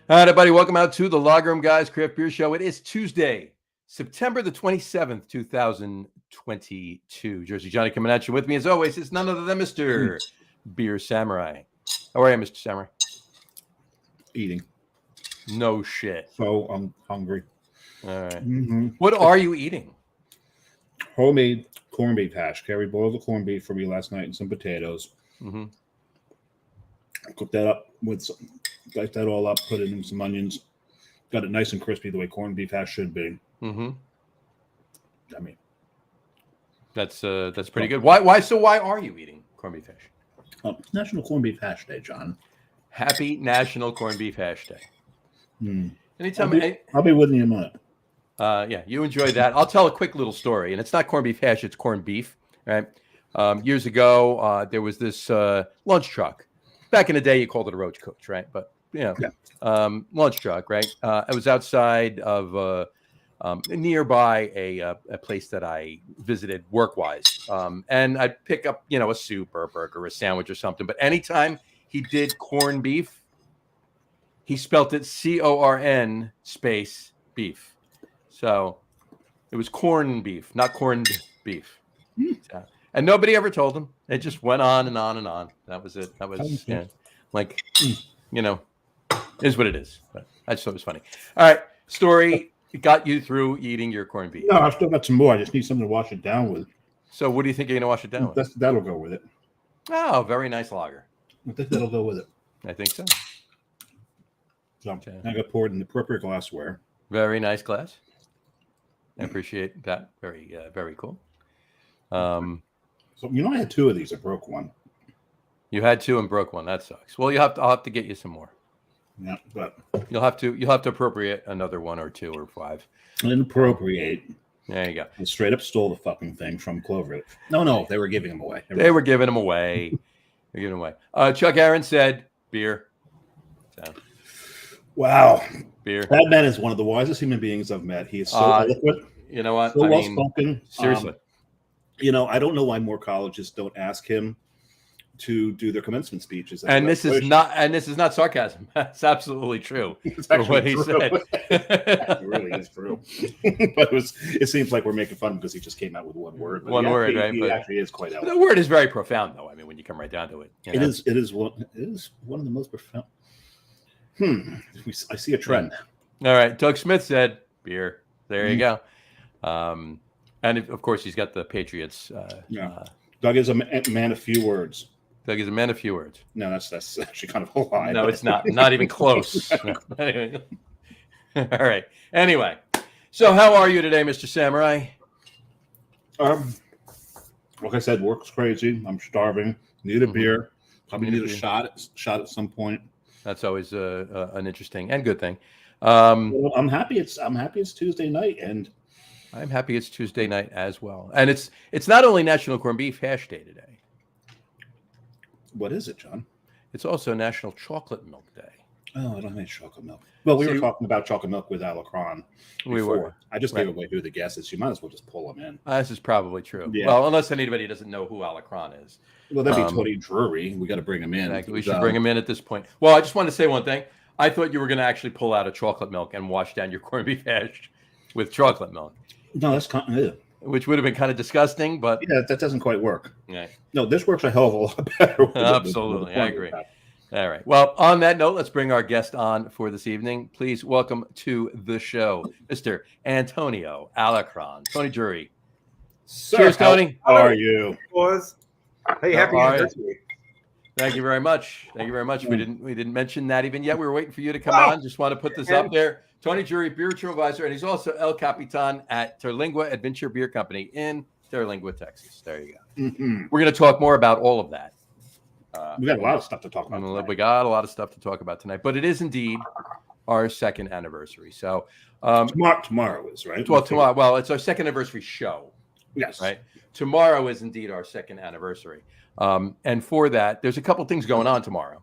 All right, everybody, welcome out to the Log Room Guys Craft Beer Show. It is Tuesday, September the 27th, 2022. Jersey Johnny coming at you. With me, as always, is none other than Mr. Beer Samurai. How are you, Mr. Samurai? Eating. No shit. So I'm hungry. All right. What are you eating? Homemade corned beef hash. Carrie boiled the corned beef for me last night and some potatoes. Cooked that up with some, diced that all up, put it in some onions. Got it nice and crispy the way corned beef hash should be. I mean, that's pretty good. Why are you eating corned beef hash? It's National Corned Beef Hash Day, John. Happy National Corned Beef Hash Day. Anytime I'll be with you in a minute. Yeah, you enjoy that. I'll tell a quick little story, and it's not corned beef hash; it's corned beef. Right? Years ago, there was this lunch truck. Back in the day, you called it a roach coach, right? But lunch truck, right? I was outside of nearby a place that I visited work-wise, and I'd pick up, a soup or a burger or a sandwich or something. But anytime he did corned beef, he spelt it CORN space beef. So it was corned beef, not corned beef. So, and nobody ever told him. It just went on and on and on. That was it. That was is what it is. But I just thought it was funny. All right, story got you through eating your corned beef. No, I still got some more. I just need something to wash it down with. So what do you think you're going to wash it down with? That'll go with it. Oh, very nice lager. I think that'll go with it. I think so. So okay. I got poured in the appropriate glassware. Very nice glass. I appreciate that. Very, very cool. So I had two of these. I broke one. You had two and broke one. That sucks. Well, I'll have to get you some more. Yeah, but you'll have to appropriate another one or two or five. Appropriate. There you go. I straight up stole the fucking thing from Clover. No, they were giving them away. They were giving them away. They're giving them away. Chuck Aaron said beer. So. Wow. Beer. That man is one of the wisest human beings I've met. He is so eloquent. You know what? So well spoken. Seriously. I don't know why more colleges don't ask him to do their commencement speeches. And this is not sarcasm. That's absolutely true. It's actually what true. He said. It really is true. But it seems like we're making fun because he just came out with one word. But one word, right? He actually is quite eloquent. The word is very profound, though. I mean, when you come right down to it. It is one of the most profound. I see a trend. All right. Doug Smith said beer. There you go. And of course, he's got the Patriots. Doug is a man of few words. Doug is a man of few words. No, that's actually kind of a lie. No, it's not. Not even close. All right. Anyway, so how are you today, Mr. Samurai? Like I said, work's crazy. I'm starving. Need a beer. Probably need a shot at some point. That's always an interesting and good thing. I'm happy. It's Tuesday night, and I'm happy it's Tuesday night as well. And it's not only National Corned Beef Hash Day today. What is it, John? It's also National Chocolate Milk Day. Oh, I don't have any chocolate milk. Well, we were talking about chocolate milk with Alacron before. We were. I just gave away who the guest is. You might as well just pull them in. This is probably true. Yeah. Well, unless anybody doesn't know who Alacron is. Well, that'd be Tony Drewry. We got to bring him in. Exactly. We should bring him in at this point. Well, I just wanted to say one thing. I thought you were going to actually pull out a chocolate milk and wash down your corned beef hash with chocolate milk. No, that's kind of which would have been kind of disgusting, but yeah, that doesn't quite work. Yeah. No, this works a hell of a lot better. Absolutely, I agree. All right. Well, on that note, let's bring our guest on for this evening. Please welcome to the show, Mr. Antonio Alacron, Tony Drewry. Sir, cheers, Tony. How are you, boys? Hey, happy anniversary. Thank you very much. Thank you very much. We didn't mention that even yet. We were waiting for you to come on. Just want to put this up there. Tony Drewry, Beeritual Advisor, and he's also El Capitan at Terlingua Adventure Beer Company in Terlingua, Texas. There you go. We're going to talk more about all of that. We got a lot of stuff to talk about tonight. We got a lot of stuff to talk about tonight, but it is indeed our second anniversary. So tomorrow is, right? Well, tomorrow. Well, it's our second anniversary show. Yes. Right. Tomorrow is indeed our second anniversary. And for that, there's a couple things going on tomorrow.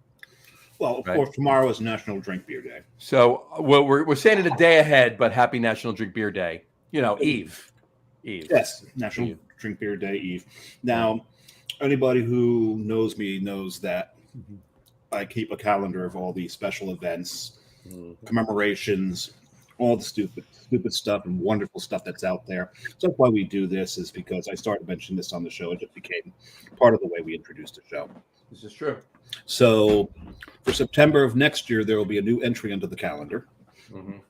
Well, of course, tomorrow is National Drink Beer Day. So we're saying it a day ahead, but happy National Drink Beer Day. Eve. Yes, National Drink Beer Day, Eve. Now, anybody who knows me knows that I keep a calendar of all these special events commemorations, all the stupid stuff and wonderful stuff that's out there. So that's why we do this, is because I started mentioning this on the show. It just became part of the way we introduced the show. This is true. So for September of next year, there will be a new entry onto the calendar,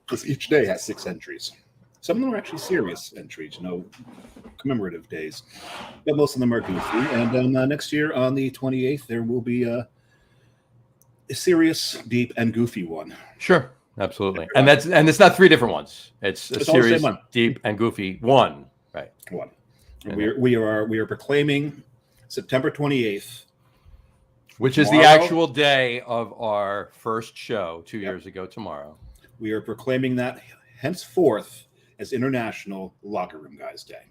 because each day has 6 entries. Some of them are actually serious entries, commemorative days, but most of them are goofy. And then next year on the 28th, there will be a serious, deep, and goofy one. Sure, absolutely. And it's not 3 different ones. It's a serious, deep, and goofy one. Right. One. And we are proclaiming September 28th, which is the actual day of our first show 2 years ago tomorrow. We are proclaiming that henceforth as International Locker Room Guys Day.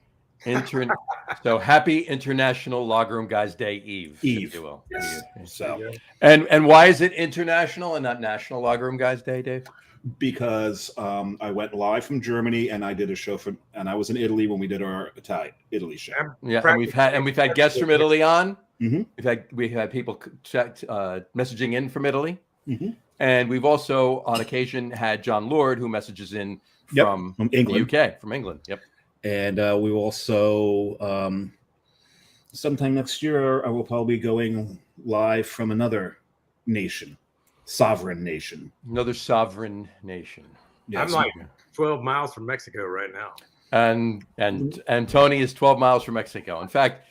So happy International Locker Room Guys Day Eve. If you will. Yes. So, and why is it International and not National Locker Room Guys Day, Dave? Because I went live from Germany and I did a show and I was in Italy when we did our Italy show. Yeah, and we've had guests from Italy on. We've had people messaging in from Italy, and we've also on occasion had John Lord, who messages in from England, the UK, from England. Yep. And we will also sometime next year I will probably be going live from another nation, sovereign nation. Another sovereign nation. Yes. I'm like 12 miles from Mexico right now. And Tony is 12 miles from Mexico. In fact,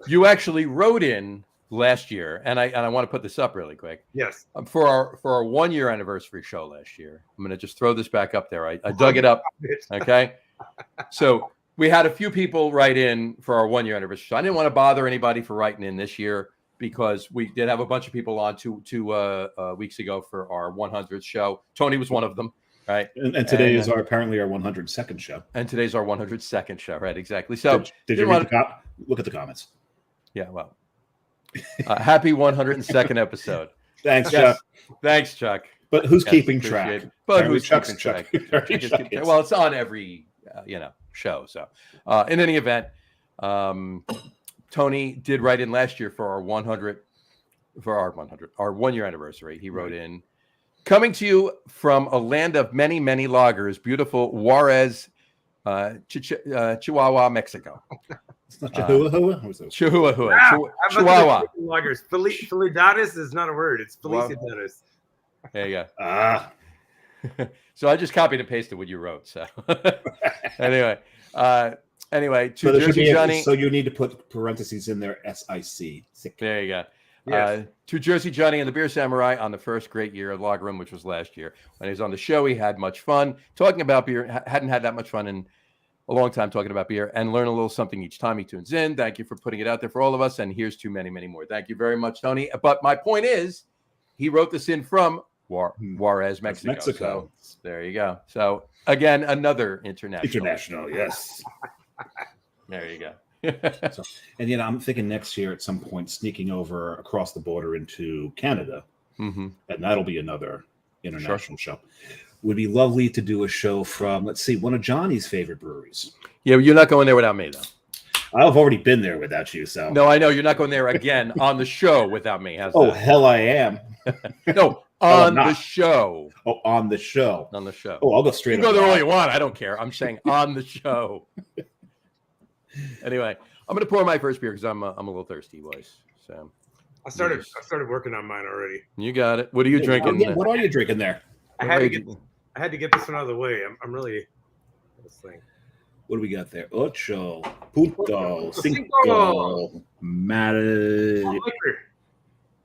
you actually wrote in last year, and I want to put this up really quick. Yes. For our 1 year anniversary show last year. I'm going to just throw this back up there. I dug it up. Okay. So we had a few people write in for our 1 year anniversary show. I didn't want to bother anybody for writing in this year because we did have a bunch of people on two weeks ago for our 100th show. Tony was one of them. Right. And today is apparently our 102nd show. And today's our 102nd show. Right. Exactly. So did you read look at the comments? Yeah. Well, happy 102nd episode. Thanks, Chuck. Thanks, Chuck. But who's keeping track? But who's keeping track? Well, it's on every show. So, in any event, Tony did write in last year for our 1 year anniversary. He wrote in, coming to you from a land of many, many lagers, beautiful Juarez, Chihuahua, Mexico. It's not Chihuahua. Chihuahua. Lagers. Felicidades is not a word. It's Felicidades. There you go. So I just copied and pasted what you wrote. So anyway, to Jersey Johnny. So you need to put parentheses in there. SIC. There you go. Yes. To Jersey Johnny and the Beer Samurai on the first great year of Lager Room, which was last year. When he was on the show, he had much fun talking about beer. Hadn't had that much fun in a long time talking about beer, and learn a little something each time he tunes in. Thank you for putting it out there for all of us. And here's to many, many more. Thank you very much, Tony. But my point is, he wrote this in from Juarez, Mexico. So there you go. So again, another international. Yes. There you go. And I'm thinking next year at some point sneaking over across the border into Canada, and that'll be another international show. Would be lovely to do a show from, let's see, one of Johnny's favorite breweries. Yeah, you're not going there without me, though. I've already been there without you, so. No, I know you're not going there again on the show without me. How's that? Hell, I am. No, on the show. Oh, on the show. On the show. Oh, I'll go straight. You can go there all you want. I don't care. I'm saying on the show. Anyway, I'm going to pour my first beer because I'm a little thirsty, boys. So I started working on mine already. You got it. What are you drinking? What are you drinking there? I had to get this one out of the way. I'm really this thing. What do we got there? Ocho, punto, cinco, mal.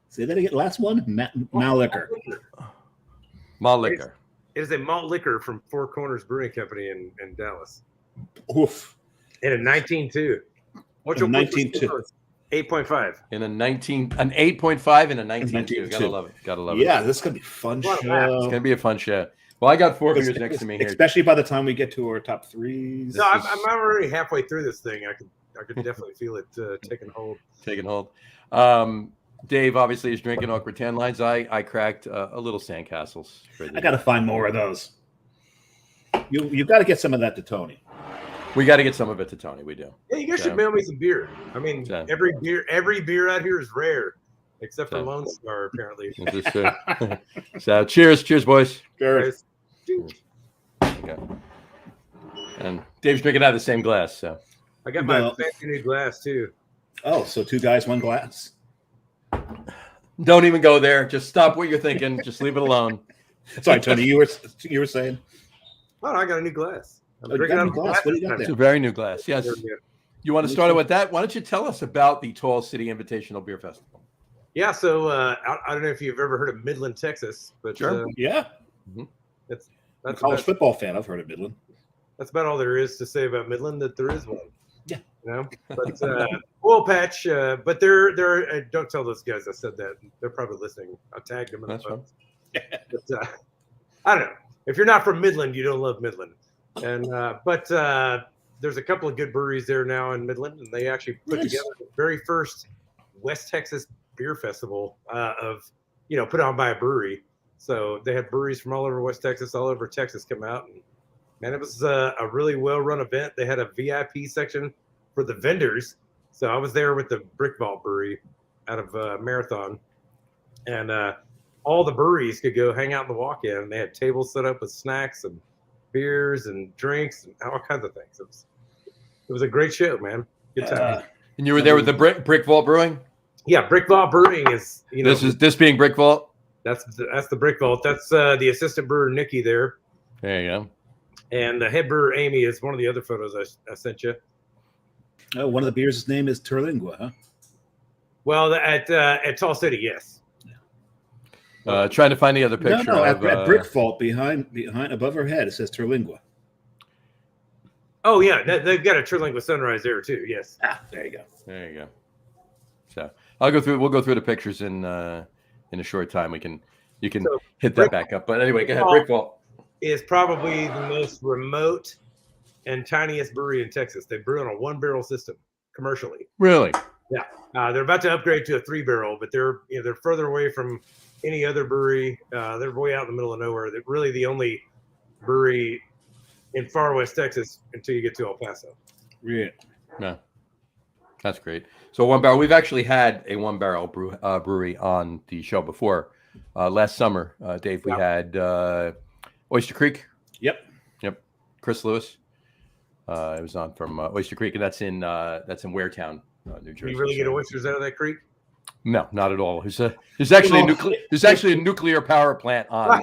Say that again. Last one. Malt Liquor. Malt Liquor. It is a malt liquor from Four Corners Brewing Company in Dallas. Oof. In a 19.2. What's your 19.2? 8.5. In an 8.5 in a 19.2. Gotta love it. Yeah, this is gonna be a fun show. It's gonna be a fun show. Well, I got 4 beers next to me here. Especially by the time we get to our top threes. No, I'm already halfway through this thing. I could definitely feel it taking hold. Taking hold. Dave obviously is drinking awkward tan lines. I cracked a little Sandcastles. I got to find more of those. You've got to get some of that to Tony. We got to get some of it to Tony. We do. Yeah, you guys should mail me some beer. I mean, every beer out here is rare. except for Lone Star, apparently. So cheers, boys. Cheers. Okay. And Dave's drinking out of the same glass. So I got my fancy new glass too. Oh, so 2 guys, 1 glass. don't even go there. Just stop what you're thinking. Just leave it alone. Sorry, Tony, you were saying. Oh, I got a new glass. I'm drinking out of glass. What do you got It's there? a very new glass. Yes. You want to start it with that? Why don't you tell us about the Tall City Invitational Beer Festival? Yeah, so I don't know if you've ever heard of Midland, Texas, but Sure. Yeah. That's I'm a college football fan. I've heard of Midland. That's about all there is to say about Midland. That there is one. Yeah. You know, but oil patch. But they're don't tell those guys I said that. They're probably listening. I tagged them in the post. But I don't know. If you're not from Midland, you don't love Midland. And but there's a couple of good breweries there now in Midland, and they actually put together the very first West Texas beer festival put on by a brewery. So they had breweries from all over West Texas, all over Texas come out, and man, it was a really well-run event. They had a VIP section for the vendors. So I was there with the Brick Vault Brewery out of Marathon, and all the breweries could go hang out in the walk-in. And they had tables set up with snacks and beers and drinks and all kinds of things. It was a great show, man. Good time. And you were there with the Brick Vault Brewing? Yeah, Brick Vault Brewing is this being Brick Vault? That's the Brick Vault. That's the assistant brewer Nikki there. There you go. And the head brewer Amy is one of the other photos I sent you. Oh, one of the beers' name is Terlingua, huh? Well, at Tall City, yes. Trying to find the other picture. No, at Brick Vault behind above her head, it says Terlingua. Oh yeah, they've got a Terlingua Sunrise there too. Yes. There you go. There you go. So we'll go through the pictures in a short time. You can hit that back up. But anyway, go ahead. Brick Vault is probably the most remote and tiniest brewery in Texas. They brew on a 1-barrel system commercially. Really? Yeah. They're about to upgrade to a 3-barrel, but they're further away from any other brewery. They're way out in the middle of nowhere. They're really the only brewery in far west Texas until you get to El Paso. Yeah. No. That's great. So 1-barrel. We've actually had a 1-barrel brewery on the show before. Last summer, Dave, we had Oyster Creek. Yep. Chris Lewis. It was on from Oyster Creek, and that's in Waretown, New Jersey. Can you really get oysters out of that creek? No, not at all. There's actually a nuclear power plant on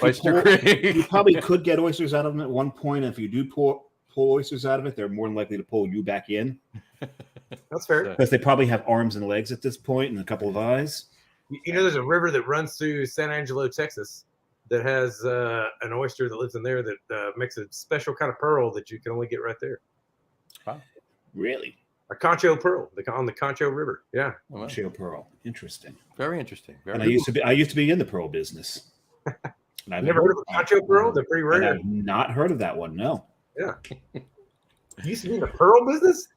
Oyster Creek. You probably could get oysters out of them at one point. If you do pull oysters out of it, they're more than likely to pull you back in. That's fair. Because they probably have arms and legs at this point and a couple of eyes. You know, there's a river that runs through San Angelo, Texas, that has an oyster that lives in there that makes a special kind of pearl that you can only get right there. Wow. Really? A concho pearl on the Concho River. Yeah. Concho pearl. Interesting. Very interesting. And I used to be in the pearl business. Never heard of a concho pearl? They're pretty rare. I've not heard of that one. No. Yeah. You used to be in the pearl business?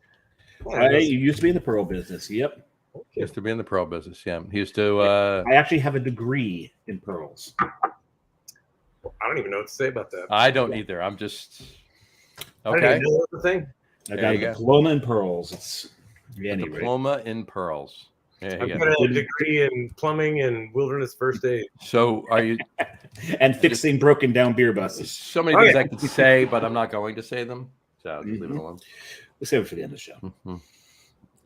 I used to be in the pearl business. Yep. Okay. Used to be in the pearl business. Yeah. He used to. I actually have a degree in pearls. I don't even know what to say about that. I don't either. I'm just. Okay. I don't even know the thing. I got a diploma in pearls. It's diploma in pearls. I've got a degree in plumbing and wilderness first aid. So are you? And fixing broken down beer buses. So many things I could say, but I'm not going to say them. So leave it alone. We'll save it for the end of the show. Mm-hmm.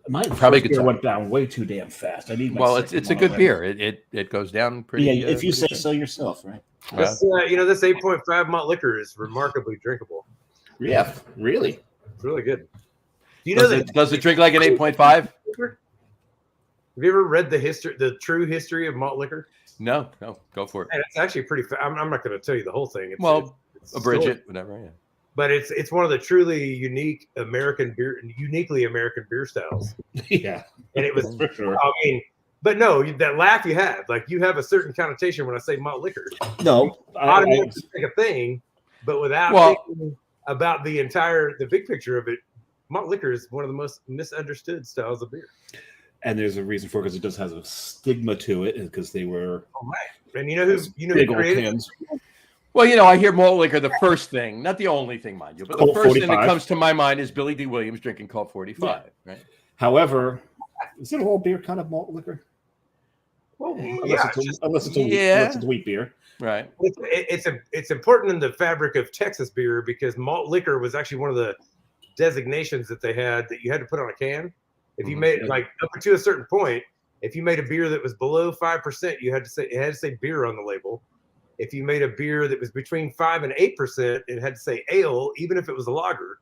My probably beer went down way too damn fast. I need. It's a good beer. It goes down pretty. Yeah, if you say so yourself, right? This 8.5 malt liquor is remarkably drinkable. Yeah, really. It's really good. Do you know that? Does it drink like an 8.5? Have you ever read the true history of malt liquor? No, go for it. And it's actually pretty. I'm not going to tell you the whole thing. It's abridge it, whatever. Yeah. But it's one of the truly uniquely American beer styles. Yeah, and it was for sure. I mean, but no, that laugh you have, like you have a certain connotation when I say malt liquor. No, automatically think a thing, but without thinking about the big picture of it, malt liquor is one of the most misunderstood styles of beer. And there's a reason for it because it just has a stigma to it because they were. Oh, right. And you know who created it? Well, I hear malt liquor. The first thing, not the only thing, mind you, but the first thing that comes to my mind is Billy D. Williams drinking Colt 45. Yeah. Right. However, is it all beer kind of malt liquor? Well, unless it's wheat beer. Right. It's important in the fabric of Texas beer because malt liquor was actually one of the designations that they had that you had to put on a can. If you made like up to a certain point, if you made a beer that was below 5%, it had to say beer on the label. If you made a beer that was between 5 and 8%, it had to say ale, even if it was a lager.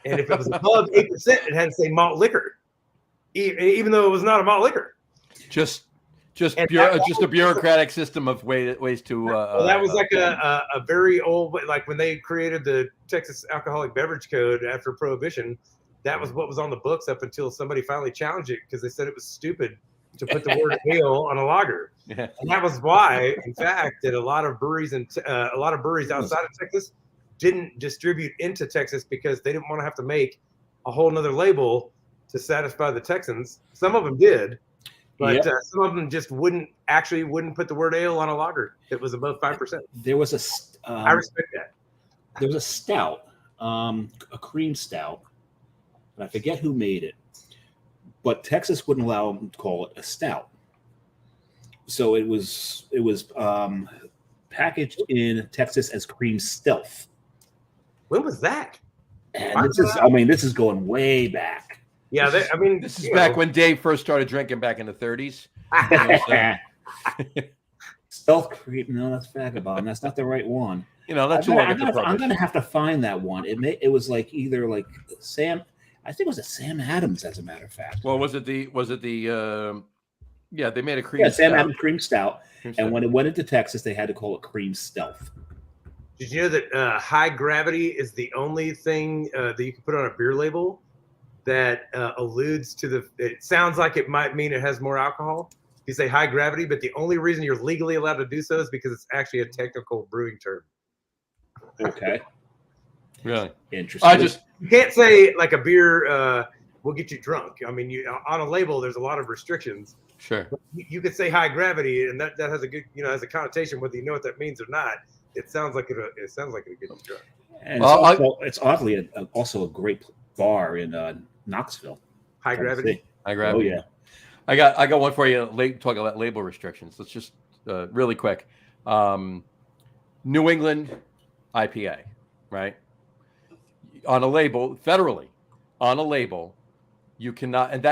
And if it was above 8%, it had to say malt liquor, even though it was not a malt liquor. Just a bureaucratic system of ways to. Well, that was like a very old, like when they created the Texas Alcoholic Beverage Code after Prohibition. That was what was on the books up until somebody finally challenged it because they said it was stupid to put the word ale on a lager. Yeah. And that was why, in fact, that a lot of breweries outside of Texas didn't distribute into Texas because they didn't want to have to make a whole nother label to satisfy the Texans. Some of them did, but some of them just wouldn't put the word ale on a lager that was above 5%. There was I respect that. There was a stout, a cream stout, and I forget who made it, but Texas wouldn't allow them to call it a stout. So it was packaged in Texas as cream stealth. When was that? And this is going way back. Yeah, this is back when Dave first started drinking back in the 30s. Stealth cream? No, that's Vagabond. That's not the right one. That's I'm gonna have to find that one. It was like either like Sam. I think it was a Sam Adams, as a matter of fact. Well, was it the? They made a cream. Yeah, Sam Adams cream stout. And when it went into Texas, they had to call it cream stealth. Did you know that high gravity is the only thing that you can put on a beer label that alludes to it sounds like it might mean it has more alcohol. You say high gravity, but the only reason you're legally allowed to do so is because it's actually a technical brewing term. Okay. Really interesting. You can't say like a beer will get you drunk. I mean, on a label, there's a lot of restrictions. Sure. But you could say high gravity, and that has a good, has a connotation, whether you know what that means or not. It sounds like it'll get you drunk. And it's oddly also a great bar in Knoxville. High gravity. High gravity. Oh yeah. I got one for you. Talking about label restrictions. Let's just really quick. New England IPA, right? On a label, federally, on a label, you cannot. And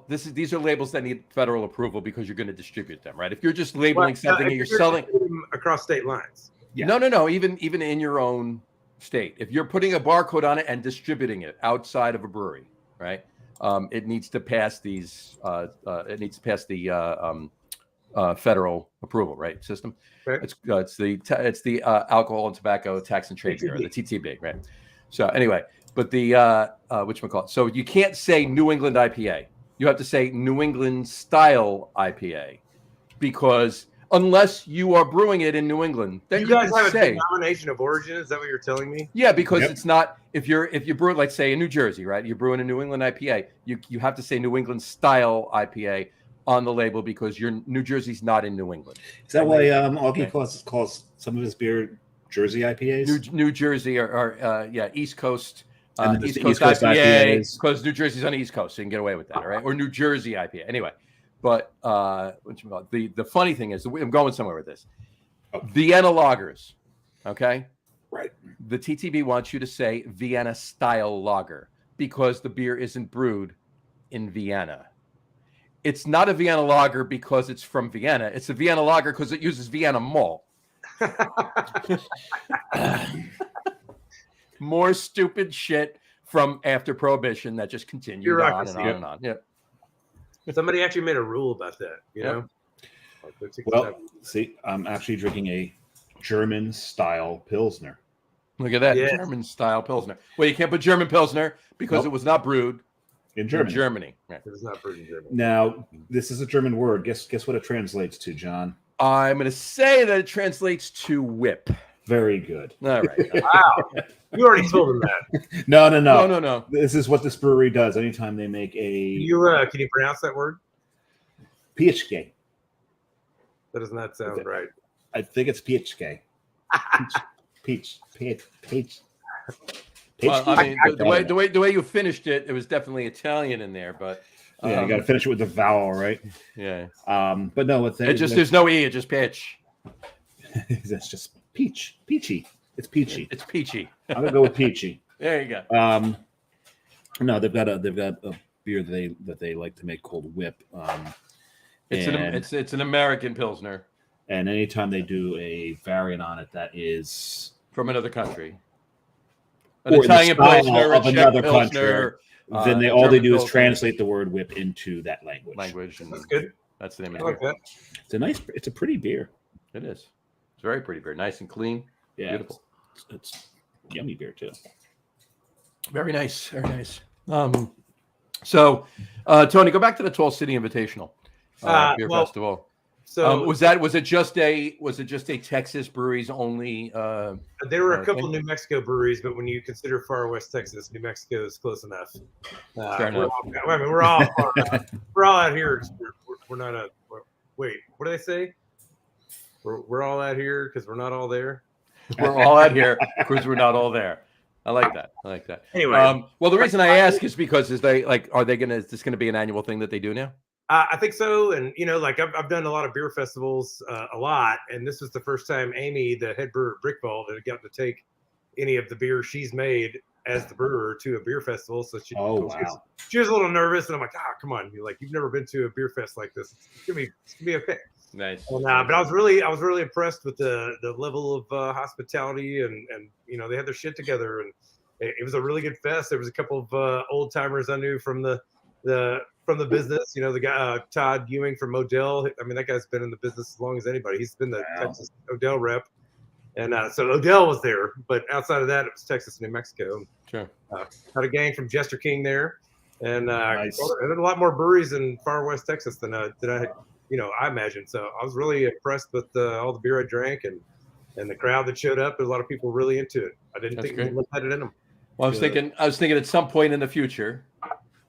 these are labels that need federal approval because you're going to distribute them, right? If you're just labeling something and you're selling across state lines. Yeah. No. Even in your own state, if you're putting a barcode on it and distributing it outside of a brewery, right? It needs to pass these. It needs to pass the federal approval, right? System. Right. It's the Alcohol and Tobacco Tax and Trade Bureau, the TTB, right? So anyway, but the whatchamacallit. So you can't say New England IPA. You have to say New England style IPA, because unless you are brewing it in New England, then you guys have a denomination of origin. Is that what you're telling me? Yeah, because it's not if you brew it, like say in New Jersey, right? You're brewing a New England IPA. You have to say New England style IPA on the label because New Jersey's not in New England. Is that why Augie calls some of his beer Jersey IPAs? New Jersey or East Coast. East Coast IPA, because New Jersey's on the East Coast, so you can get away with that, right? Or New Jersey IPA. Anyway, but the funny thing is, I'm going somewhere with this. Vienna lagers, okay? Right. The TTB wants you to say Vienna style lager because the beer isn't brewed in Vienna. It's not a Vienna lager because it's from Vienna. It's a Vienna lager because it uses Vienna malt. More stupid shit from after Prohibition that just continued on and on and on. Yeah. Somebody actually made a rule about that, you know? Well, see, I'm actually drinking a German style Pilsner. Look at that. Yeah. German style Pilsner. Well, you can't put German Pilsner because it was not brewed in Germany. Right. It was not brewed in Germany. Now, this is a German word. Guess what it translates to, John? I'm going to say that it translates to whip. Very good. All right. Wow. You already told him that. No. This is what this brewery does anytime they make a... Can you pronounce that word? Pieczke. That does not sound right. I think it's Pieczke. Peach. Well, I mean, the way you finished it, it was definitely Italian in there, but Yeah, you got to finish it with the vowel, right? Yeah. But no, there's no E. It's just pitch. That's just peachy. It's peachy. It's peachy. I'm gonna go with peachy. There you go. No, they've got a beer that they like to make called Whip. It's an American Pilsner. And anytime they do a variant on it, that is from another country, an Italian Pilsner, of another Pilsner, country, then all they do is translate the word whip into that language. And that's good. That's the name I of like it. that. It's a pretty beer. It is. It's a very pretty beer. Nice and clean. Yeah, beautiful. It's yummy beer too. Very nice. Very nice. So, Tony, go back to the Tall City Invitational beer festival. So was it just a Texas breweries only? There were a couple New Mexico breweries, but when you consider far west Texas, New Mexico is close enough. Fair enough. We're all we're all out here. We're not wait. What do they say? We're all out here because we're not all there. We're all out here because we're not all there. I like that. Anyway, well, the reason I ask is because is this gonna be an annual thing that they do now? I think so, and I've done a lot of beer festivals, a lot, and this was the first time Amy, the head brewer at Brick Vault, had gotten to take any of the beer she's made as the brewer to a beer festival. So she was a little nervous, and I'm like, come on, you've never been to a beer fest like this. It's gonna be okay. Nice. And, but I was really impressed with the level of hospitality, and they had their shit together, and it was a really good fest. There was a couple of old timers I knew from the business, the guy Todd Ewing from Odell. I mean, that guy's been in the business as long as anybody. He's been the Texas Odell rep, and so Odell was there. But outside of that, it was Texas and New Mexico. Sure. Had a gang from Jester King there, and nice. There's a lot more breweries in far west Texas than I had, I imagined. So I was really impressed with all the beer I drank and the crowd that showed up. There's a lot of people really into it. I didn't think they had it in them. Well, I was thinking at some point in the future,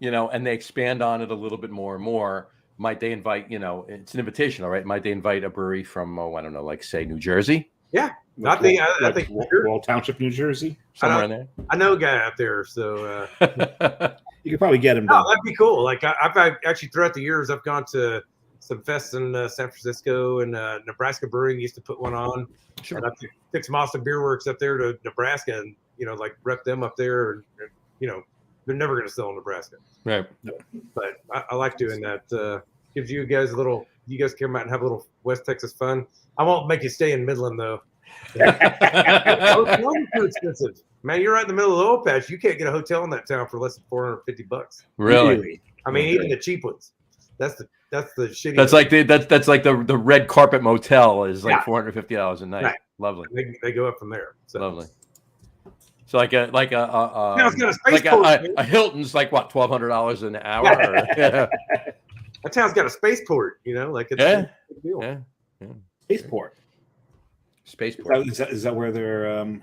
and they expand on it a little bit more and more. Might they invite, it's an invitational, right? Might they invite a brewery from, I don't know, like say New Jersey? Yeah, I think Wall Township, New Jersey, somewhere in there. I know a guy out there, so you could probably get him. Oh, that'd be cool. Like I've actually throughout the years, I've gone to some fests in San Francisco, and Nebraska Brewing used to put one on. Sure. And I took some awesome beer works up there to Nebraska, and rep them up there, and they're never going to sell in Nebraska. Right. But I like doing that. Gives you guys you guys come out and have a little West Texas fun. I won't make you stay in Midland though. It's too expensive. Man, you're right in the middle of the oil patch. You can't get a hotel in that town for less than $450. Really? I mean, even the cheap ones. That's the shitty. That's like the red carpet motel is like $450 a night. Right. Lovely. They go up from there. So. Lovely. So like a Hilton's like what, $1,200 an hour? Yeah. That town's got a spaceport, like it's a big deal. Yeah. Spaceport. Is that where they're?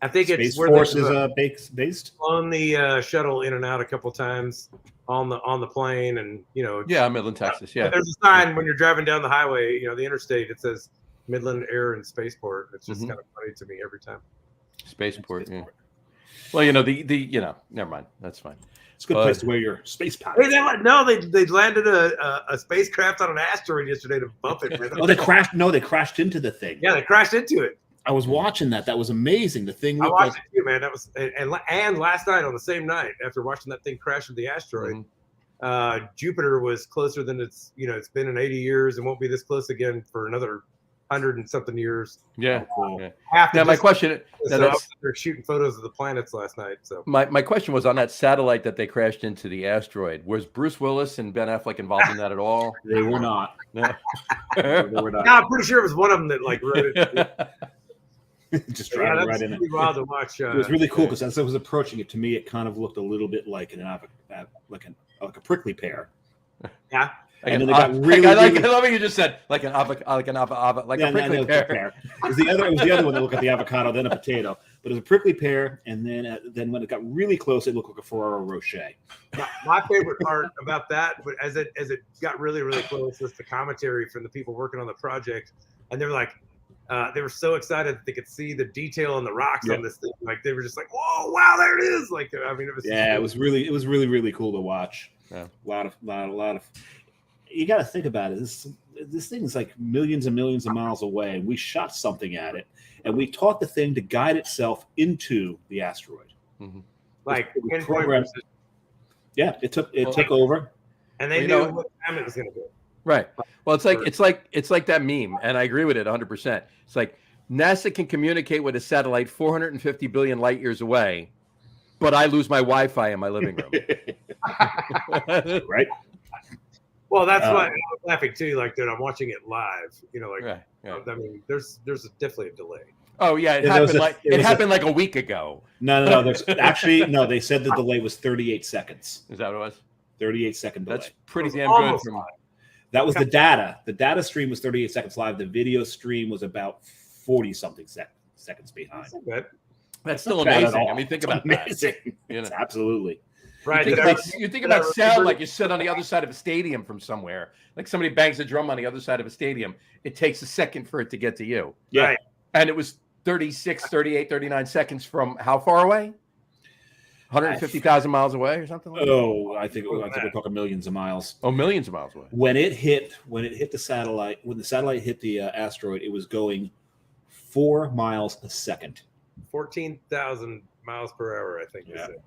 I think Space it's where Force is based on the shuttle in and out a couple times on the plane, and Midland, Texas. Yeah, there's a sign when you're driving down the highway, the interstate. It says Midland Air and Spaceport. It's just kind of funny to me every time. Spaceport. Yeah. Well, never mind. That's fine. It's a good place to wear your space pack. Hey, they landed a spacecraft on an asteroid yesterday to bump it. Oh, they crashed. No, they crashed into the thing. Yeah, they crashed into it. I was watching that. That was amazing. The thing. I watched it too, man. That was and last night on the same night after watching that thing crash into the asteroid, Jupiter was closer than it's been in 80 years and won't be this close again for another 100 and something years. Yeah. Now my question. They're shooting photos of the planets last night. So my question was on that satellite that they crashed into the asteroid. Was Bruce Willis and Ben Affleck involved in that at all? They were not. No. They were not. No, I'm pretty sure it was one of them that wrote it. Just driving right in it. Wild to watch. It was really cool because as I was approaching it, to me, it kind of looked a little bit like a prickly pear. Yeah. And then they got really. I love what you just said, like a prickly pear. It was the other one that looked like the avocado, then a potato. But it was a prickly pear, and then when it got really close, it looked like a Ferrero Rocher. My favorite part about that, but as it got really really close, was the commentary from the people working on the project, and they were like, they were so excited that they could see the detail on the rocks on this thing. Like they were just like, "Whoa, wow, there it is!" Like I mean, it was. Yeah, it was really really cool to watch. Yeah. A lot of. You got to think about it. This thing is like millions and millions of miles away, and we shot something at it, and we taught the thing to guide itself into the asteroid. Mhm. Like It was pinpoint programmed. precision. Yeah, it took over. And they Well, knew what time it was going to be. Right. Well, it's like that meme, and I agree with it 100%. It's like NASA can communicate with a satellite 450 billion light years away, but I lose my Wi-Fi in my living room. Right. Well, that's why I was laughing too. Like, dude, I'm watching it live. You know, like Right. I mean, there's definitely a delay. Oh yeah, it happened like a week ago. No. There's actually no. They said the delay was 38 seconds. Is that what it was? 38-second delay. That's pretty It was damn good. almost From live. That was the data. The data stream was 38 seconds live. The video stream was about 40-something seconds behind. That's not bad. That's still Not bad at amazing. all. I mean, think It's about amazing. that. You know? It's absolutely. Right. You think about sound like you sit on the other side of a stadium from somewhere. Like somebody bangs a drum on the other side of a stadium. It takes a second for it to get to you. Yeah. Right. And it was 36, 38, 39 seconds from how far away? 150,000 miles away or something like that? Oh, I think we're talking millions of miles. Oh, millions of miles away. When it hit the satellite, when the satellite hit the asteroid, it was going 4 miles a second. 14,000 miles per hour, I think. Yeah. They said.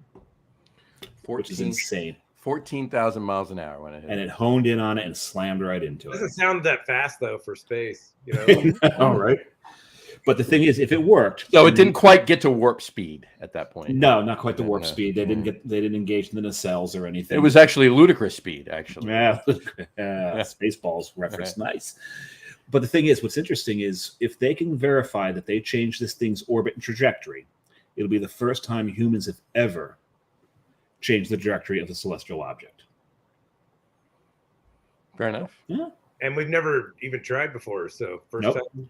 Which is insane. 14,000 miles an hour when it hit. And it honed in on it and slammed right into It it. doesn't sound that fast though for space. You know. All right. But the thing is, if it worked, So it didn't quite get to warp speed at that point. No, not quite the warp Yeah. speed. They didn't engage in the nacelles or anything. It was actually ludicrous speed, actually. yeah, Spaceballs reference, nice. But the thing is, what's interesting is if they can verify that they changed this thing's orbit and trajectory, it'll be the first time humans have ever changed the trajectory of a celestial object. Fair enough. Yeah. And we've never even tried before. So first Nope. time.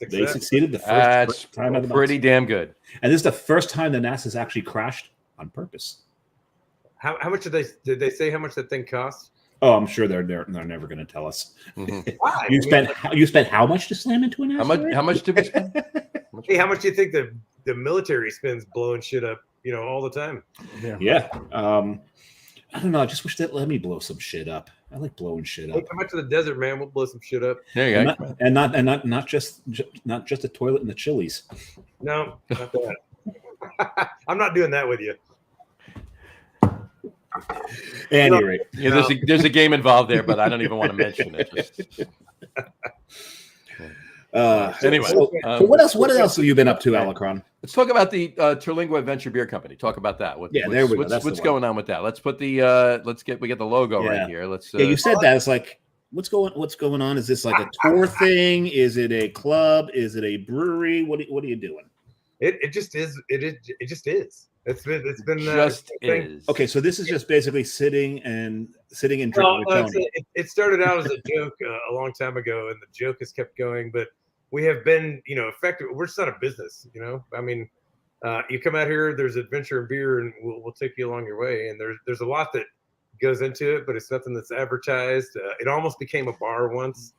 They Success. succeeded the That's first time. Of the pretty damn good. And this is the first time the NASA's actually crashed on purpose. How much did they say how much that thing cost? Oh, I'm sure they're never going to tell us. Mhm. Why? You spent how much to slam into an asteroid? How much did we spend? Hey, how much do you think the military spends blowing shit up? You know, all the time. Yeah. I don't know. I just wish they'd let me blow some shit up. I like blowing shit up. Hey, come out to the desert, man. We'll blow some shit up. There you go. And not just the toilet and the Chili's. No, not that. I'm not doing that with you. At any rate, Yeah, there's a game involved there, but I don't even want to mention it. Anyway, so what else have you been up to, Alacron? let's talk about the Terlingua Adventure Beer Company. Talk about that. There we go. That's What's the going on with that? Let's put the we get the logo right here. Let's. Yeah, you said that. It's like what's going on? Is this like a tour thing? Is it a club? Is it a brewery? What are you doing? It just is. It just is. It's been just a thing. is. Okay, so this is just basically sitting and drinking with Tony. It started out as a joke a long time ago, and the joke has kept going. But we have been, effective. We're just not a business, I mean, you come out here, there's adventure and beer, and we'll take you along your way. And there's a lot that goes into it, but it's nothing that's advertised. It almost became a bar once.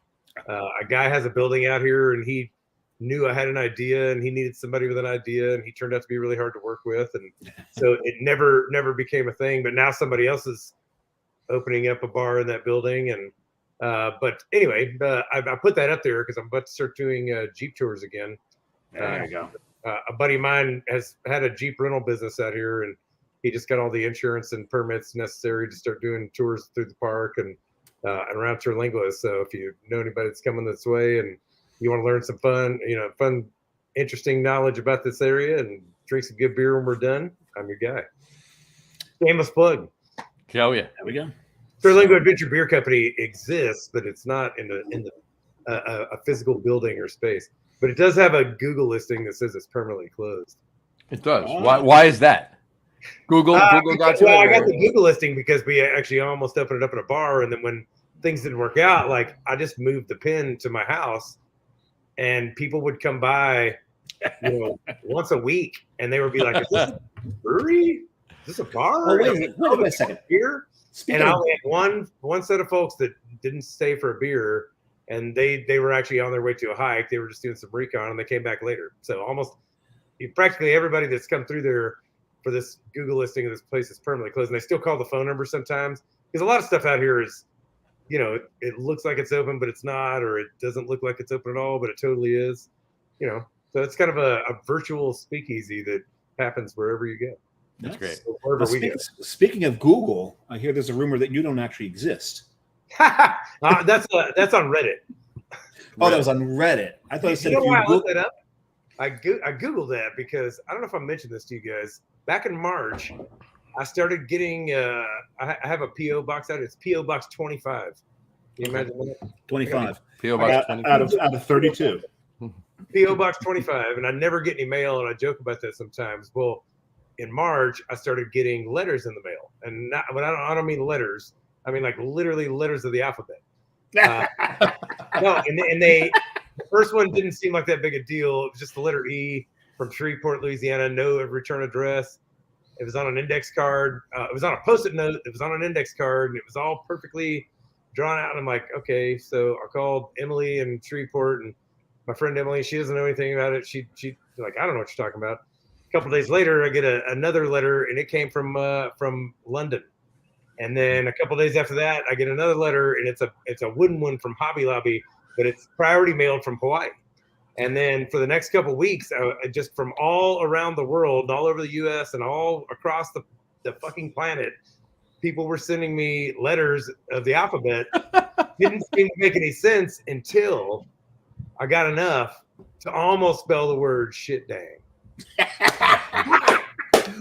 A guy has a building out here, and he knew I had an idea, and he needed somebody with an idea, and he turned out to be really hard to work with, and so it never became a thing. But now somebody else is opening up a bar in that building, and but anyway, I put that up there because I'm about to start doing Jeep tours again. There you go. A buddy of mine has had a Jeep rental business out here, and he just got all the insurance and permits necessary to start doing tours through the park and around Terlingua. So if you know anybody that's coming this way and you want to learn some fun, interesting knowledge about this area and drink some good beer when we're done, I'm your guy. Shameless plug. Oh yeah. There we go. Terlingua Adventure Beer Company exists, but it's not in a physical building or space. But it does have a Google listing that says it's permanently closed. It does. Why is that? Google got to well, it. I got the Google listing because we actually almost opened it up in a bar, and then when things didn't work out, like I just moved the pin to my house, and people would come by, once a week, and they would be like, "Is this a brewery? Is this a bar? Oh, wait a second. Beer?" Speaking And I of, only had one set of folks that didn't stay for a beer, and they were actually on their way to a hike. They were just doing some recon, and they came back later. So practically everybody that's come through there for this Google listing of this place is permanently closed. And they still call the phone number sometimes because a lot of stuff out here is, you know, it looks like it's open, but it's not, or it doesn't look like it's open at all, but it totally is, you know. So it's kind of a virtual speakeasy that happens wherever you go. That's great. So wherever we go. Speaking of Google, I hear there's a rumor that you don't actually exist. That's on Reddit. Oh, that was on Reddit. I thought it said You know if you why I looked Google. that up? I Googled that because I don't know if I mentioned this to you guys. Back in March, I started getting, I have a P.O. box out. It's P.O. Box 25. Can you imagine that? 25. P.O. Box Out of 32. P.O. Box 25. And I never get any mail, and I joke about that sometimes. Well, in March, I started getting letters in the mail. And not, but I don't mean letters. I mean like literally letters of the alphabet. No, and they the first one didn't seem like that big a deal. It was just the letter E from Shreveport, Louisiana. No return address. It was on an index card. It was on a Post-it note. It was on an index card, and it was all perfectly drawn out. And I'm like, okay. So I called Emily in Shreveport, and my friend Emily. She doesn't know anything about it. She like, I don't know what you're talking about. A couple of days later, I get another letter, and it came from London. And then a couple of days after that, I get another letter, and it's a wooden one from Hobby Lobby, but it's priority mailed from Hawaii. And then for the next couple of weeks, I just from all around the world, all over the U.S. and all across the fucking planet, people were sending me letters of the alphabet. Didn't seem to make any sense until I got enough to almost spell the word shit dang.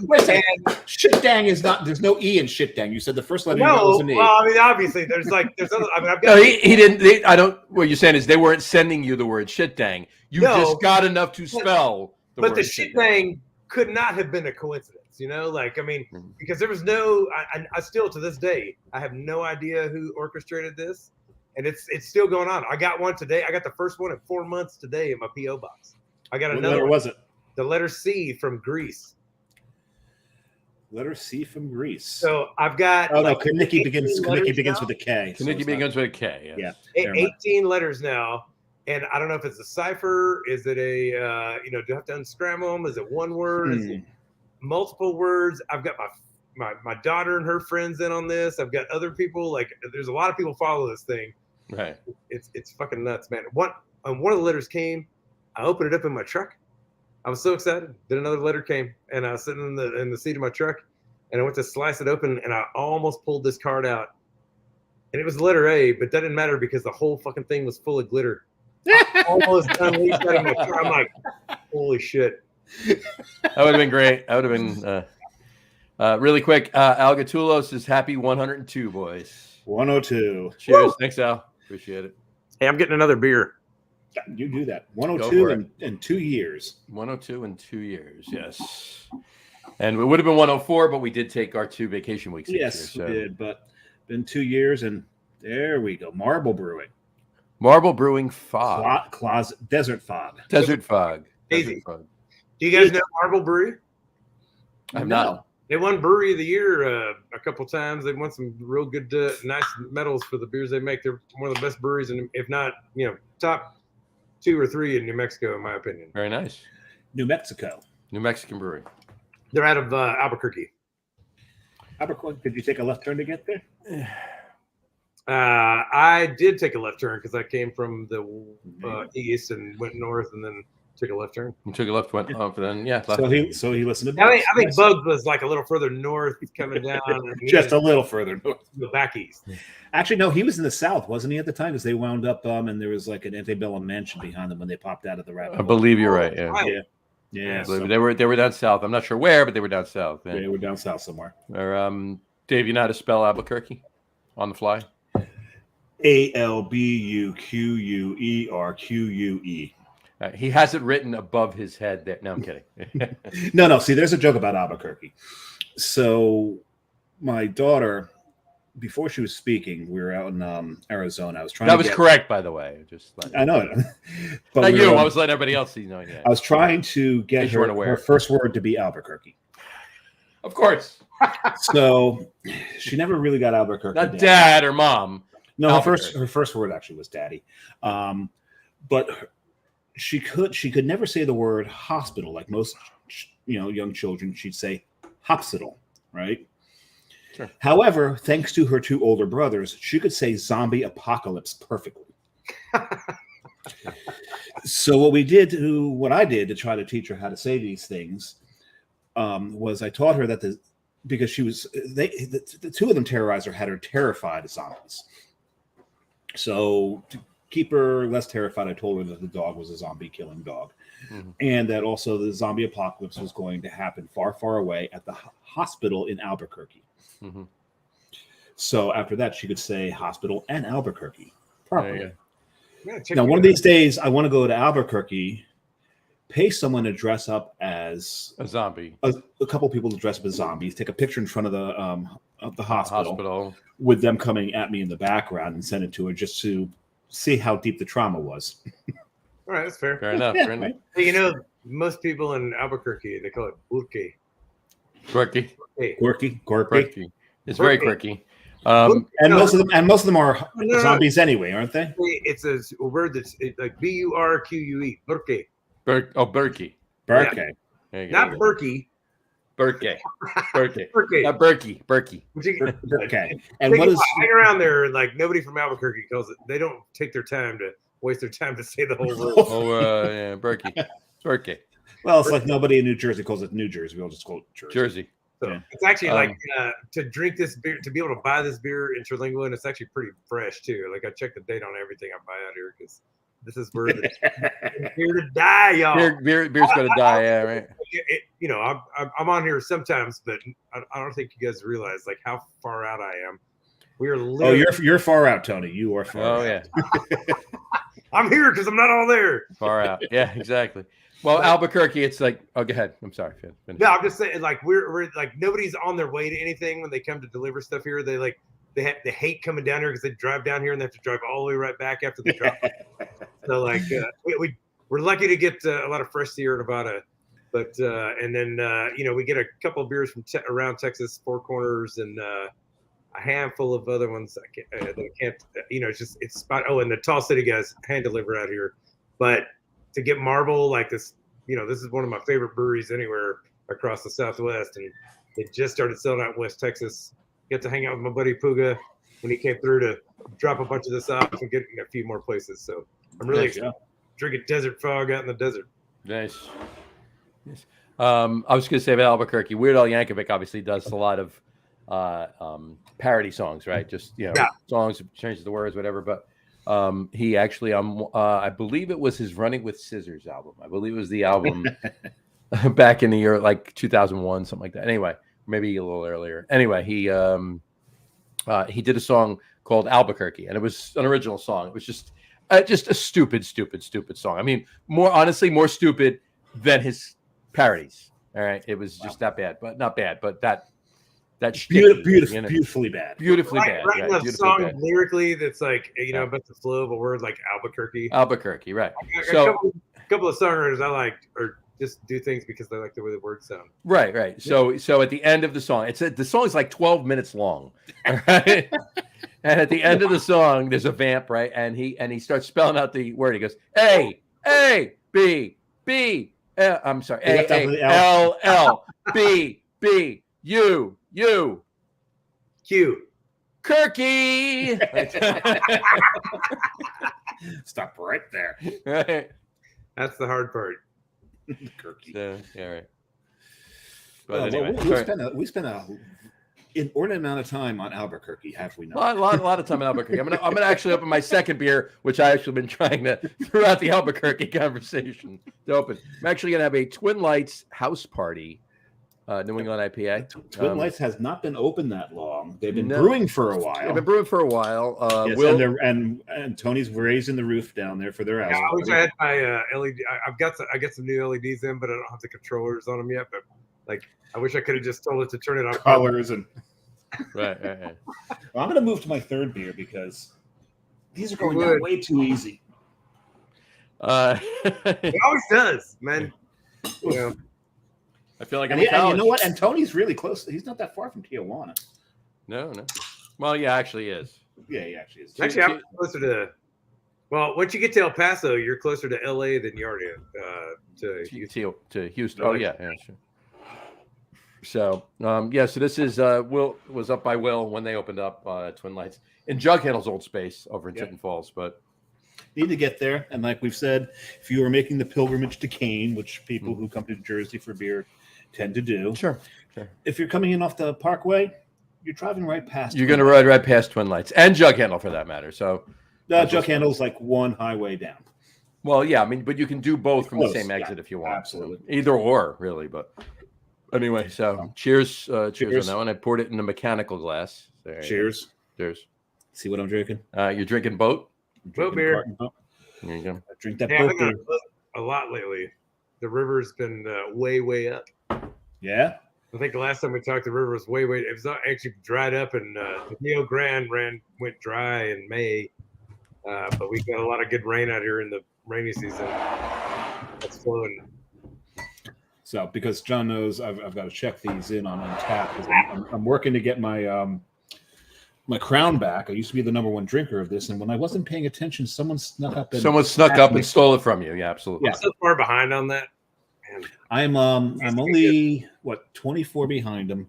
Wait a second. Shit dang is not. There's no E in shit dang. You said the first letter was an E. Well, I mean, obviously, there's other. I mean, I've got. No, he didn't. I don't. What you're saying is they weren't sending you the word shit dang. You just got enough to spell the word. But the shit dang could not have been a coincidence. You know, like I mean, because there was no. I still to this day I have no idea who orchestrated this, and it's still going on. I got one today. I got the first one in 4 months today in my PO box. I got another. What letter was it? The letter C from Greece. Letter C from Greece. So I've got. Oh no, Kaniki begins with a K. Kaniki begins with a K. Yes. Yeah. 18 letters now, and I don't know if it's a cipher. Is it a do you have to unscramble them? Is it one word? Is it multiple words? I've got my daughter and her friends in on this. I've got other people. Like there's a lot of people follow this thing. Right. It's fucking nuts, man. One of the letters came. I opened it up in my truck. I was so excited. Then another letter came, and I was sitting in the seat of my truck, and I went to slice it open, and I almost pulled this card out, and it was the letter A, but that didn't matter because the whole fucking thing was full of glitter. I almost unleashed that in my truck. I'm like, holy shit. That would have been great. That would have been really quick. Al Gatulos is happy 102, boys. 102. Cheers. Woo! Thanks, Al. Appreciate it. Hey, I'm getting another beer. You do that. 102 in 2 years. 102 in 2 years, yes. And it would have been 104, but we did take our 2 vacation weeks. Yes, year, we did. But been 2 years, and there we go. Marble Brewing. Marble Brewing Fog. Desert Fog. Desert Fog. Easy. Desert Fog. Do you guys know Marble Brewery? I'm not. They won Brewery of the Year a couple times. They've won some real good, nice medals for the beers they make. They're one of the best breweries, and if not, top 2 or 3 in New Mexico, in my opinion. Very nice. New Mexico. New Mexican brewery. They're out of Albuquerque. Albuquerque, did you take a left turn to get there? I did take a left turn because I came from the east and went north and then took a left turn. You took a left, went up, and then, left. So he listened to I think Bugs was like a little further north coming down. Just a little further north. The back east. Actually, no, he was in the south, wasn't he, at the time? Because they wound up, and there was like an antebellum mansion behind them when they popped out of the rabbit I hole. believe you're right. Yeah. Right. Yeah. So they were down south. I'm not sure where, but they were down south. Yeah. They were down south somewhere. Or, Dave, you know how to spell Albuquerque on the fly? Albuquerque. He has it written above his head there. No, I'm kidding. No. See, there's a joke about Albuquerque. So my daughter, before she was speaking, we were out in Arizona. I was trying. That was correct, by the way. I know. But not you. I was letting everybody else see. Yeah. I was trying to get her first word to be Albuquerque. Of course. So she never really got Albuquerque. Not dad or mom. No, her first word actually was daddy. But she could never say the word hospital like most young children. She'd say hospital, right? Sure. However, thanks to her 2 older brothers, she could say zombie apocalypse perfectly. So what I did to try to teach her how to say these things was I taught her that because she was the 2 of them terrorized her, had her terrified of zombies. So to keep her less terrified, I told her that the dog was a zombie killing dog, and that also the zombie apocalypse was going to happen far, far away at the hospital in Albuquerque. So after that, she could say hospital and Albuquerque properly. Now, one of these days, I want to go to Albuquerque, pay someone to dress up as a zombie. A couple people to dress up as zombies, take a picture in front of the hospital with them coming at me in the background, and send it to her just to see how deep the trauma was. All right, that's fair. Fair enough. Right? You know, most people in Albuquerque, they call it burke. Quirky. It's very quirky. And most of them are zombies anyway, aren't they? It's a word that's like Burque. Burke. Berkey. Burke. Yeah. Not Berkey. Berkey. Berkey. Not Berkey. Berkey. Okay. And what is hang around there? Like nobody from Albuquerque calls it. They don't take their time to waste their time to say the whole word. Yeah, Berkey. Berkey. Well, it's like nobody in New Jersey calls it New Jersey. We all just call it Jersey. So it's actually like to drink this beer, to be able to buy this beer in Terlingua, and it's actually pretty fresh too. Like I check the date on everything I buy out here because this is where it's here to die, y'all. Beer's gonna die, yeah, right. I'm on here sometimes, but I don't think you guys realize like how far out I am. We are literally. Oh, you're far out, Tony. You are far out. Oh yeah. I'm here because I'm not all there. Far out. Yeah, exactly. Well, Albuquerque, it's like, go ahead. I'm sorry. Finish. No, I'm just saying, like we're like nobody's on their way to anything when they come to deliver stuff here. They hate coming down here because they drive down here and they have to drive all the way right back after they drop. So like we're lucky to get a lot of fresh tea here in Nevada, but and then we get a couple of beers from around Texas, Four Corners, and a handful of other ones that I can't. It's spot. Oh, and the Tall City guys hand deliver out here, but. To get Marble like this, this is one of my favorite breweries anywhere across the Southwest, and they just started selling out in West Texas. Get to hang out with my buddy Puga when he came through to drop a bunch of this off and get a few more places. So I'm really excited. Drinking Desert Fog out in the desert. Nice. I was going to say about Albuquerque, Weird Al Yankovic obviously does a lot of parody songs, right? Just songs, changes the words, whatever, but. He actually, I believe it was his Running with Scissors album. I believe it was the album back in the year like 2001, something like that. Anyway, maybe a little earlier. Anyway, he did a song called Albuquerque, and it was an original song. It was just a stupid song. I mean, more stupid than his parodies. All right, it was just that bad, but not bad, but that's beautifully bad. Beautifully bad. Writing a song lyrically that's like about the flow of a word like Albuquerque. Albuquerque, right? So a couple of songwriters I like, or just do things because they like the way the words sound. Right. So at the end of the song, the song is like 12 minutes long, right? And at the end of the song, there's a vamp, right? And he starts spelling out the word. He goes A B B. I'm sorry, A L L B B U. Q. Kirky. Stop right there. Right. That's the hard part. Kirky. So, yeah, right. But anyway, we spent an inordinate amount of time on Albuquerque, have we A not? lot of time in Albuquerque. I'm gonna actually open my second beer, which I actually been trying to throughout the Albuquerque conversation to open. I'm actually gonna have a Twin Lights house party. New England IPA. Twin Lights has not been open that long. They've been brewing for a while. They've been brewing for a while. Yes, and Tony's raising the roof down there for their house. I wish I had my LED. I got some new LEDs in, but I don't have the controllers on them yet. But like, I wish I could have just told it to turn it on. Colors and right. Well, I'm going to move to my third beer because these are going down way too easy. It always does, man. I feel like and you know what? And Tony's really close. He's not that far from Tijuana. No. Well, yeah, actually he is. Yeah, he actually is. Actually, I'm closer to. Well, once you get to El Paso, you're closer to LA than you are to Houston. To Houston. Oh yeah, sure. So yeah, so this is Will was up by Will when they opened up Twin Lights in Jug Handle's old space over in Tinton Falls, but need to get there. And like we've said, if you are making the pilgrimage to Kane, which people who come to Jersey for beer tend to do, sure. If you're coming in off the Parkway, you're driving right past. You're going to ride right past Twin Lights and Jug Handle for that matter. So Jug Handle's like one highway down. Well, yeah, I mean, but you can do both from the same exit if you want. Absolutely, either or, really. But anyway, so cheers on that one. I poured it in a mechanical glass. Cheers. Cheers. See what I'm drinking? You're drinking boat. Boat beer. There you go. I drink that boat beer a lot lately. The river's been way up. Yeah. I think the last time we talked, the river was way. It was not actually dried up, and the Rio Grande went dry in May. But we got a lot of good rain out here in the rainy season. That's flowing. So, because John knows I've got to check these in on Untappd. I'm working to get my my crown back. I used to be the number one drinker of this, and when I wasn't paying attention, someone snuck up and stole it from you. Yeah, absolutely. I'm so far behind on that. Man. I'm only 24 behind him,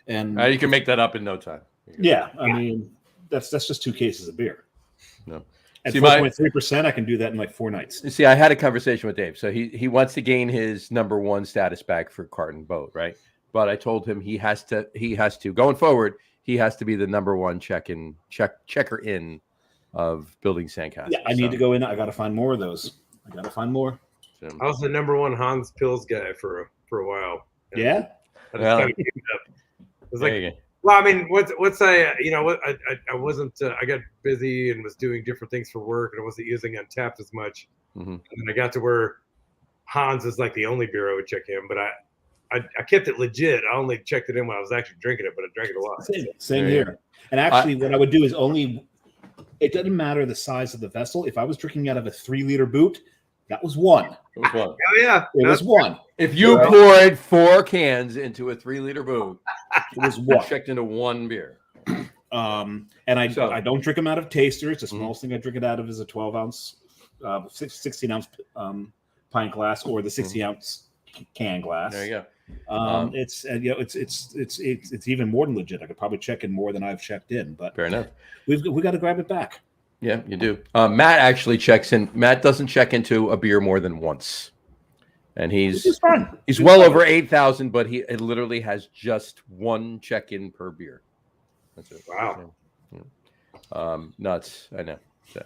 and you can make that up in no time. Yeah, I mean that's just 2 cases of beer. No. At 4.3%, I can do that in like 4 nights. You see, I had a conversation with Dave. So he wants to gain his number one status back for Carton Boat, right? But I told him he has to going forward. He has to be the number one checker in of building sandcastles. Yeah, I need to go in. I got to find more of those. I got to find more. I was the number one Hans Pils guy for a while. Yeah. I just kind of gave it up. It was like, well, I mean, I wasn't. I got busy and was doing different things for work, and I wasn't using Untappd as much. Mm-hmm. And then I got to where Hans is like the only beer I would check in, but I kept it legit. I only checked it in when I was actually drinking it, but I drank it a lot. Same here. And actually, what I would do is it doesn't matter the size of the vessel. If I was drinking out of a 3-liter boot, that was one. Oh, yeah. It was one. If you poured 4 cans into a 3-liter boot, it was one. Checked into one beer. And I don't drink them out of tasters. The smallest thing I drink it out of is a 12-ounce, 16-ounce pint glass or the 60-ounce can glass. There you go. It's even more than legit. I could probably check in more than I've checked in, but fair enough. We got to grab it back. Yeah, you do. Matt actually checks in. Matt doesn't check into a beer more than once, and he's well over 8,000, but he literally has just 1 check-in per beer. That's it. Wow. Yeah. Nuts. I know. So.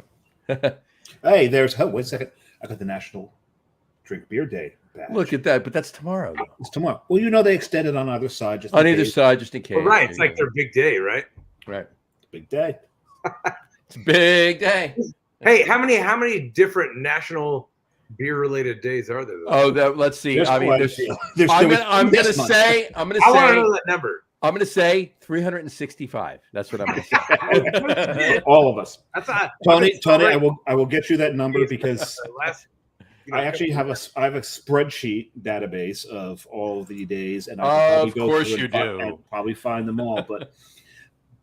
Hey, wait a second. I got the National Drink Beer Day badge. Look at that, but that's tomorrow. Though. It's tomorrow. Well, they extended on either side. Just in case. Well, right. It's like their big day, right? Right. Big day. It's a big day. Hey, how many different national beer-related days are there? Let's see. I'm going to say. I want to know that number. I'm going to say 365. That's what I'm going to say. All of us. Tony, I will get you that number because I actually have a spreadsheet database of all the days, and of course you do. I'll probably find them all, but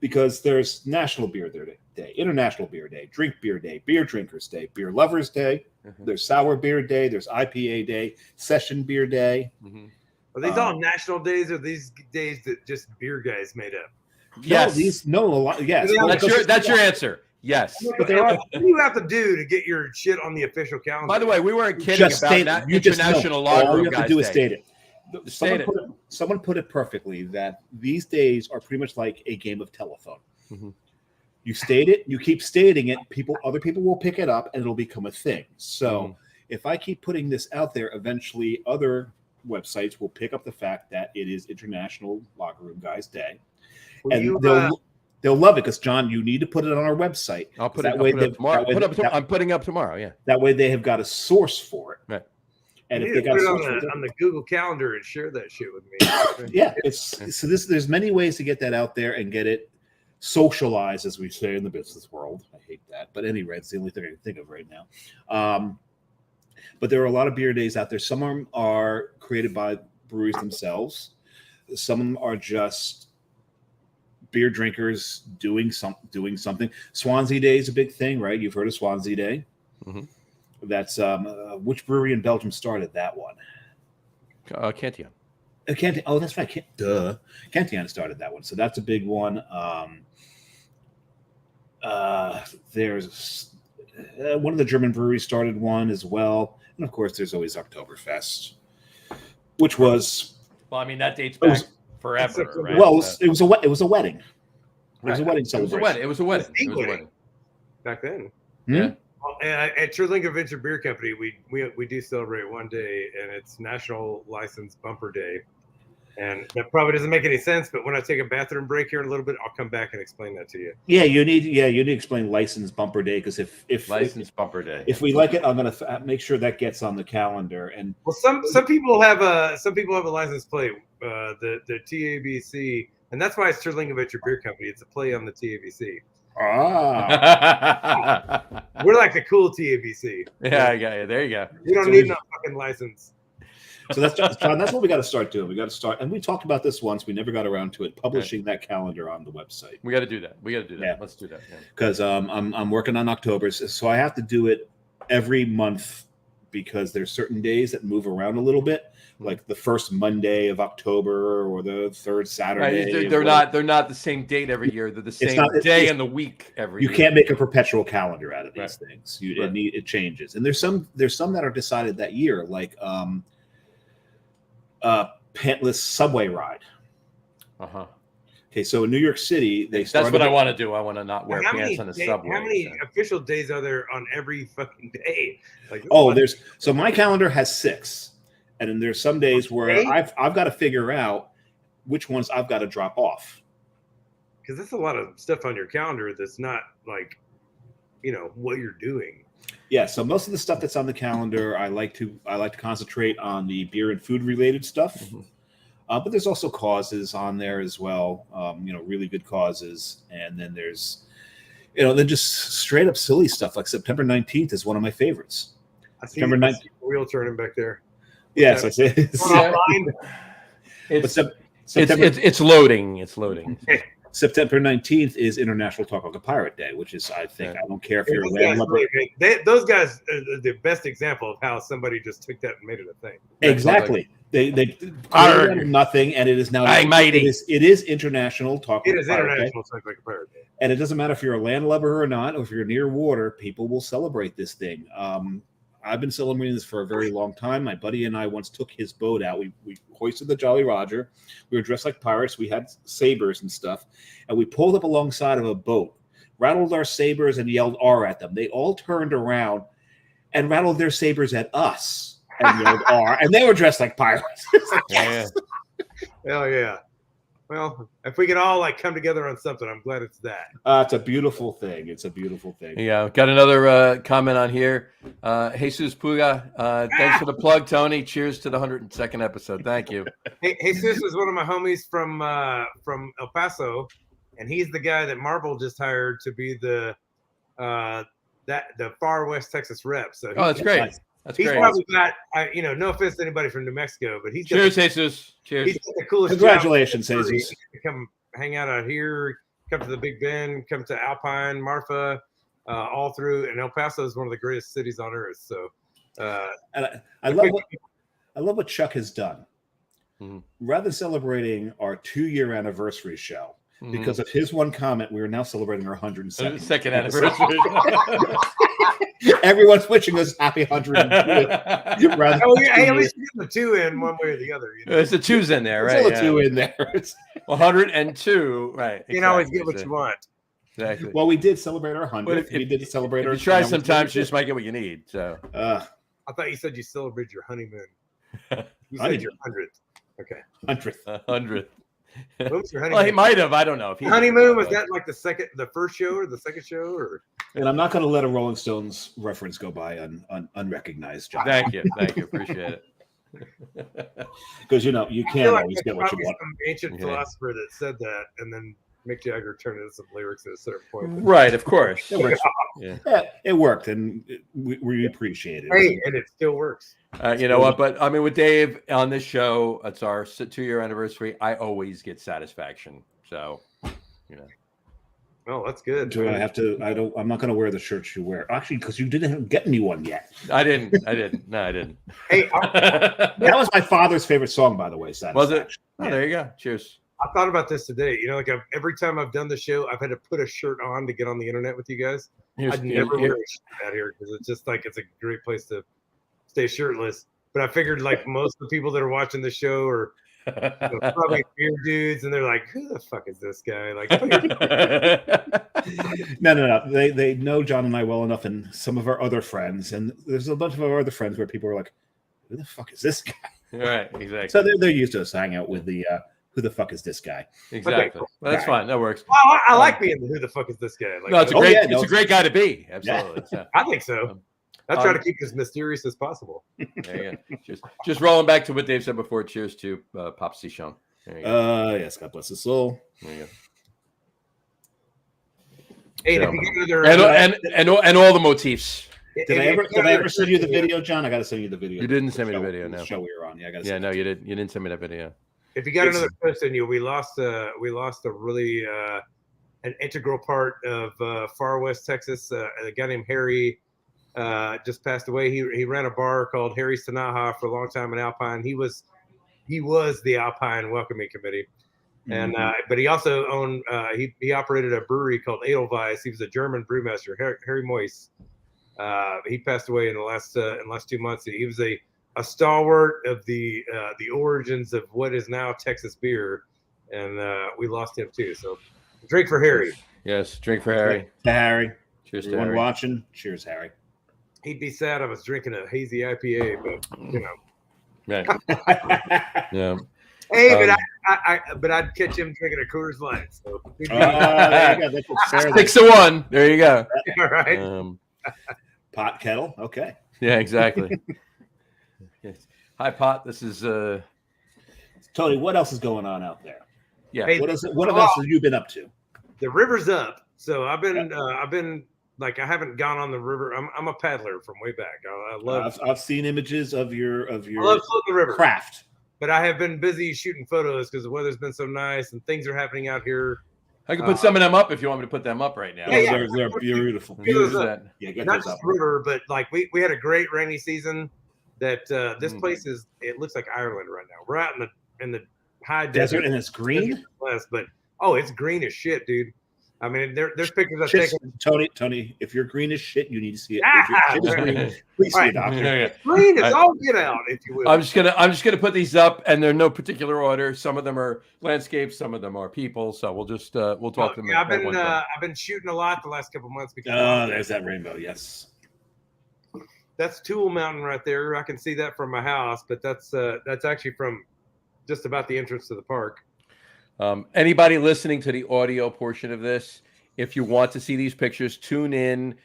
because there's National Beer Day, International Beer Day, Drink Beer Day, Beer Drinkers Day, Beer Lovers Day. Mm-hmm. There's Sour Beer Day. There's IPA Day, Session Beer Day. Mm-hmm. Are these all national days, or these days that just beer guys made up? Yes. A lot. Yes. That's your answer. Yes. But what do you have to do to get your shit on the official calendar? By the way, we weren't kidding about International Lager Room Guys Day. All you have to do is state it. Someone put it perfectly that these days are pretty much like a game of telephone. Mm-hmm. You state it, you keep stating it, other people will pick it up, and it'll become a thing. So if I keep putting this out there, eventually other websites will pick up the fact that it is International Lager Room Guys Day, and they'll love it because John, you need to put it on our website. I'll put it up tomorrow. I'm putting up tomorrow. Yeah. That way they have got a source for it. Right. And if they got on the Google Calendar and share that shit with me. Yeah. There's many ways to get that out there and get it socialized, as we say in the business world. I hate that, but anyway, it's the only thing I can think of right now. But there are a lot of beer days out there. Some of them are created by breweries themselves. Some of them are just beer drinkers doing something. Swansea Day is a big thing, right? You've heard of Swansea Day. Mm-hmm. That's which brewery in Belgium started that one? Cantillon. Oh, that's right. Katana started that one, so that's a big one. There's one of the German breweries started one as well, and of course, there's always Oktoberfest, which was Well, I mean that dates back forever, right? Well, it was a wedding. It was a wedding celebration. It was a wedding. Back then. Yeah. Well, at Terlingua Adventure Beer Company, we do celebrate one day, and it's National License Bumper Day. And that probably doesn't make any sense, but when I take a bathroom break here in a little bit, I'll come back and explain that to you. Yeah, you need to explain License Bumper Day, because if Bumper Day, if we like it, I'm going to make sure that gets on the calendar. And well, some people have a license plate, the TABC, and that's why it's Terlingua Adventure Beer Company. It's a play on the TABC. We're like the cool TABC. Yeah, I got you. There you go. We don't need no fucking license. So John, that's what we got to start doing. We got to start, and we talked about this once. We never got around to it. Publishing that calendar on the website. We got to do that. Yeah. Let's do that. Because I'm working on October, so I have to do it every month, because there's certain days that move around a little bit, like the first Monday of October or the third Saturday. Right. They're not the same date every year. They're the same day in the week every year. You can't make a perpetual calendar out of these things. It changes, and there's some that are decided that year, like Pantless subway ride. Okay, so in New York City, that's what I want to do. I want to not wear pants on the subway. How many official days are there on every fucking day? Like, my calendar has 6, and then there's some days where I've got to figure out which ones I've got to drop off. Because that's a lot of stuff on your calendar that's not like, what you're doing. Yeah, so most of the stuff that's on the calendar, I like to concentrate on the beer and food related stuff. Mm-hmm. But there's also causes on there as well, really good causes. And then there's, then just straight up silly stuff. Like September 19th is one of my favorites. I see September 19th. Wheel turning back there. Yes, I see. It's loading. It's loading. September 19th is International Talk Like a Pirate Day, which is, I don't care if you're a landlubber. Those guys are the best example of how somebody just took that and made it a thing. Exactly. They created nothing, and it is now. It is International Talk. It is International Talk Like a Pirate Day, and it doesn't matter if you're a landlubber or not, or if you're near water. People will celebrate this thing. I've been celebrating this for a very long time. My buddy and I once took his boat out. We hoisted the Jolly Roger. We were dressed like pirates. We had sabers and stuff, and we pulled up alongside of a boat, rattled our sabers, and yelled R at them. They all turned around and rattled their sabers at us. And yelled R, and they were dressed like pirates. Like, yes. Hell yeah! Well, if we can all come together on something, I'm glad it's that. It's a beautiful thing. Yeah, got another comment on here. Jesus Puga, thanks for the plug, Tony. Cheers to the 102nd episode. Thank you. Jesus is one of my homies from El Paso, and he's the guy that Marvel just hired to be the far west Texas rep. So that's great. Nice. He's probably got, no offense to anybody from New Mexico, but he's got cheers, Jesus. Cheers. He's got the coolest. Congratulations, Jesus. Come hang out here, come to the Big Bend, come to Alpine, Marfa, all through. And El Paso is one of the greatest cities on earth. So, and I love what Chuck has done. Mm-hmm. Rather than celebrating our 2-year anniversary show, because of his one comment, we are now celebrating our 102nd anniversary. Everyone's wishing us happy 102. At least you get the 2 in one way or the other. It's the 2's in there, right? There's still a 2 in there. 102, right? You can always get what you want. Exactly. Well, we did celebrate our 100th. We did celebrate our. You try sometimes, you just might get what you need. So. I thought you said you celebrated your honeymoon. You said your 100th. Okay. 100th. What was your honeymoon? Well, he might have. I don't know. If he honeymoon was that like the first show or the second show, or? And I'm not going to let a Rolling Stones reference go by unrecognized, John. Thank you. Appreciate it. Because you can't always get what you want. Some ancient philosopher that said that, and then Mick Jagger turned into some lyrics at a certain point. Right, of course. It worked, and we appreciate it. Hey, and it still works. You know what? But I mean, with Dave on this show, it's our 2-year anniversary. I always get satisfaction. So, Oh, that's good. Do I have to? I'm not going to wear the shirts you wear. Actually, because you didn't get me one yet. I didn't. No, I didn't. Hey, that was my father's favorite song, by the way. Was it? Oh, there you go. Cheers. I thought about this today. You know, like every time I've done the show, I've had to put a shirt on to get on the internet with you guys. I'd never wear a shirt out here because it's just like it's a great place to stay shirtless. But I figured like most of the people that are watching the show are probably beer dudes, and they're like, "Who the fuck is this guy?" Like, no. They know John and I well enough, and some of our other friends, and there's a bunch of our other friends where people are like, "Who the fuck is this guy?" Right, exactly. So they're used to us hanging out with the who the fuck is this guy? Exactly. Okay, cool. Well, that's fine. That works. Well, I like being the who the fuck is this guy? Like, no, it's a great guy to be. Absolutely. Yeah. I think so. I try to keep it as mysterious as possible. There you go. Just rolling back to what Dave said before. Cheers to Pop Cichon. Yes, God bless his soul. There you go. Hey, so, if you get and all the motifs. Did I ever send you the video, John? I got to send you the video. You didn't send me the video. No. Show we were on. Yeah, I got to. Yeah, no, you didn't. You didn't send me that video. If you got another twist in you, we lost a really an integral part of far west Texas. A guy named Harry just passed away. He ran a bar called Harry Stanaha for a long time in Alpine. He was the Alpine welcoming committee, and but he also owned he operated a brewery called Edelweiss. He was a German brewmaster, Harry Moyes. He passed away in the last 2 months. He was a stalwart of the origins of what is now Texas beer, and we lost him too. So, drink for Harry. Yes, drink for Harry. To Harry. Cheers to Harry. Watching. Cheers, Harry. He'd be sad I was drinking a hazy IPA, but you know. Right. Yeah. Hey, but I'd catch him drinking a Coors Light. So. There you go. 6-1. There you go. All right. Pot kettle. Okay. Yeah, exactly. Yes. Hi, Pot. This is Tony. What else is going on out there? Yeah. Hey, what else have you been up to? The river's up, so I've been like I haven't gone on the river. I'm a paddler from way back. I love. I've seen images of your. I love floating the river craft. But I have been busy shooting photos because the weather's been so nice and things are happening out here. I can put some of them up if you want me to put them up right now. Yeah. They're beautiful. Not just the river, but like we had a great rainy season. That this place it looks like Ireland right now. We're out in the high desert and it's green. But it's green as shit, dude. I mean, there's pictures I've taken. Tony, if you're green as shit, you need to see it. If you're green, please see it, doctor. Green is all get out, if you will. I'm just gonna put these up, and they're no particular order. Some of them are landscapes, some of them are people. So we'll just we'll talk to them. I've been shooting a lot the last couple months because there's that rainbow. Yes, that's Tool Mountain right there. I can see that from my house, but that's actually from just about the entrance to the park. Anybody listening to the audio portion of this, if you want to see these pictures, tune in.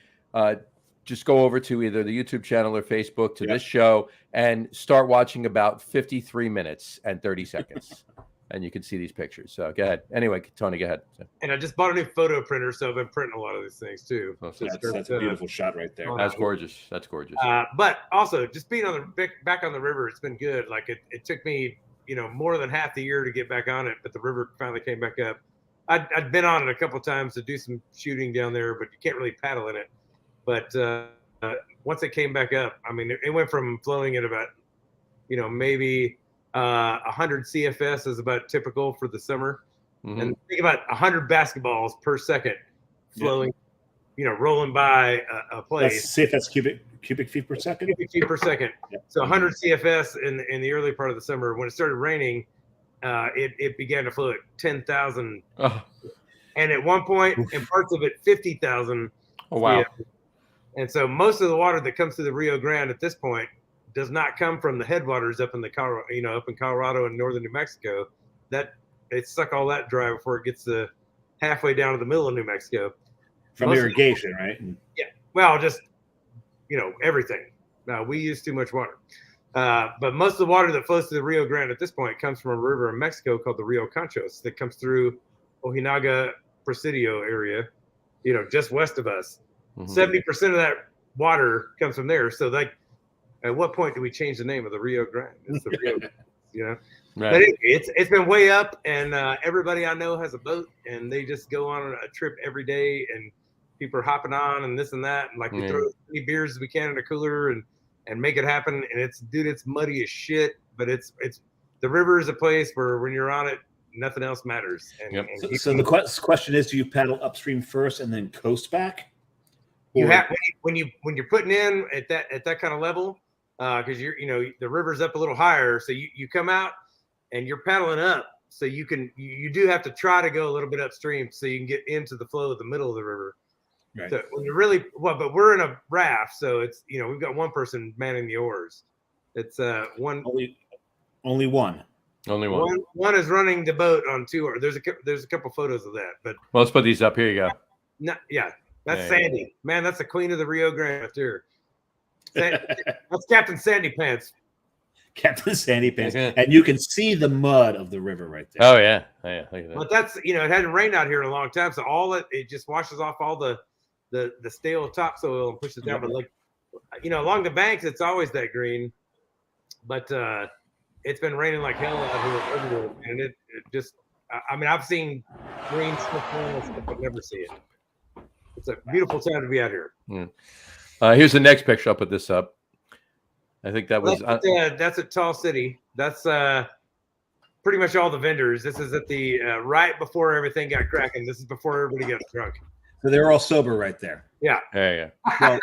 Just go over to either the YouTube channel or Facebook to this show and start watching about 53 minutes and 30 seconds. And you can see these pictures. So go ahead. Anyway, Tony, go ahead. And I just bought a new photo printer, so I've been printing a lot of these things too. That's a beautiful shot right there. That's gorgeous. That's gorgeous. But also, just being back on the river, it's been good. Like it took me, more than half the year to get back on it, but the river finally came back up. I'd been on it a couple of times to do some shooting down there, but you can't really paddle in it. But once it came back up, I mean, it went from flowing at about, maybe 100 CFS is about typical for the summer. Mm-hmm. And think about 100 basketballs per second flowing, rolling by a place. That's cubic feet per second. Cubic feet per second. Yep. So 100 CFS in the early part of the summer. When it started raining, it began to flow at 10,000. Oh. And at one point, in parts of it, 50,000. Oh, wow. CFS. And so most of the water that comes through the Rio Grande at this point does not come from the headwaters up in Colorado and northern New Mexico. That it suck all that dry before it gets to halfway down to the middle of New Mexico. From irrigation, right? Yeah. Well, just everything. No, we use too much water. But most of the water that flows to the Rio Grande at this point comes from a river in Mexico called the Rio Conchos that comes through Ojinaga, Presidio area, just west of us. 70% of that water comes from there. So, like, at what point do we change the name of the Rio Grande? It's the Rio. you know. Right. But it's been way up, and everybody I know has a boat, and they just go on a trip every day, and people are hopping on and this and that, and like we throw as many beers as we can in a cooler and make it happen. And it's muddy as shit, but it's the river is a place where when you're on it, nothing else matters. And, and so the question is, do you paddle upstream first and then coast back? You have when you're putting in at that kind of level, because the river's up a little higher, so you come out and you're paddling up, so you do have to try to go a little bit upstream so you can get into the flow of the middle of the river. Right. So when you're but we're in a raft, so it's we've got one person manning the oars. It's one only one. Only one. One is running the boat on two oars. There's a couple photos of that, but well, let's put these up. Here you go. That's Sandy. Man, that's the queen of the Rio Grande up there. That's Captain Sandy Pants. Captain Sandy Pants. And you can see the mud of the river right there. Oh, yeah. Look at that. But that's, it hadn't rained out here in a long time, so it just washes off all the stale topsoil and pushes down. But along the banks, it's always that green. But it's been raining like hell out here everywhere, and it just, I've seen green stuff, but never see it. It's a beautiful time to be out here. Here's the next picture. I'll put this up. I think that was that's at Tall City. That's pretty much all the vendors. This is at the right before everything got cracking. This is before everybody got drunk. So they're all sober right there. Yeah. There you go. Well,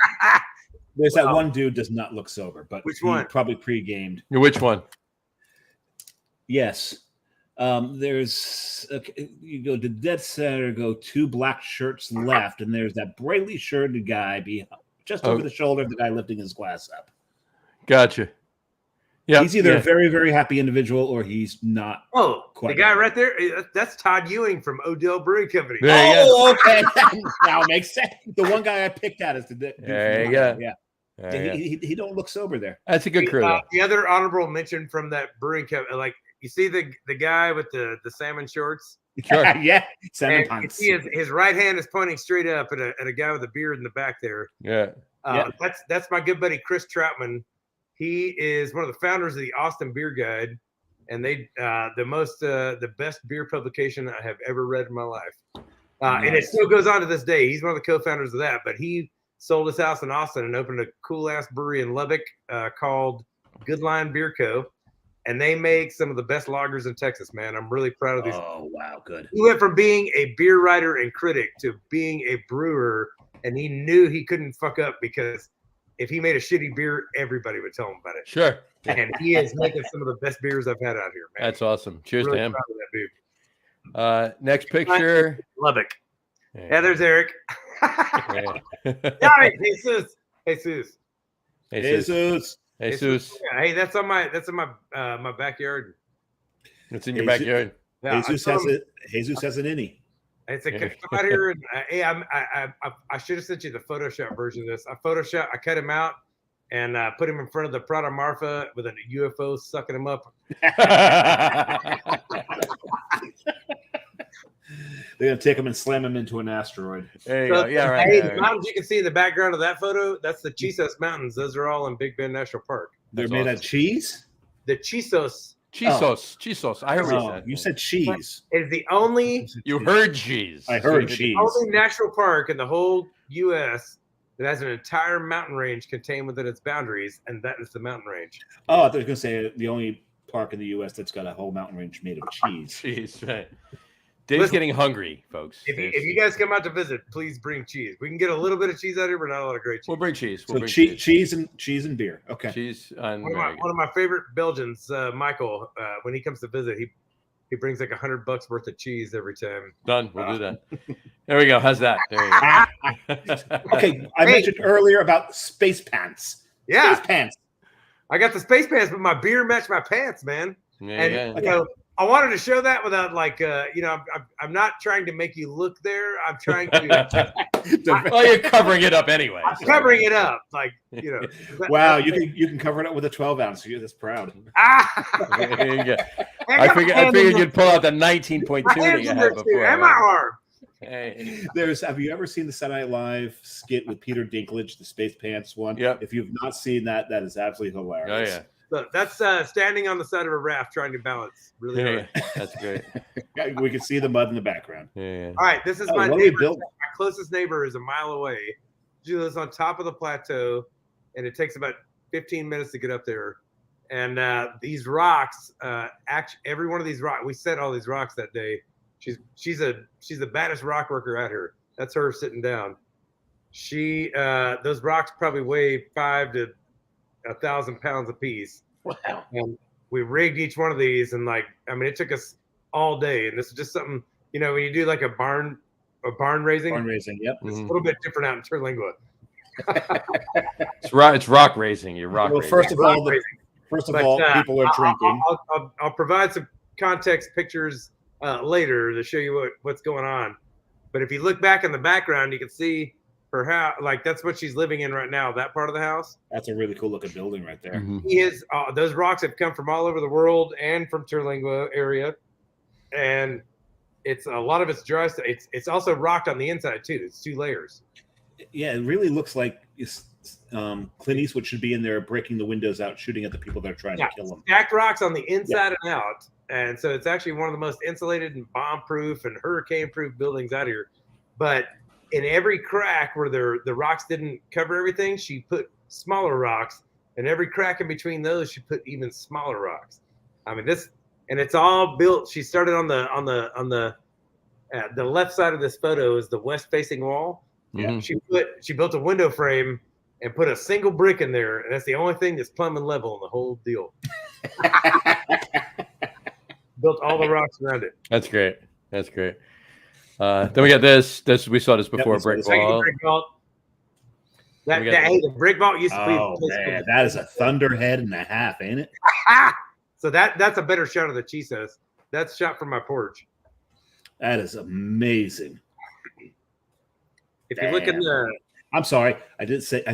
there's that one dude does not look sober, but which one? Probably pre-gamed. Which one? Yes. There's you go to dead center, go 2 black shirts left, and there's that brightly shirted guy just over the shoulder of the guy lifting his glass up. Gotcha. Yeah, he's either a very, very happy individual or he's not. Oh, the guy right there, that's Todd Ewing from Odell Brewing Company. Okay. Now it makes sense. The one guy I picked out is the there you go. Yeah. He don't look sober there. That's a good crew. The other honorable mention from that brewing company, you see the guy with the salmon shorts? Sure. Yeah. Salmon pants. You see his right hand is pointing straight up at a guy with a beard in the back there. Yeah. That's my good buddy Chris Troutman. He is one of the founders of the Austin Beer Guide, and they the best beer publication I have ever read in my life. Nice. And it still goes on to this day. He's one of the co-founders of that, but he sold his house in Austin and opened a cool ass brewery in Lubbock called Good Line Beer Co. And they make some of the best lagers in Texas, man. I'm really proud of these. Oh, wow, good. He went from being a beer writer and critic to being a brewer, and he knew he couldn't fuck up because if he made a shitty beer, everybody would tell him about it. Sure. And he is making some of the best beers I've had out here, man. That's awesome. Cheers really to him. Proud of that dude. Next picture. Lubbock. Yeah, there's Eric. Jesus. Hey, that's in my backyard. It's in your backyard. Yeah, Jesus has an innie. It's come out here and I should have sent you the Photoshop version of this. I cut him out and put him in front of the Prada Marfa with a UFO sucking him up. They're gonna take him and slam him into an asteroid. There you go. Yeah, right. Hey, the mountains you can see in the background of that photo, that's the Chisos Mountains. Those are all in Big Bend National Park. They're made of cheese? The Chisos. Chisos. I heard that. You said cheese. It's the only. You heard cheese. I heard cheese. The only national park in the whole U.S. that has an entire mountain range contained within its boundaries, and that is the mountain range. Oh, I thought you were going to say the only park in the U.S. that's got a whole mountain range made of cheese. Cheese, right. Dave's getting hungry, folks. If you guys come out to visit, please bring cheese. We can get a little bit of cheese out here, but not a lot of great cheese. We'll bring cheese. Cheese and beer. Okay. Cheese on one of my favorite Belgians, Michael. When he comes to visit, he brings like $100 worth of cheese every time. Done. We'll do that. There we go. How's that? There you go. Okay. I mentioned earlier about space pants. Yeah. Space pants. I got the space pants, but my beer matched my pants, man. Yeah, I wanted to show that without I'm not trying to make you look there. I'm trying to. You're covering it up anyway. I'm covering it up, Wow, you can cover it up with a 12-ounce. You're just proud. There you go. I figured you'd pull out the 19.2 that you had before. And my arm. Hey. Have you ever seen the Saturday Night Live skit with Peter Dinklage, the space pants one? Yep. If you've not seen that, that is absolutely hilarious. Oh Look, that's standing on the side of a raft trying to balance. Really hard. That's great. Yeah, we can see the mud in the background. Yeah. All right, this is my what do we neighbor. build? My closest neighbor is a mile away. She lives on top of the plateau, and it takes about 15 minutes to get up there. And these rocks, actually, every one of these rocks, we set all these rocks that day. She's the baddest rock worker out here. That's her sitting down. Those rocks probably weigh 5 to 1,000 pounds a piece. Wow. And we rigged each one of these, and it took us all day. And this is just something, when you do like a barn raising. Barn raising, yep. It's a little bit different out in Terlingua. It's rock raising. You're rock raising. First of all, people are drinking. I'll provide some context pictures later to show you what's going on. But if you look back in the background, you can see her house. Like that's what she's living in right now. That part of the house. That's a really cool looking building right there. Mm-hmm. Those rocks have come from all over the world and from Terlingua area, and it's a lot of it's dry stuff. It's also rocked on the inside too. It's 2 layers. Yeah, it really looks like Clint Eastwood should be in there breaking the windows out, shooting at the people that are trying to kill him. Stacked rocks on the inside and out. And so it's actually one of the most insulated and bomb-proof and hurricane-proof buildings out here. But in every crack where the rocks didn't cover everything, she put smaller rocks. And every crack in between those, she put even smaller rocks. And it's all built. She started on the left side of this photo is the west-facing wall. Yeah. She built a window frame and put a single brick in there, and that's the only thing that's plumbing level in the whole deal. Built all the rocks around it. That's great. Then we got this. We saw this before. Brick vault. The brick vault used to be. Oh man, that is a thunderhead and a half, ain't it? So that's a better shot of the Chisos. That's shot from my porch. That is amazing. If you look in the, I'm sorry, I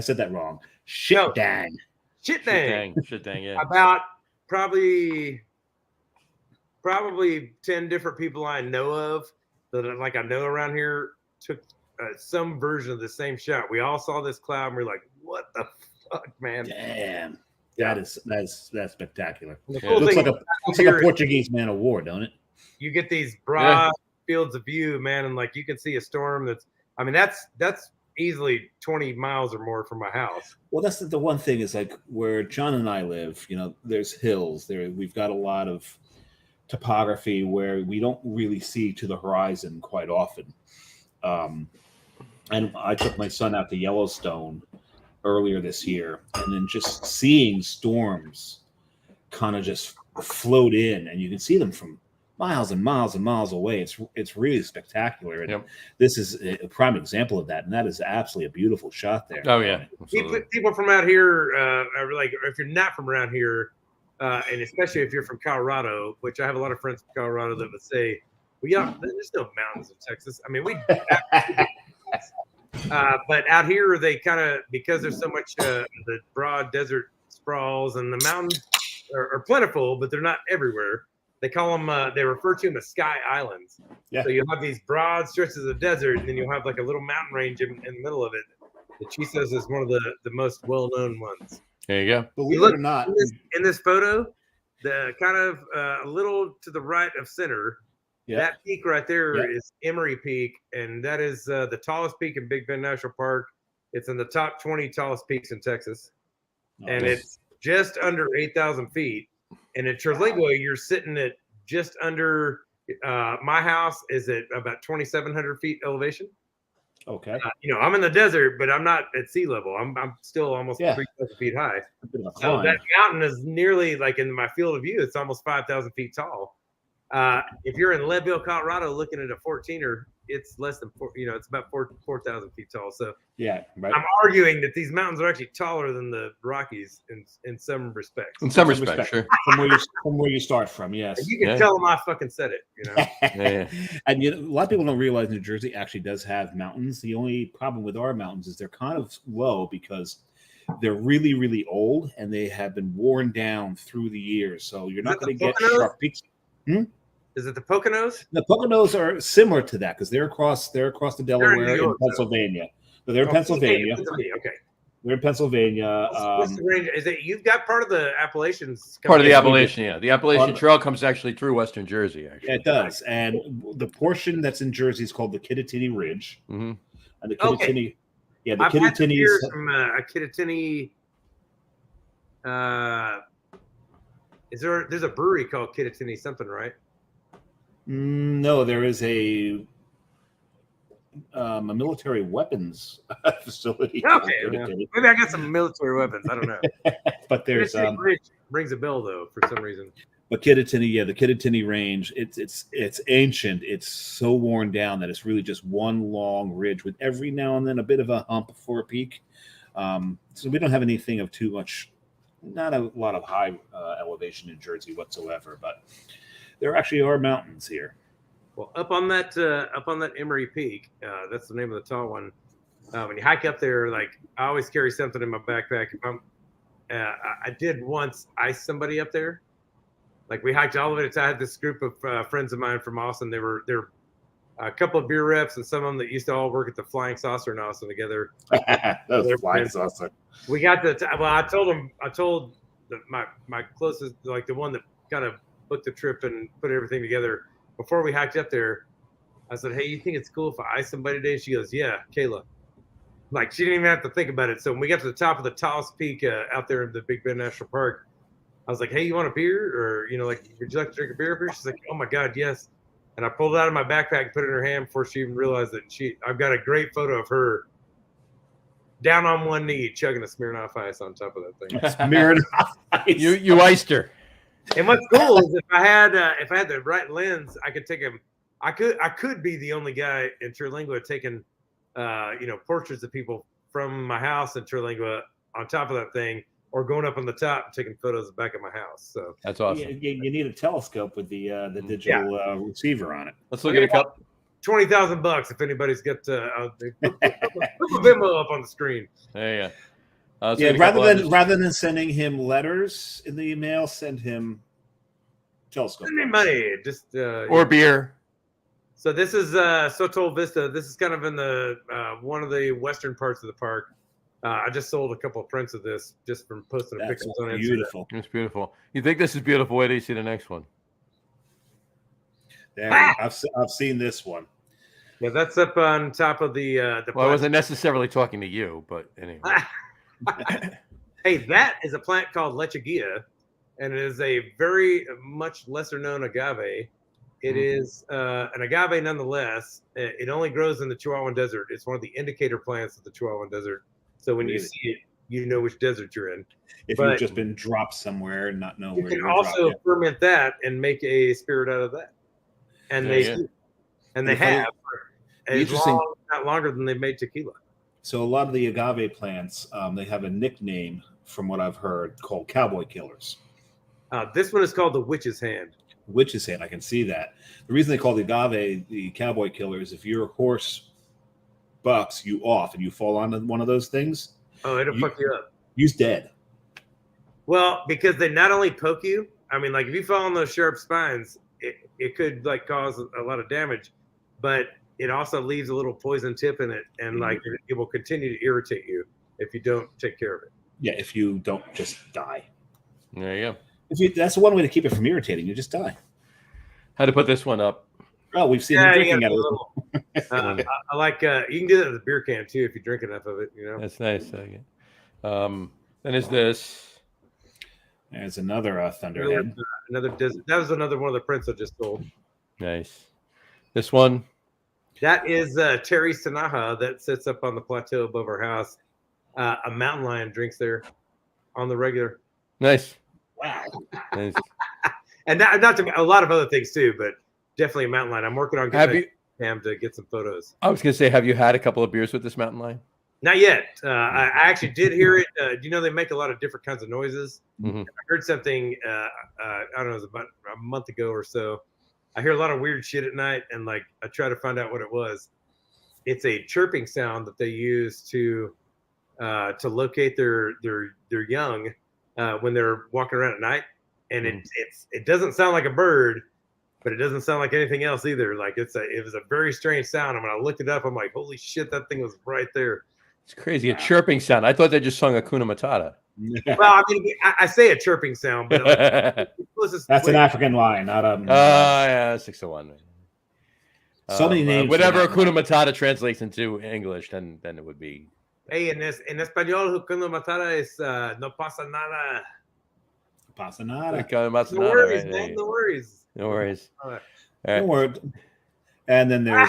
said that wrong. Shit dang. Shit dang. Yeah. About probably 10 different people I know of that I know around here took some version of the same shot. We all saw this cloud and we're like, what the fuck, man? Damn. That's spectacular. The It looks like a Portuguese man of war, don't it? You get these broad fields of view, man, and you can see a storm that's easily 20 miles or more from my house. Well, that's the one thing is where John and I live, there's hills there. We've got a lot of topography where we don't really see to the horizon quite often. And I took my son out to Yellowstone earlier this year, and then just seeing storms kind of just float in, and you can see them from miles and miles and miles away. It's really spectacular, and this is a prime example of that. And that is absolutely a beautiful shot there. Oh yeah, people from out here are like, if you're not from around here, and especially if you're from Colorado, which I have a lot of friends from Colorado that would say, "Well, there's no mountains in Texas." I mean, but out here they kind of, because there's so much the broad desert sprawls and the mountains are plentiful, but they're not everywhere. They call them, they refer to them as sky islands. Yeah. So you'll have these broad stretches of desert, and then you'll have a little mountain range in the middle of it. The Chisos is one of the most well-known ones. There you go. Believe it or not. In this photo, the kind of a little to the right of center, that peak right there is Emery Peak, and that is the tallest peak in Big Bend National Park. It's in the top 20 tallest peaks in Texas. And it's just under 8,000 feet. And in Terlingua, you're sitting at just under, my house is at about 2,700 feet elevation. Okay. I'm in the desert, but I'm not at sea level. I'm still almost 3,000 feet high. So that mountain is nearly in my field of view. It's almost 5,000 feet tall. If you're in Leadville, Colorado, looking at a 14er, it's less than it's about 4,000 feet tall. So right. I'm arguing that these mountains are actually taller than the Rockies in some respects. In some respects, sure. From where you start from, yes. And you can tell them I fucking said it. And a lot of people don't realize New Jersey actually does have mountains. The only problem with our mountains is they're kind of low because they're really, really old and they have been worn down through the years. So you're not going to get sharp peaks. Is it the Poconos? The Poconos are similar to that because they're across the Delaware in Pennsylvania. But they're in Pennsylvania. Okay. We're in Pennsylvania. What's the range? Is it you've got part of the Appalachians? Part of the Yeah, Appalachian, yeah. The Appalachian Trail comes actually through Western Jersey, actually. Yeah, it does. And the portion that's in Jersey is called the Kittatinny Ridge. Mm-hmm. And the Kittatinny, the I've had some Kittatinny beers from a Kittatinny. There's a brewery called Kittatinny something, right? No, there is a military weapons facility. Okay, maybe I got some military weapons. I don't know. But there's rings a bell though for some reason. But Kittatinny, the Kittatinny range, it's ancient. It's so worn down that it's really just one long ridge with every now and then a bit of a hump for a peak. So we don't have anything of too much, not a lot of high elevation in Jersey whatsoever. But there actually are mountains here. Well, up on that Emory Peak, that's the name of the tall one. When you hike up there, like I always carry something in my backpack. If I did once ice somebody up there. Like we hiked all the way to. I had this group of friends of mine from Austin. They're a couple of beer reps and some of them that used to all work at the Flying Saucer in Austin together. Those Flying Saucer. We got I told my closest, like the one that kind of booked the trip and put everything together. Before we hiked up there, I said, "Hey, you think it's cool if I ice somebody today?" She goes, "Yeah, Kayla." Like she didn't even have to think about it. So when we got to the top of the tallest peak out there in the Big Bend National Park, I was like, "Hey, you want a beer? Or like, would you like to drink a beer up here?" She's like, "Oh my God, yes!" And I pulled it out of my backpack and put it in her hand before she even realized that I've got a great photo of her down on one knee chugging a Smirnoff Ice on top of that thing. Smirnoff Ice. You iced her. And what's cool is if I had the right lens, I could take him. I could be the only guy in Terlingua taking, portraits of people from my house in Terlingua on top of that thing, or going up on the top and taking photos of the back of my house. So that's awesome. You need a telescope with the digital receiver on it. Let's look at a couple. $20,000 if anybody's got put Venmo up on the screen. There you go. Rather than sending him letters in the email, send him telescope. Send me money, just or beer. So this is Sotol Vista. This is kind of in the one of the western parts of the park. I just sold a couple of prints of this just from posting pictures on Instagram. Beautiful. It's beautiful. You think this is beautiful? Wait till you see the next one. I've seen this one. Yeah, that's up on top of the. Well, I wasn't necessarily talking to you, but anyway. Hey, that is a plant called Lechuguilla, and it is a very much lesser known agave. It is an agave nonetheless. It only grows in the Chihuahuan Desert. It's one of the indicator plants of the Chihuahuan Desert. So when you see it, you know which desert you're in. If you've just been dropped somewhere and not know where you can also ferment that and make a spirit out of that. And they have not longer than they made tequila. So a lot of the agave plants, they have a nickname from what I've heard called cowboy killers. This one is called the witch's hand. Witch's hand, I can see that. The reason they call the agave the cowboy killer is if your horse bucks you off and you fall onto one of those things, it'll fuck you up. You's dead. Well, because they not only poke you, I mean, like if you fall on those sharp spines, it could like cause a lot of damage, but it also leaves a little poison tip in it, and like it will continue to irritate you if you don't take care of it. Yeah, if you don't just die. There you go. That's one way to keep it from irritating. You just die. How to put this one up? Oh, we've seen him drinking at it. I like you can do that with a beer can too if you drink enough of it. You know, that's nice. Then is this? There's another thunderhead. Another that was another one of the prints I just sold. Nice. This one. That is Terry Stanaha that sits up on the plateau above our house. A mountain lion drinks there on the regular. Nice. Wow. Nice. And not to a lot of other things too, but definitely a mountain lion. I'm working on getting Cam to get some photos. I was going to say, have you had a couple of beers with this mountain lion? Not yet. I actually did hear it. Do you know they make a lot of different kinds of noises? Mm-hmm. I heard something, I don't know, it was about a month ago or so. I hear a lot of weird shit at night, and like I try to find out what it was. It's a chirping sound that they use to locate their young when they're walking around at night, and it doesn't sound like a bird, but it doesn't sound like anything else either. Like it was a very strange sound. And when I looked it up, I'm like, holy shit, that thing was right there. It's crazy. A chirping sound. I thought they just sung Hakuna Matata. Well, I mean, I say a chirping sound, but That's an African line, not a. Yeah, 601. So many names. Whatever Hakuna Matata translates into English, then it would be. Hey, en español, Hakuna Matata is no pasa nada. Pasa nada. No worries, man. No worries. No worries. All right. No worries. And then there's.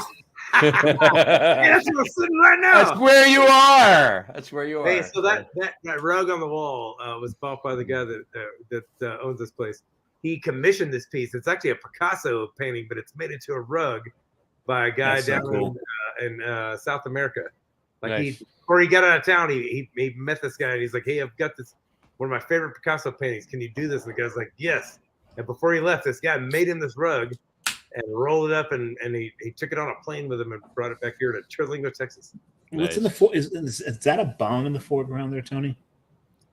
Hey, that's where I'm sitting right now. That's where you are. That's where you are. Hey, so that rug on the wall was bought by the guy that owns this place. He commissioned this piece. It's actually a Picasso painting, but it's made into a rug by a guy down in South America. Like nice. Before he got out of town, he met this guy and he's like, "Hey, I've got this one of my favorite Picasso paintings. Can you do this?" And the guy's like, "Yes." And before he left, this guy made him this rug and rolled it up, and he took it on a plane with him and brought it back here to Terlingua, Texas. What's in the is that a bong in the foreground there, Tony?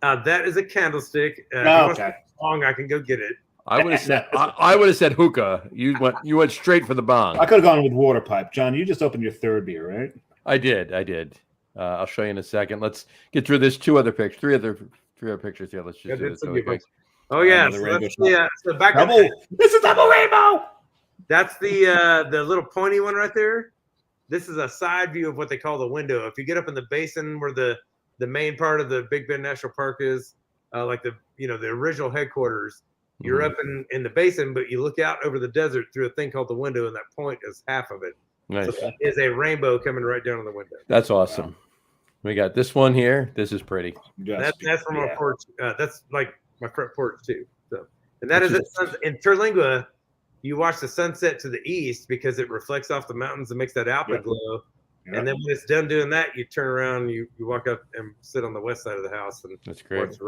That is a candlestick. Okay. Bong, I can go get it. I would have said I would have said hookah. You went straight for the bong. I could have gone with water pipe. John, you just opened your third beer, right? I did. I'll show you in a second. Let's get through this. Three other pictures here. Let's just do this really quick. Oh yeah, so back up. This is double rainbow. That's the little pointy one right there. This is a side view of what they call the window. If you get up in the basin where the main part of the Big Bend National Park is, like the original headquarters, you're up in the basin, but you look out over the desert through a thing called the window, and that point is half of it. Nice. So that is a rainbow coming right down on the window. That's awesome. Wow. We got this one here. This is pretty. That's from our porch. That's like my front porch too. So, and that is in Terlingua. You watch the sunset to the east because it reflects off the mountains and makes that alpenglow. Yep. And then when it's done doing that, you turn around, you walk up and sit on the west side of the house. And that's great.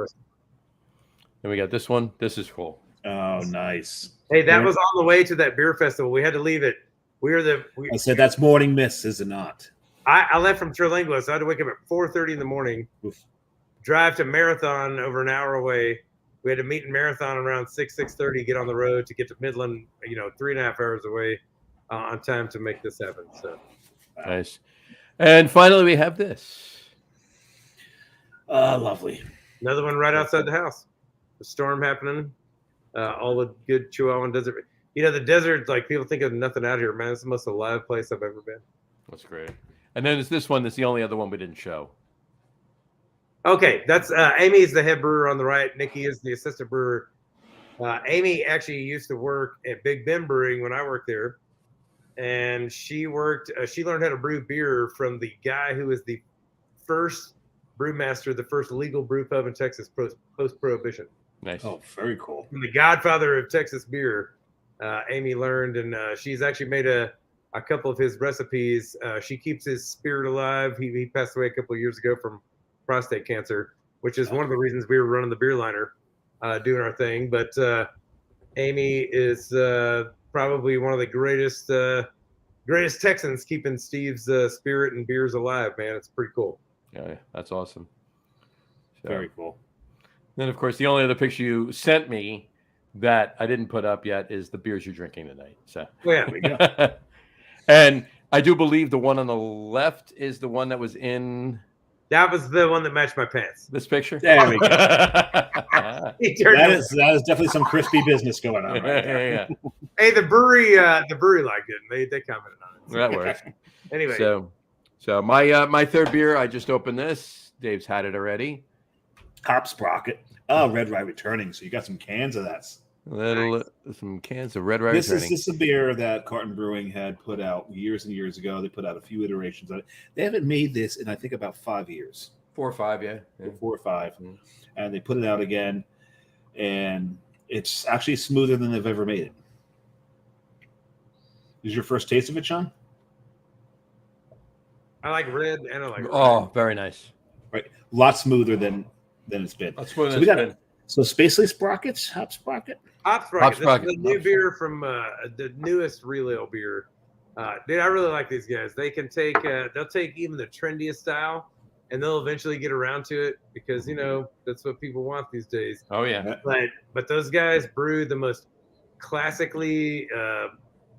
And we got this one. This is cool. Oh, nice. Hey, that was on the way to that beer festival. We had to leave it. I said that's morning miss, is it not? I left from Terlingua, so I had to wake up at 4:30 in the morning, drive to Marathon over an hour away. We had to meet in Marathon around 6:30, get on the road to get to Midland, 3.5 hours away on time to make this happen. So nice. And finally, we have this. Lovely. Another one right outside the house. The storm happening. All the good Chihuahuan desert. The desert, like people think of nothing out here, man. It's the most alive place I've ever been. That's great. And then there's this one. That's the only other one we didn't show. Okay, that's Amy's the head brewer on the right. Nikki is the assistant brewer. Amy actually used to work at Big Bend Brewing when I worked there, and she learned how to brew beer from the guy who was the first brewmaster, the first legal brew pub in Texas post-prohibition. Nice. Oh, very cool. From the godfather of Texas beer, Amy learned, and she's actually made a couple of his recipes. She keeps his spirit alive. He passed away a couple of years ago from prostate cancer, which is one of the reasons we were running the beer liner, doing our thing. But Amy is probably one of the greatest Texans keeping Steve's spirit and beers alive, man. It's pretty cool. Yeah, that's awesome. So, very cool. Then, of course, the only other picture you sent me that I didn't put up yet is the beers you're drinking tonight. So yeah, we go. And I do believe the one on the left is the one that was in. That was the one that matched my pants. This picture? There we go. that is definitely some crispy business going on right there. Yeah. Hey, the brewery liked it. And they commented on it. So. That works. Anyway. So my third beer, I just opened this. Dave's had it already. Hop Sprocket. Oh, Red Rye returning. So you got some cans of that. Some cans of Red Rye This returning. is a beer that Carton Brewing had put out years and years ago. They put out a few iterations of it. They haven't made this in, I think, about 5 years. 4 or 5, yeah. 4 or 5. Mm-hmm. And they put it out again. And it's actually smoother than they've ever made it. Is your first taste of it, Sean? I like red and I like red. Oh, very nice. Right. A lot smoother than it's been. So we got Spacely Sprockets, Hop Sprocket. Hop Sprocket. This is the new beer from the newest real ale beer. Dude, I really like these guys. They can take they'll take even the trendiest style and they'll eventually get around to it because that's what people want these days. Oh yeah. But those guys brew the most classically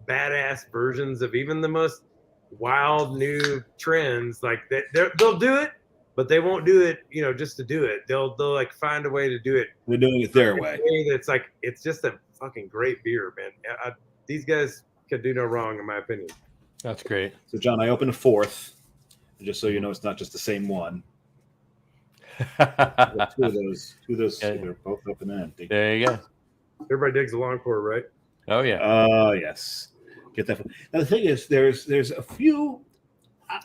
badass versions of even the most wild new trends. Like they'll do it, but they won't do it, just to do it. They'll like find a way to do it. They're doing it their way. That's like, it's just a fucking great beer, man. These guys can do no wrong, in my opinion. That's great. So, John, I opened a fourth, just so you know, it's not just the same one. Two of those, Okay. they're both open and empty. There you go. Everybody digs a long pour, right? Oh yeah. Oh yes, get that. Now the thing is, there's a few.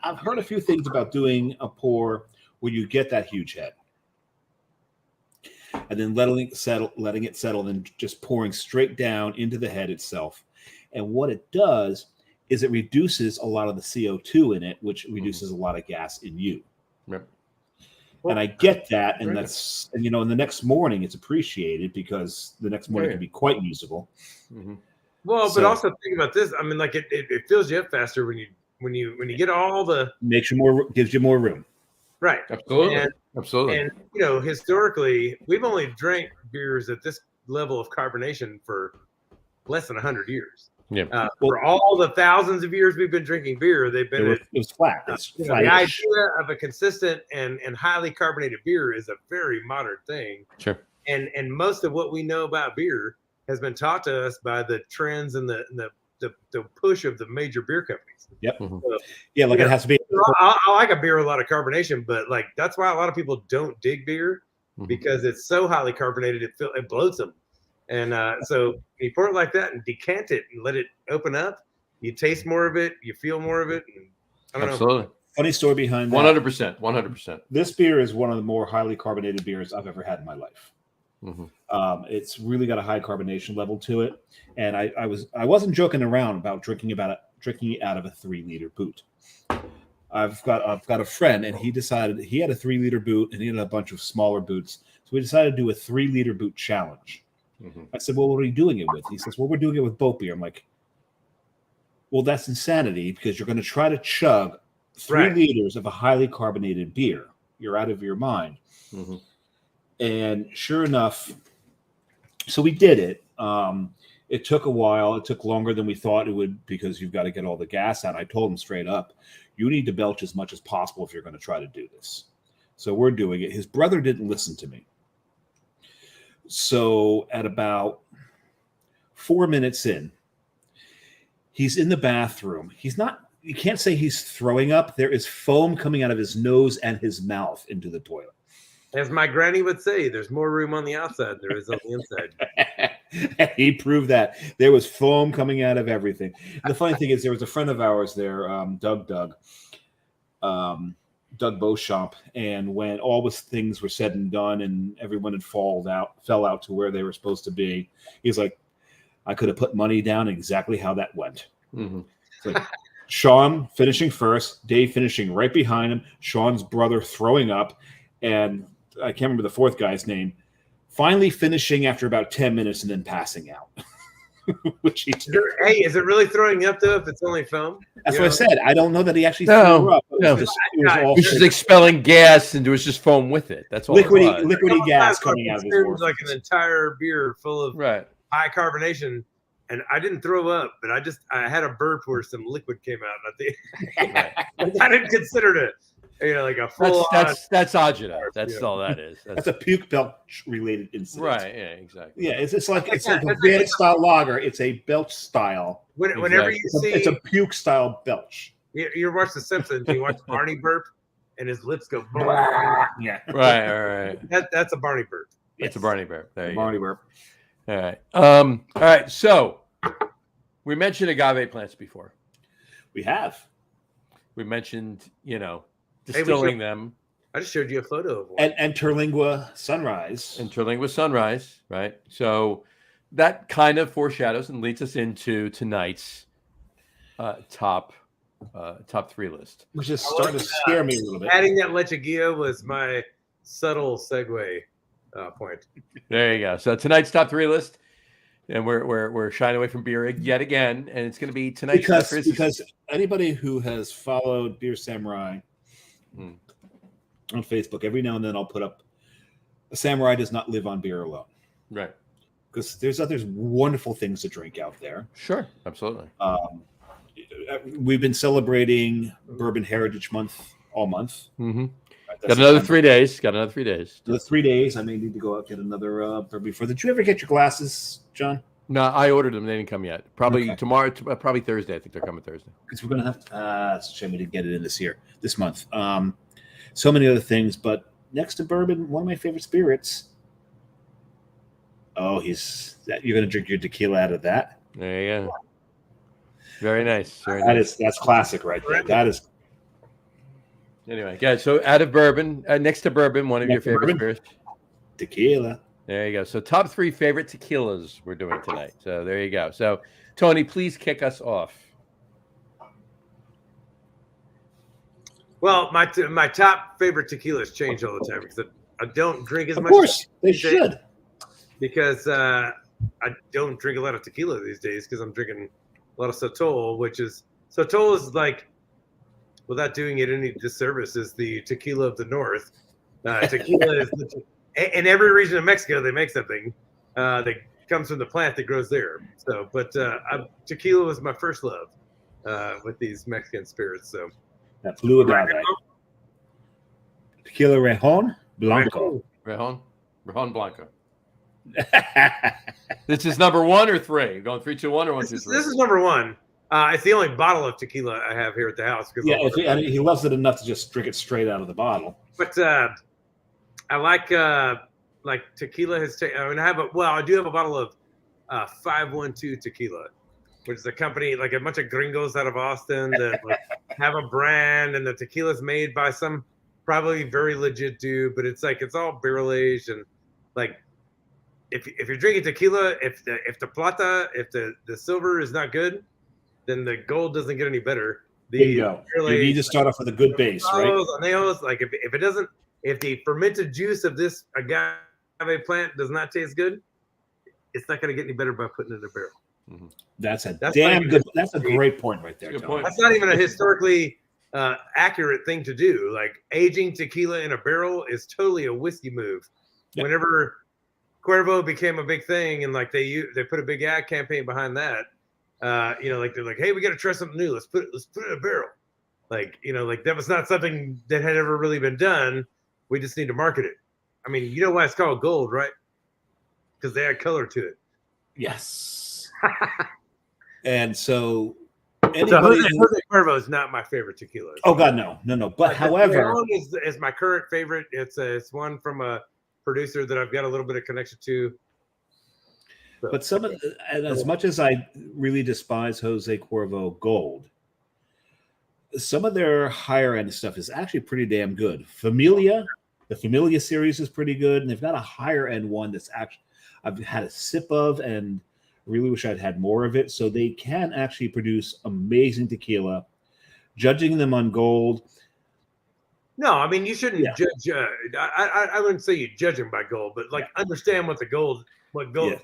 I've heard a few things about doing a pour where you get that huge head, and then letting it settle, and just pouring straight down into the head itself. And what it does is it reduces a lot of the CO2 in it, which reduces a lot of gas in you. Yep. And I get that, and and the next morning it's appreciated because the next morning can be quite usable. Mm-hmm. Well, but also think about this. I mean, like it fills you up faster when you get all the gives you more room. Right. Absolutely. Absolutely. And historically, we've only drank beers at this level of carbonation for less than 100 years. Yeah. For all the thousands of years we've been drinking beer, they've been it was flat. The idea of a consistent and highly carbonated beer is a very modern thing. Sure. And most of what we know about beer has been taught to us by the trends and the push of the major beer companies. Yep. So, it has to be. I like a beer with a lot of carbonation, but like that's why a lot of people don't dig beer because it's so highly carbonated it bloats them. And so you pour it like that and decant it and let it open up. You taste more of it. You feel more of it. And I don't know. Funny story behind that. 100%. 100%. This beer is one of the more highly carbonated beers I've ever had in my life. Mm-hmm. It's really got a high carbonation level to it. And I wasn't joking around about drinking it out of a 3-liter boot. I've got a friend, and he decided he had a 3-liter boot and he had a bunch of smaller boots. So we decided to do a 3-liter boot challenge. Mm-hmm. I said, well, what are you doing it with? He says, well, we're doing it with boat beer. I'm like, well, that's insanity because you're going to try to chug 3 liters of a highly carbonated beer. You're out of your mind. Mm-hmm. And sure enough, so we did it. It took a while. It took longer than we thought it would because you've got to get all the gas out. I told him straight up, you need to belch as much as possible if you're going to try to do this. So we're doing it. His brother didn't listen to me. So at about 4 minutes in, he's in the bathroom. You can't say he's throwing up. There is foam coming out of his nose and his mouth into the toilet. As my granny would say, there's more room on the outside than there is on the inside. He proved that. There was foam coming out of everything. The funny thing is there was a friend of ours there, Doug Beauchamp, and when all the things were said and done and everyone had fell out to where they were supposed to be, he's like, I could have put money down exactly how that went. Mm-hmm. It's like Sean finishing first, Dave finishing right behind him, Sean's brother throwing up, and I can't remember the fourth guy's name, finally finishing after about 10 minutes and then passing out. Which he did. Hey, is it really throwing up though if it's only foam? That's what I said. I don't know that he actually threw up. No. It was just expelling gas and there was just foam with it. That's all. Liquidy gas coming out of his orifice. Like an entire beer full of high carbonation, and I didn't throw up, but I had a burp where some liquid came out. I didn't consider it. Like a full. That's agita. That's all that is. That's a puke belch related incident. Right. Yeah. Exactly. Yeah. It's like a Vanic style lager. It's a belch style. Whenever you see, it's a puke style belch. You watch The Simpsons. You watch Barney burp, and his lips go. Yeah. Right. That's a Barney burp. It's a Barney burp. There you go. Barney burp. All right. All right. So we mentioned agave plants before. We have. We mentioned, distilling them. I just showed you a photo of one. And Terlingua Sunrise. And Terlingua Sunrise, right? So that kind of foreshadows and leads us into tonight's top 3 list. Which is starting to scare me a little bit. Adding that Leche Guia was my subtle segue point. There you go. So tonight's top 3 list. And we're shying away from beer yet again. And it's going to be tonight's because anybody who has followed Beer Samurai on Facebook, every now and then I'll put up a samurai does not live on beer alone. Right. Because there's wonderful things to drink out there. Sure. Absolutely. We've been celebrating Bourbon Heritage Month all month. Mm-hmm. Got another 3 days. Got another 3 days. Another 3 days. I may need to go out and get another before. Did you ever get your glasses, John? No, I ordered them. They didn't come yet. Probably Okay. tomorrow. Probably Thursday. I think they're coming Thursday. Because we're gonna have to. It's a shame we didn't get it in this month. So many other things, but next to bourbon, one of my favorite spirits. Oh, you're gonna drink your tequila out of that? There you go. Very nice. Very nice. That's classic right there. That is. Anyway, guys. So out of bourbon, next to bourbon, one of your favorite spirits. Tequila. There you go. So top 3 favorite tequilas we're doing tonight. So there you go. So Tony, please kick us off. Well, my top favorite tequilas change all the time because I don't drink as much. Of course, they should. Because I don't drink a lot of tequila these days because I'm drinking a lot of Sotol, Sotol is like, without doing it any disservice, is the tequila of the North. Tequila is in every region of Mexico they make something that comes from the plant that grows there. So, but tequila was my first love with these Mexican spirits. So, that blue agave, tequila Rejon Blanco. Rejon Blanco. This is number 1 or 3? Going 3, 2, 1 or 1, 2, 3? This is number 1. It's the only bottle of tequila I have here at the house. He loves it enough to just drink it straight out of the bottle. But I like tequila has I do have a bottle of 512 tequila, which is a company, like a bunch of gringos out of Austin that have a brand, and the tequila is made by some probably very legit dude, but it's all barrel aged, and like if you're drinking tequila, if the silver is not good, then the gold doesn't get any better. You need to start off with a good base, right? Añejos, like if the fermented juice of this agave plant does not taste good, it's not going to get any better by putting it in a barrel. Mm-hmm. That's a great point right there. Good point. That's not even a historically accurate thing to do. Like aging tequila in a barrel is totally a whiskey move. Yep. Whenever Cuervo became a big thing, and like they put a big ad campaign behind that, like they're like, hey, we got to try something new. Let's put it in a barrel. Like, like that was not something that had ever really been done. We just need to market it. I mean, you know why it's called gold, right? Because they add color to it. Yes. And so Jose Cuervo is not my favorite tequila. Oh God, no. But however, is my current favorite. It's one from a producer that I've got a little bit of connection to. So, but and as much as I really despise Jose Cuervo Gold, some of their higher end stuff is actually pretty damn good. The Familia series is pretty good, and they've got a higher end one that's actually I've had a sip of, and really wish I'd had more of it. So they can actually produce amazing tequila. Judging them on gold. No, I mean you shouldn't judge. I wouldn't say you judge them by gold, but understand what gold. Yeah.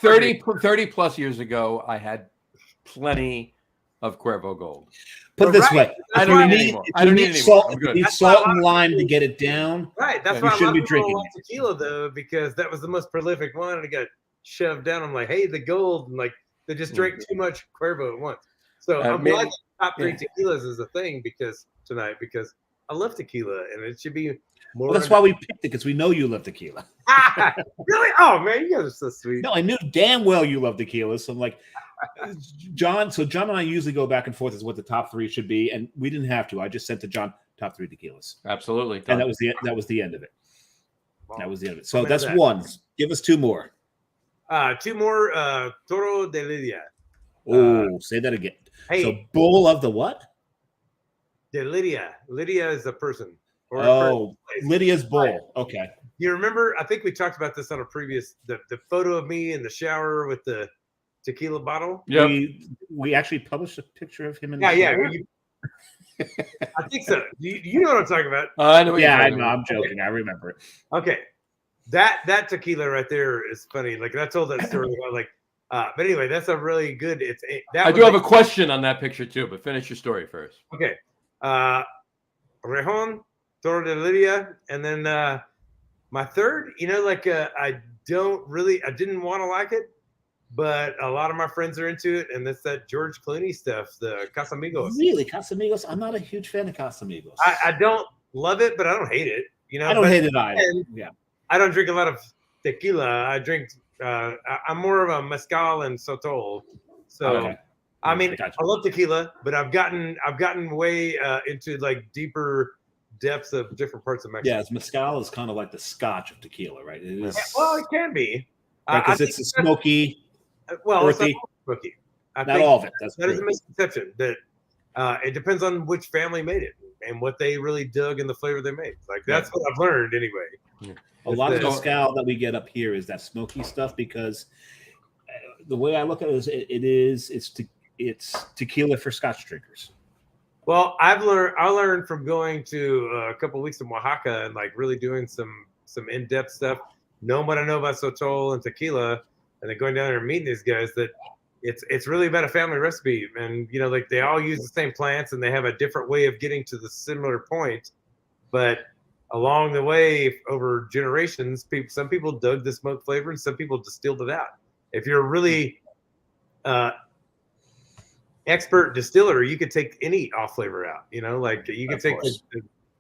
30 plus years ago, I had plenty of Cuervo Gold. Put it this way: I don't need anymore. I don't need anymore. I'm good. You need salt and lime to get it down. Right. That's why I shouldn't be drinking tequila though, because that was the most prolific one, and it got shoved down. I'm like, hey, the gold, and like they just drank too much Cuervo at once. So I'm glad top 3 tequilas is a thing because I love tequila, and it should be more. Well, that's why we picked it, because we know you love tequila. Really? Oh man, you guys are so sweet. No, I knew damn well you love tequila. So I'm like, John. So John and I usually go back and forth as what the top 3 should be, and we didn't have to. I just sent to John top 3 tequilas. Absolutely, and that was the end of it. Wow. That was the end of it. So that's one. Give us 2 more. 2 more. Toro de Lidia. Oh, say that again. Hey, so bull of the what? De Lydia. Lydia is a person. Lydia's bull. Okay. You remember? I think we talked about this on a previous the photo of me in the shower with the tequila bottle. Yeah. We actually published a picture of him in the shower. I think so. You know what I'm talking about? I know. I know. I'm joking. I remember it. Okay. That tequila right there is funny. Like I told that story about but anyway, that's a really good. I do have a question on that picture too, but finish your story first. Okay. Rejon, Toro de Lidia, and then my third. I didn't want to like it, but a lot of my friends are into it, and it's that George Clooney stuff, the Casamigos. Really, Casamigos? I'm not a huge fan of Casamigos. I don't love it, but I don't hate it. You know, I don't but hate it either. again, Yeah. I don't drink a lot of tequila. I drink. I'm more of a mezcal and sotol. So Okay. I mean, Gotcha. I love tequila, but I've gotten way into like deeper depths of different parts of Mexico. Yeah, mezcal is kind of like the Scotch of tequila, right? It is. Well, it can be Because it's a smoky, well, earthy. it's not smoky. I not think all of it. That's that is a true. misconception. That it depends on which family made it and what they really dug in the flavor they made. Like that's what I've learned anyway. A lot of the mezcal that we get up here is that smoky stuff because the way I look at it is it's tequila for Scotch drinkers. Well, I learned from going to a couple of weeks in Oaxaca and like really doing some in-depth stuff, knowing what I know about sotol and tequila, and then going down there and meeting these guys that it's really about a family recipe. And you know, like they all use the same plants and they have a different way of getting to the similar point, but along the way over generations, some people dug the smoke flavor and some people distilled it out. If you're really expert distiller, you could take any off flavor out. You know, like you could take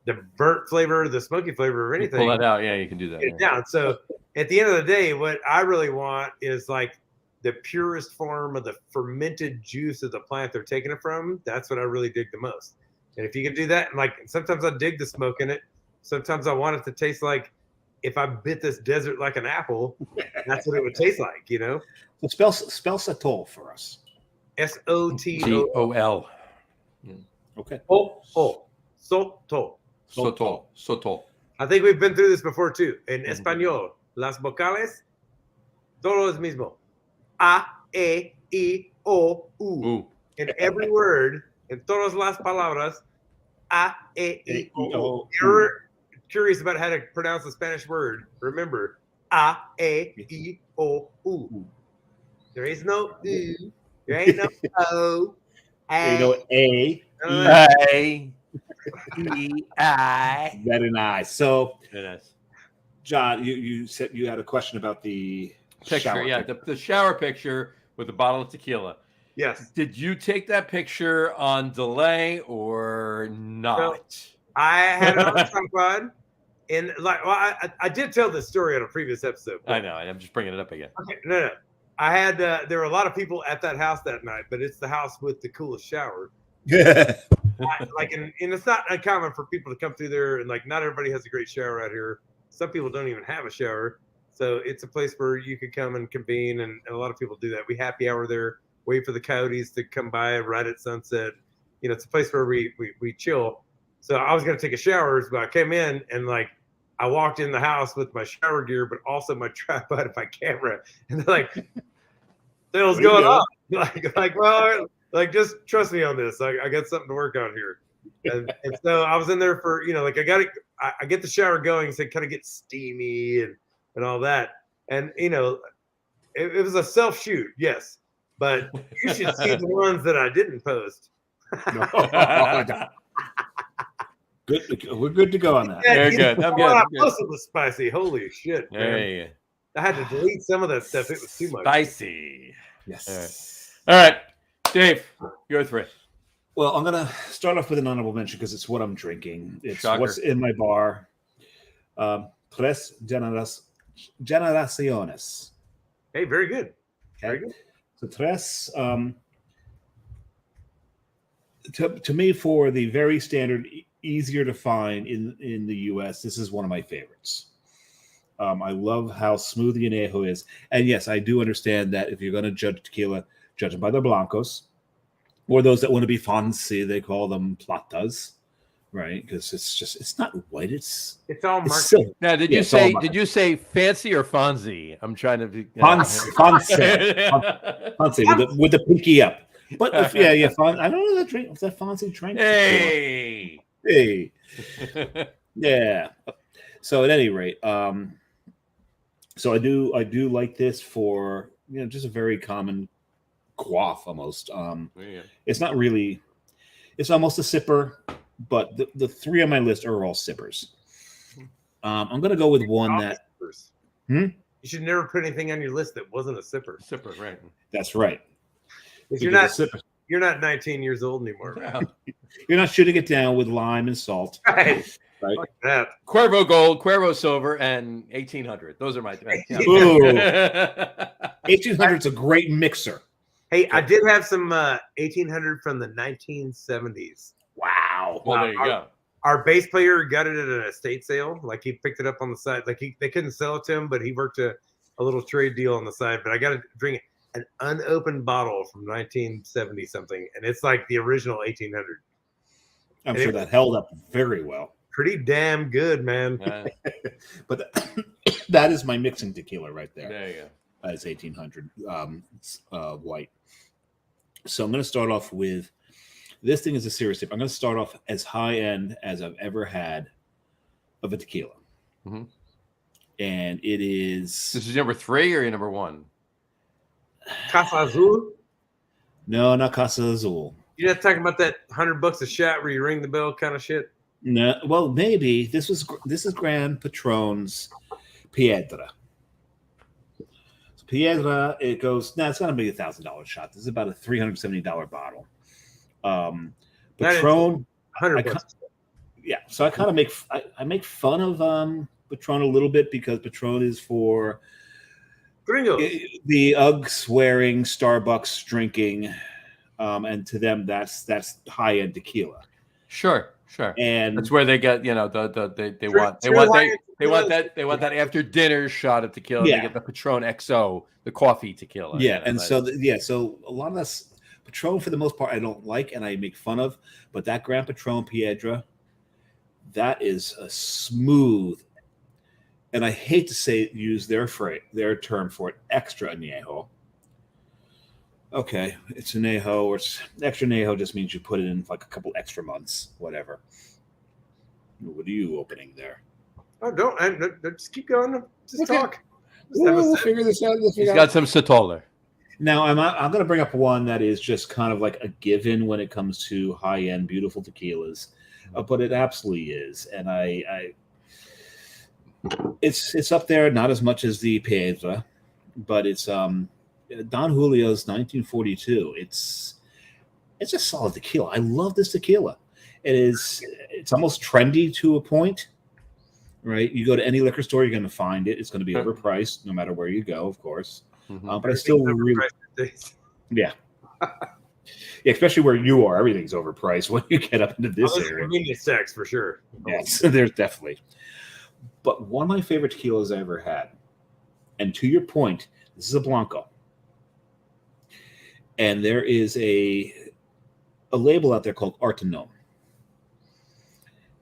the burnt flavor, the smoky flavor, or anything. Pull that out, yeah, you can do that. Get it down. So at the end of the day, what I really want is like the purest form of the fermented juice of the plant they're taking it from. That's what I really dig the most. And if you can do that, and like sometimes I dig the smoke in it. Sometimes I want it to taste like if I bit this desert like an apple, that's what it would taste like, you know? So spell sotol for us. Sotol. Okay. Sotol. I think we've been through this before too. In Espanol, las vocales, todo es mismo. A, E, I, O, U. In every word, in todas las palabras, A, E, I, O. You're curious about how to pronounce a Spanish word. Remember, A, E, I, O, U. There is no U. There ain't no O. You know, A, I, E, I. Very nice. So, Very nice. John, you said you had a question about the Picture, shower picture. The shower picture with a bottle of tequila. Yes. Did you take that picture on delay or not? No, I had it on a tripod, and like, well, I did tell this story on a previous episode. I know, and I'm just bringing it up again. Okay, no. I had there were a lot of people at that house that night, but it's the house with the coolest shower. And it's not uncommon for people to come through there, and like not everybody has a great shower out here. Some people don't even have a shower, so it's a place where you can come and convene, and a lot of people do that. We happy hour there, wait for the coyotes to come by right at sunset. You know, it's a place where we chill. So I was gonna take a shower, but I came in and like I walked in the house with my shower gear, but also my tripod and my camera, and they're like, "The hell's going on?" Like, just trust me on this. I got something to work on here. And so I was in there for, you know, like I get the shower going, so it kind of gets steamy and all that. And, you know, it was a self shoot, yes, but you should see the ones that I didn't post. Good. We're good to go on that. Very good. I'm good. I posted was spicy. Holy shit, man. Hey. I had to delete some of that stuff. It was too much. Spicy. Yes. All right. Dave, your three. Well, I'm gonna start off with an honorable mention because it's what I'm drinking. It's Shocker. what's in my bar. Tres Generaciones. Hey, very good. Okay. Very good. So Tres, to me, for the very standard, easier to find in the U.S., this is one of my favorites. I love how smooth the añejo is. And yes, I do understand that if you're going to judge tequila, judge them by their blancos. Or those that want to be fancy, they call them platas, right? Because it's not white. It's all it's marketing. silver. Now, did you say fancy or Fonzie? I'm trying to be Fancy with the pinky up. But I don't know that drink. What's that fancy drink? Hey. Yeah. So at any rate, so I do like this for, you know, just a very common quaff almost. It's not really, it's almost a sipper, but the three on my list are all sippers. I'm gonna go with one that you should never put anything on your list that wasn't a sipper. Sipper, right? That's right. You're not 19 years old anymore, right? You're not shooting it down with lime and salt. Right. Right? Fuck that. Cuervo Gold, Cuervo Silver, and 1800. Those are my three. Yeah. Ooh. 1800's a great mixer. Hey, I did have some 1800 from the 1970s. Wow. Well, there you go. Our bass player got it at an estate sale. Like he picked it up on the side. Like they couldn't sell it to him, but he worked a little trade deal on the side. But I got to drink an unopened bottle from 1970 something, and it's like the original 1800. I'm sure that held up very well. Pretty damn good, man. But that is my mixing tequila right there. There you go. It's 1800 white. So I'm going to start off with, this thing is a serious tip. I'm going to start off as high end as I've ever had of a tequila. Mm-hmm. And it is... This is number 3 or your number 1? Casa Azul? No, not Casa Azul. You're not talking about that $100 a shot where you ring the bell kind of shit? No, well, maybe. This is Grand Patron's Piedra. So Piedra, it goes... No, it's going to be $1,000 shot. This is about a $370 bottle. Patron, $100. Yeah. So I kind of make fun of Patron a little bit because Patron is for the Uggs wearing, Starbucks drinking, and to them that's high end tequila. Sure. And that's where they get, they want that after dinner shot of tequila. Yeah. They get the Patron XO, the coffee tequila. Yeah, and so a lot of that's Patron for the most part I don't like and I make fun of, but that Grand Patron Piedra, that is a smooth, and I hate to use their term for it, extra añejo. Okay, it's añejo, or it's extra añejo just means you put it in like a couple extra months, whatever. What are you opening there? Oh, don't just keep going. Just talk. We'll figure this out. He's got some Satoller. Now, I'm going to bring up one that is just kind of like a given when it comes to high-end, beautiful tequilas, but it absolutely is. And it's up there, not as much as the Piedra, but it's Don Julio's 1942. It's a solid tequila. I love this tequila. It's almost trendy to a point, right? You go to any liquor store, you're going to find it. It's going to be overpriced no matter where you go, of course. Mm-hmm. But I still really, yeah, especially where you are, everything's overpriced when you get up into this area. Convenience tax for sure. Yes, there's definitely. But one of my favorite tequilas I ever had, and to your point, this is a Blanco, and there is a label out there called Artenome,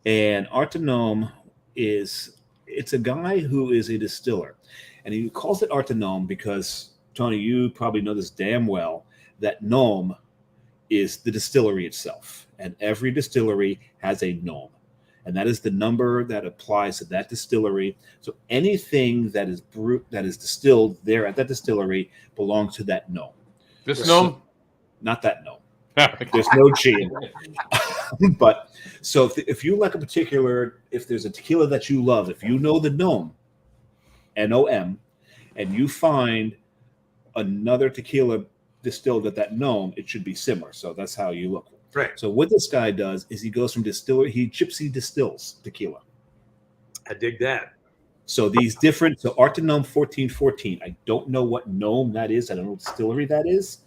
and Artenome it's a guy who is a distiller. And he calls it Artenome because, Tony, you probably know this damn well, that gnome is the distillery itself. And every distillery has a gnome. And that is the number that applies to that distillery. So anything that is distilled there at that distillery belongs to that gnome. This gnome? Not that gnome. There's no G in it. But so if you like if there's a tequila that you love, if you know the gnome, N-O-M, and you find another tequila distilled at that gnome, it should be similar. So that's how you look. Right. So what this guy does is he goes from distiller, he gypsy distills tequila. I dig that. So these different, so Artenome 1414, I don't know what gnome that is. I don't know what distillery that is.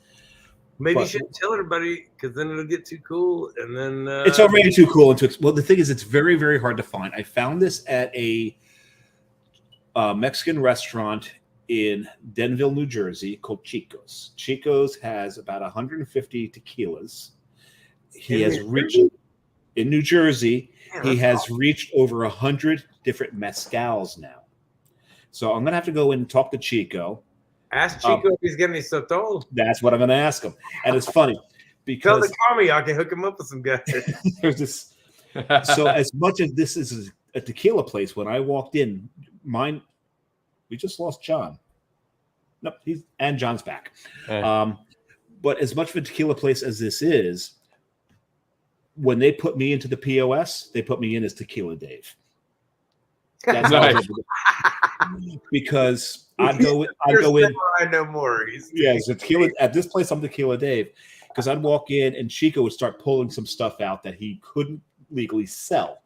Maybe you shouldn't tell everybody because then it'll get too cool. And then it's already too cool. Well, the thing is, it's very, very hard to find. I found this at a Mexican restaurant in Denville, New Jersey called Chico's. Chico's has about 150 tequilas. He has reached in New Jersey. He has reached over 100 different mezcals now. So I'm going to have to go in and talk to Chico. Ask Chico if he's getting any Sotol. That's what I'm going to ask him. And it's funny because tell the Tommy I can hook him up with some guys. There's this. So as much as this is a tequila place, when I walked in, we just lost John. Nope, John's back. But as much of a tequila place as this is, when they put me into the POS, they put me in as Tequila Dave. That's nice. Because I'd go in. I know more. So tequila at this place. I'm Tequila Dave because I'd walk in and Chico would start pulling some stuff out that he couldn't legally sell.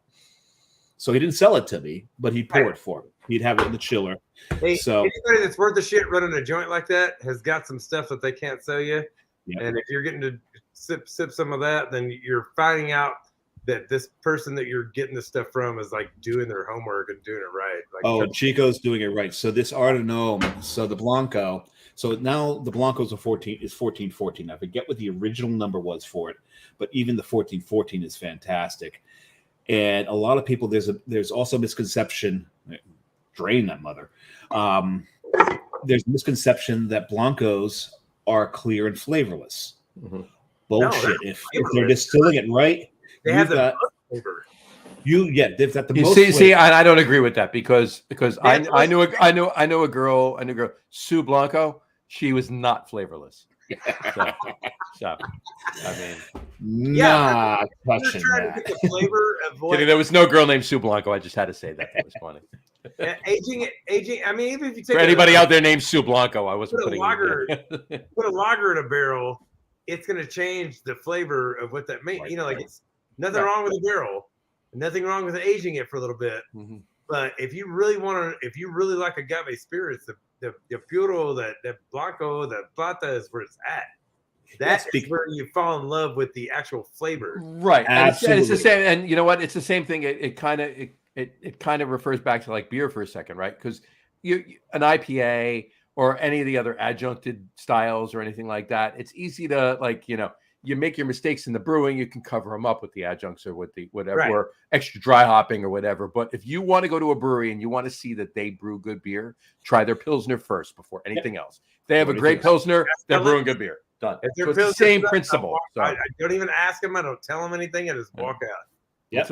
So he didn't sell it to me, but he'd pour it for me. He'd have it in the chiller. Hey, so anybody that's worth the shit running a joint like that has got some stuff that they can't sell you. Yep. And if you're getting to sip some of that, then you're finding out that this person that you're getting this stuff from is like doing their homework and doing it right. Like, Chico's doing it right. So this Ardenome, so the Blanco, so now the Blanco's is 1414. I forget what the original number was for it, but even the 1414 is fantastic. And a lot of people, there's also misconception, drain that mother. There's misconception that Blancos are clear and flavorless. Mm-hmm. Bullshit. No, if they're distilling it right, they have the flavor. They've got the most. See, I don't agree with that because I knew a girl, Sue Blanco. She was not flavorless. So I mean, not touching that. To get the flavor of kidding, there was no girl named Sue Blanco. I just had to say that. That was funny. Aging. I mean, even if you take for anybody out there named Sue Blanco, I wasn't putting put a lager in a barrel, it's going to change the flavor of what that makes. Right, you know, like it's nothing wrong with a barrel, nothing wrong with aging it for a little bit. Mm-hmm. But if you really really like agave spirits, the Puro, the Blanco, the Plata is where it's at. That's where you fall in love with the actual flavor. Right. And it's the same. And you know what? It's the same thing. It kind of refers back to like beer for a second, right? Because an IPA or any of the other adjuncted styles or anything like that, it's easy to you make your mistakes in the brewing, you can cover them up with the adjuncts or with the whatever, right, or extra dry hopping or whatever. But if you want to go to a brewery and you want to see that they brew good beer, try their Pilsner first before anything else. If they have a great Pilsner, they're brewing good beer. Done. So it's the same principle. I don't even ask them. I don't tell them anything. I just walk out. Yeah.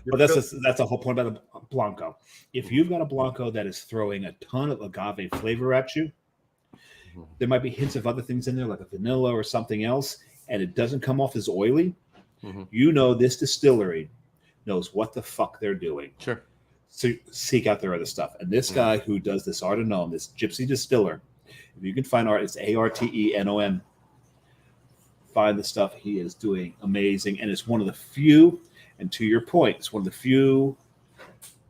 Well, that's the whole point about a Blanco. If you've got a Blanco that is throwing a ton of agave flavor at you, there might be hints of other things in there, like a vanilla or something else, and it doesn't come off as oily, you know this distillery knows what the fuck they're doing. Sure. So seek out their other stuff. And this guy who does this Ardenome, this Gypsy Distiller, if you can find it's Artenom. Find the stuff he is doing amazing. And it's one of the few, and to your point, it's one of the few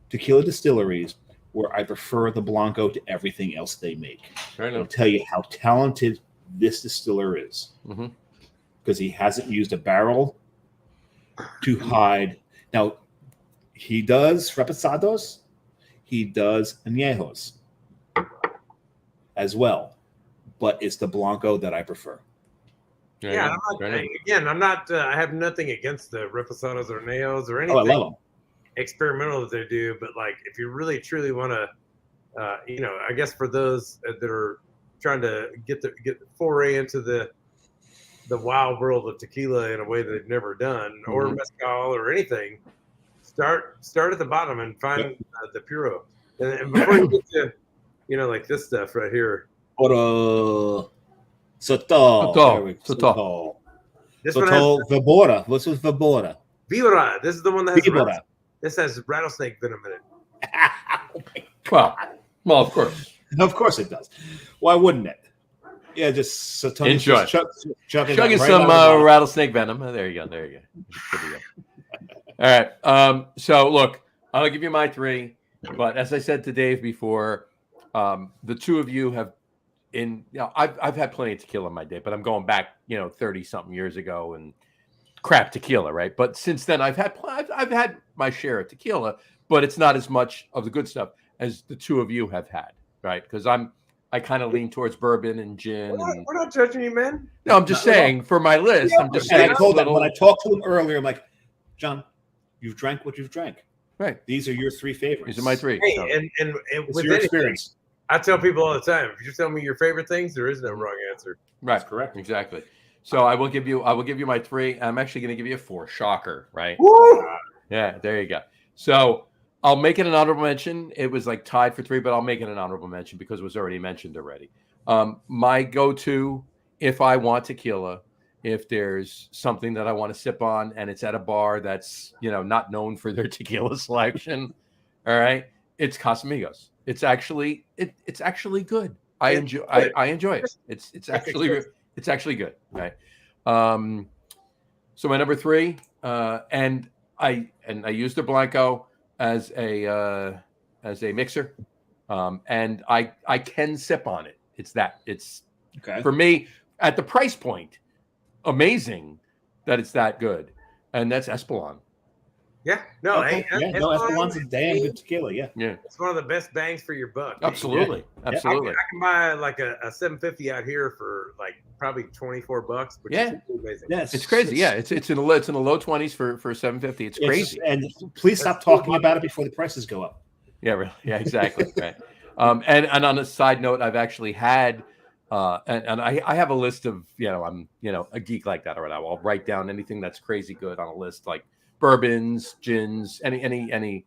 tequila distilleries where I prefer the Blanco to everything else they make. I'll tell you how talented this distiller is. Because he hasn't used a barrel to hide. Now, he does reposados, he does añejos as well, but it's the Blanco that I prefer. Yeah, I'm not. I have nothing against the reposados or añejos or anything. Oh, I love them. Experimental that they do, but like if you really truly want to, I guess for those that are trying to get the foray into the wild world of tequila in a way that they've never done, or mezcal or anything, start at the bottom and find the Puro. And before you get to, like this stuff right here. Soto. This one has Vibora. What's with Vibora? Vibora. This is the one that has this has rattlesnake venom in it. Well, of course. Of course it does. Why wouldn't it? Yeah, just so Tony enjoy. Chugging some rattlesnake venom. Oh, there you go. All right. So look, I'll give you my 3. But as I said to Dave before, the two of you have I've had plenty of tequila in my day, but I'm going back, 30 something years ago and crap tequila, right? But since then I've had my share of tequila, but it's not as much of the good stuff as the two of you have had, right? Because I kind of lean towards bourbon and gin. We're not judging you, man. No, I'm just saying for my list. I'm just saying. When I talked to him earlier, I'm like, John, you've drank what you've drank. Right. These are your 3 favorites. These are my 3. Hey, and with your experience. I tell people all the time, if you tell me your favorite things, there is no wrong answer. Right. That's correct. Exactly. So I will give you my 3. I'm actually going to give you a 4. Shocker, right? Woo! Yeah, there you go. So I'll make it an honorable mention. It was like tied for 3, but I'll make it an honorable mention because it was already mentioned already. My go-to, if I want tequila, if there's something that I want to sip on and it's at a bar that's, not known for their tequila selection, all right, it's Casamigos. It's actually good. I enjoy it. It's actually good. Right. So my number 3, and I used the Blanco. as a mixer, and I can sip on it. It's Okay. for me at the price point, amazing that it's that good, and that's Espolon. Yeah, no, Okay. hey, No, Espolon's a damn good tequila. Yeah. It's one of the best bangs for your buck. Absolutely. I can buy like a 750 out here for like probably $24, which is amazing. Yes, it's crazy. It's in the low 20s for 750. It's crazy. And please stop talking about it before the prices go up. Yeah, really. Yeah, exactly. Right. And on a side note, I've actually had, and I have a list of, I'm a geek like that, or whatever. I'll write down anything that's crazy good on a list, like bourbons, gins, any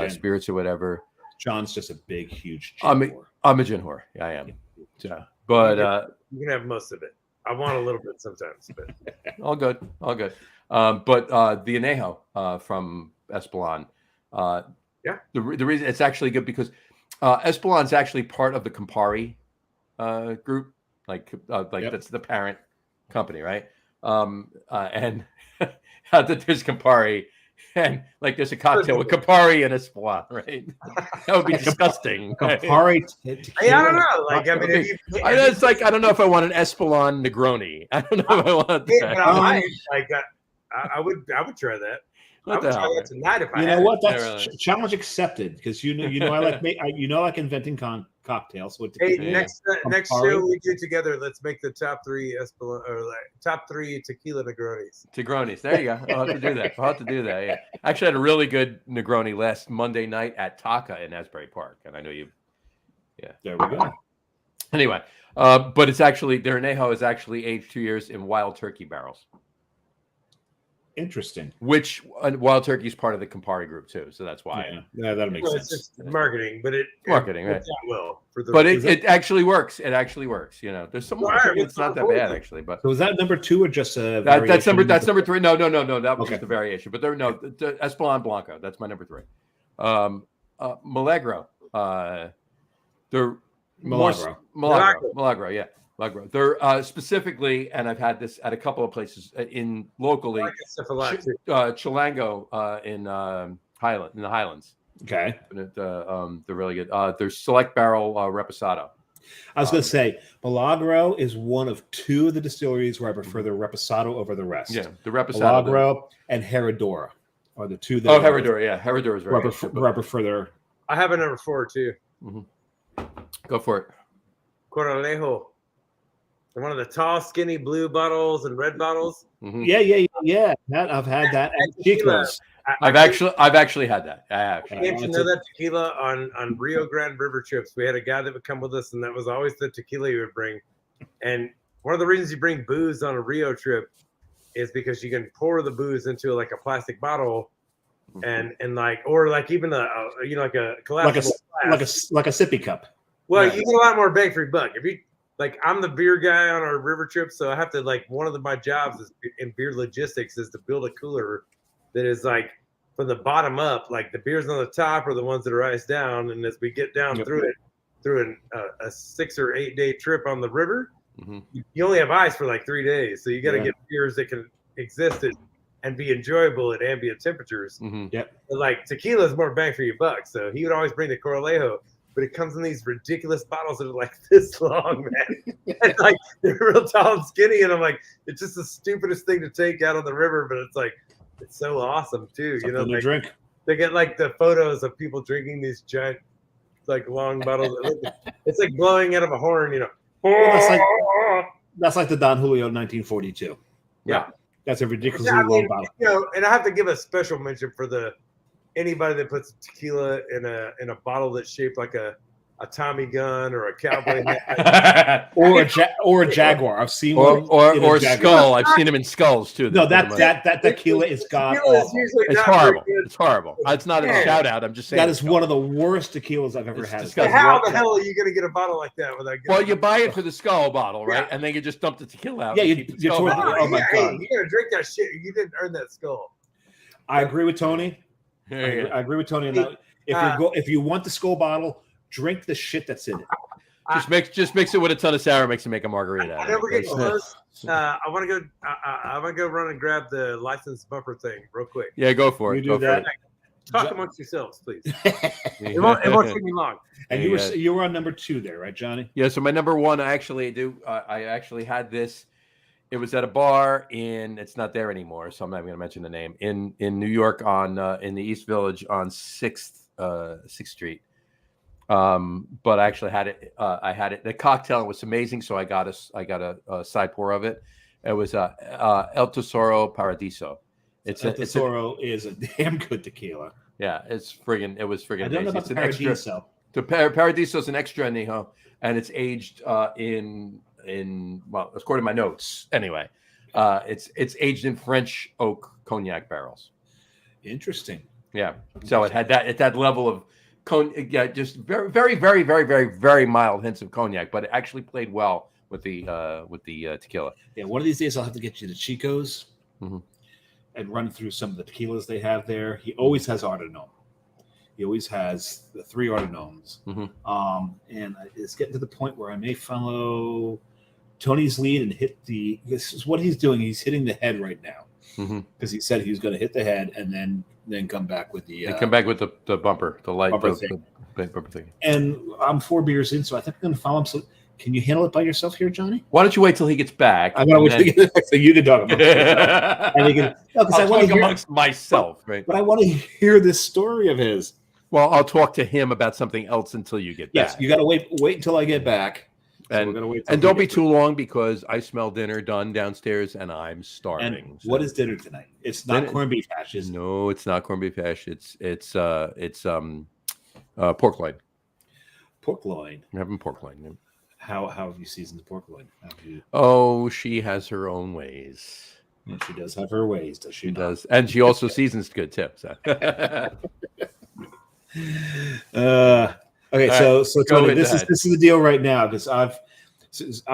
spirits or whatever. John's just a big, huge gin whore. I'm a gin whore. Yeah, I am. Yeah, but you can have most of it. I want a little bit sometimes, but all good. But the Añejo from Espolon, the reason it's actually good because Espolon's actually part of the Campari group, like that's the parent company, right? And there's Campari, and like there's a cocktail with Campari and Espolon, right? That would be disgusting. Campari. Hey, I don't know. Like, I mean, it's like I don't know if I want an Espolon Negroni. I don't know if I want that. But I might. Like, I would try that. I would try that tonight if I. You know what? That's challenge accepted because you know I like inventing cocktails. Hey, next show we do together, let's make the top 3 Espolon or top 3 tequila Negronis. Negronis, there you go. I'll have to do that. Yeah, I actually had a really good Negroni last Monday night at Taka in Asbury Park, and I know you. Yeah, there we go. Anyway, but it's actually their Añejo is actually aged 2 years in wild turkey barrels. Interesting. Which wild turkey is part of the Campari group too, so that's why. Yeah, that makes sense. It's just marketing, but it well for the. But it actually works. It actually works. There's some. It's not that bad actually. But so was that number 2 or just a? That's number 3. No. That was just the variation. But the Espolon Blanco. That's my number 3. Milagro. They're Milagro. Yeah. They're specifically, and I've had this at a couple of places in locally. Chilango in the Highlands. Okay, they're really good. There's Select Barrel Reposado. I was going to say Milagro is one of 2 of the distilleries where I prefer the Reposado over the rest. Yeah, the Reposado. Milagro and Herradura are the 2 that. Oh, Herradura, yeah, Herradura is very good. I prefer their. I have a number 4 too. Mm-hmm. Go for it. Coralejo. One of the tall, skinny blue bottles and red bottles. Mm-hmm. Yeah. I've had that at Chico's. I've actually had that. I came to know that tequila on Rio Grande river trips. We had a guy that would come with us, and that was always the tequila he would bring. And one of the reasons you bring booze on a Rio trip is because you can pour the booze into like a plastic bottle, and like even like a collapsible like a sippy cup. Well, you get a lot more bang for your buck if you. Like I'm the beer guy on our river trip, so I have to one of my jobs is in beer logistics is to build a cooler that is like from the bottom up, like the beers on the top are the ones that are iced down, and as we get down through a 6 or 8 day trip on the river, you only have ice for like 3 days, so you got to get beers that can exist and be enjoyable at ambient temperatures. But like tequila is more bang for your buck, so he would always bring the Coralejo. But it comes in these ridiculous bottles that are like this long, man. And like they're real tall and skinny, and I'm like, it's just the stupidest thing to take out on the river, but it's like it's so awesome too. Something to drink. They get like the photos of people drinking these giant, like long bottles. It's like blowing out of a horn, Well, that's like the Don Julio 1942. Yeah, that's a ridiculously long bottle. And I have to give a special mention for anybody that puts tequila in a bottle that's shaped like a Tommy gun or a cowboy hat. or a Jaguar. I've seen or skull. I've seen them in skulls too. No, that tequila is god awful. It's horrible. It's horrible. It's not a shout out. I'm just saying that is one of the worst tequilas I've ever had. How the hell are you going to get a bottle like that without? Well, you buy it for the skull bottle, right? And then you just dump the tequila out. Yeah, you oh my god! You got to drink that shit. You didn't earn that skull. I agree with Tony. I agree with Tony on that. If you want the skull bottle, drink the shit that's in it. Just mix it with a ton of sour mix and make a margarita. I never get close. I want to go. I want to go run and grab the license bumper thing real quick. Yeah, go for it. You do that. Talk amongst yourselves, please. It won't take me long. And you were on number 2 there, right, Johnny? Yeah. So my number 1, I actually had this. It was at a bar it's not there anymore, so I'm not even going to mention the name, in New York on in the East Village on 6th Street. But I actually had it. I had it. The cocktail was amazing, so I got a side pour of it. It was El Tesoro Paradiso. El Tesoro is a damn good tequila. Yeah, it was friggin' I don't amazing. know about the Paradiso. The Paradiso is an extra añejo, and it's aged in well, according to my notes, anyway. It's aged in French oak cognac barrels. Interesting. Yeah, so it had that level of just very, very, very, very, very, very mild hints of cognac, but it actually played well with the tequila. Yeah, one of these days I'll have to get you to Chico's and run through some of the tequilas they have there. He always has Ardennome. He always has the 3 Ardennomes. And it's getting to the point where I may follow Tony's lead and hit this is what he's doing. He's hitting the head right now because he said he was going to hit the head and then come back with the bumper, the light bumper thing. And I'm 4 beers in, so I think I'm going to follow him. So can you handle it by yourself here, Johnny? Why don't you wait till he gets back? I'm going to wait till so you can talk amongst yourself. And I'll talk amongst myself, right? But I want to hear this story of his. Well, I'll talk to him about something else until you get back. Yes, you got to wait until I get back. And don't be too long because I smell dinner done downstairs and I'm starving. And what is dinner tonight? It's not corned beef hash, is it? No, it's not corned beef hash. It's pork loin. Pork loin. I'm having pork loin. How have you seasoned the pork loin? Oh, she has her own ways. And she does have her ways, does she? She does, and she also seasons good too. So. Okay, so Tony, this is the deal right now because I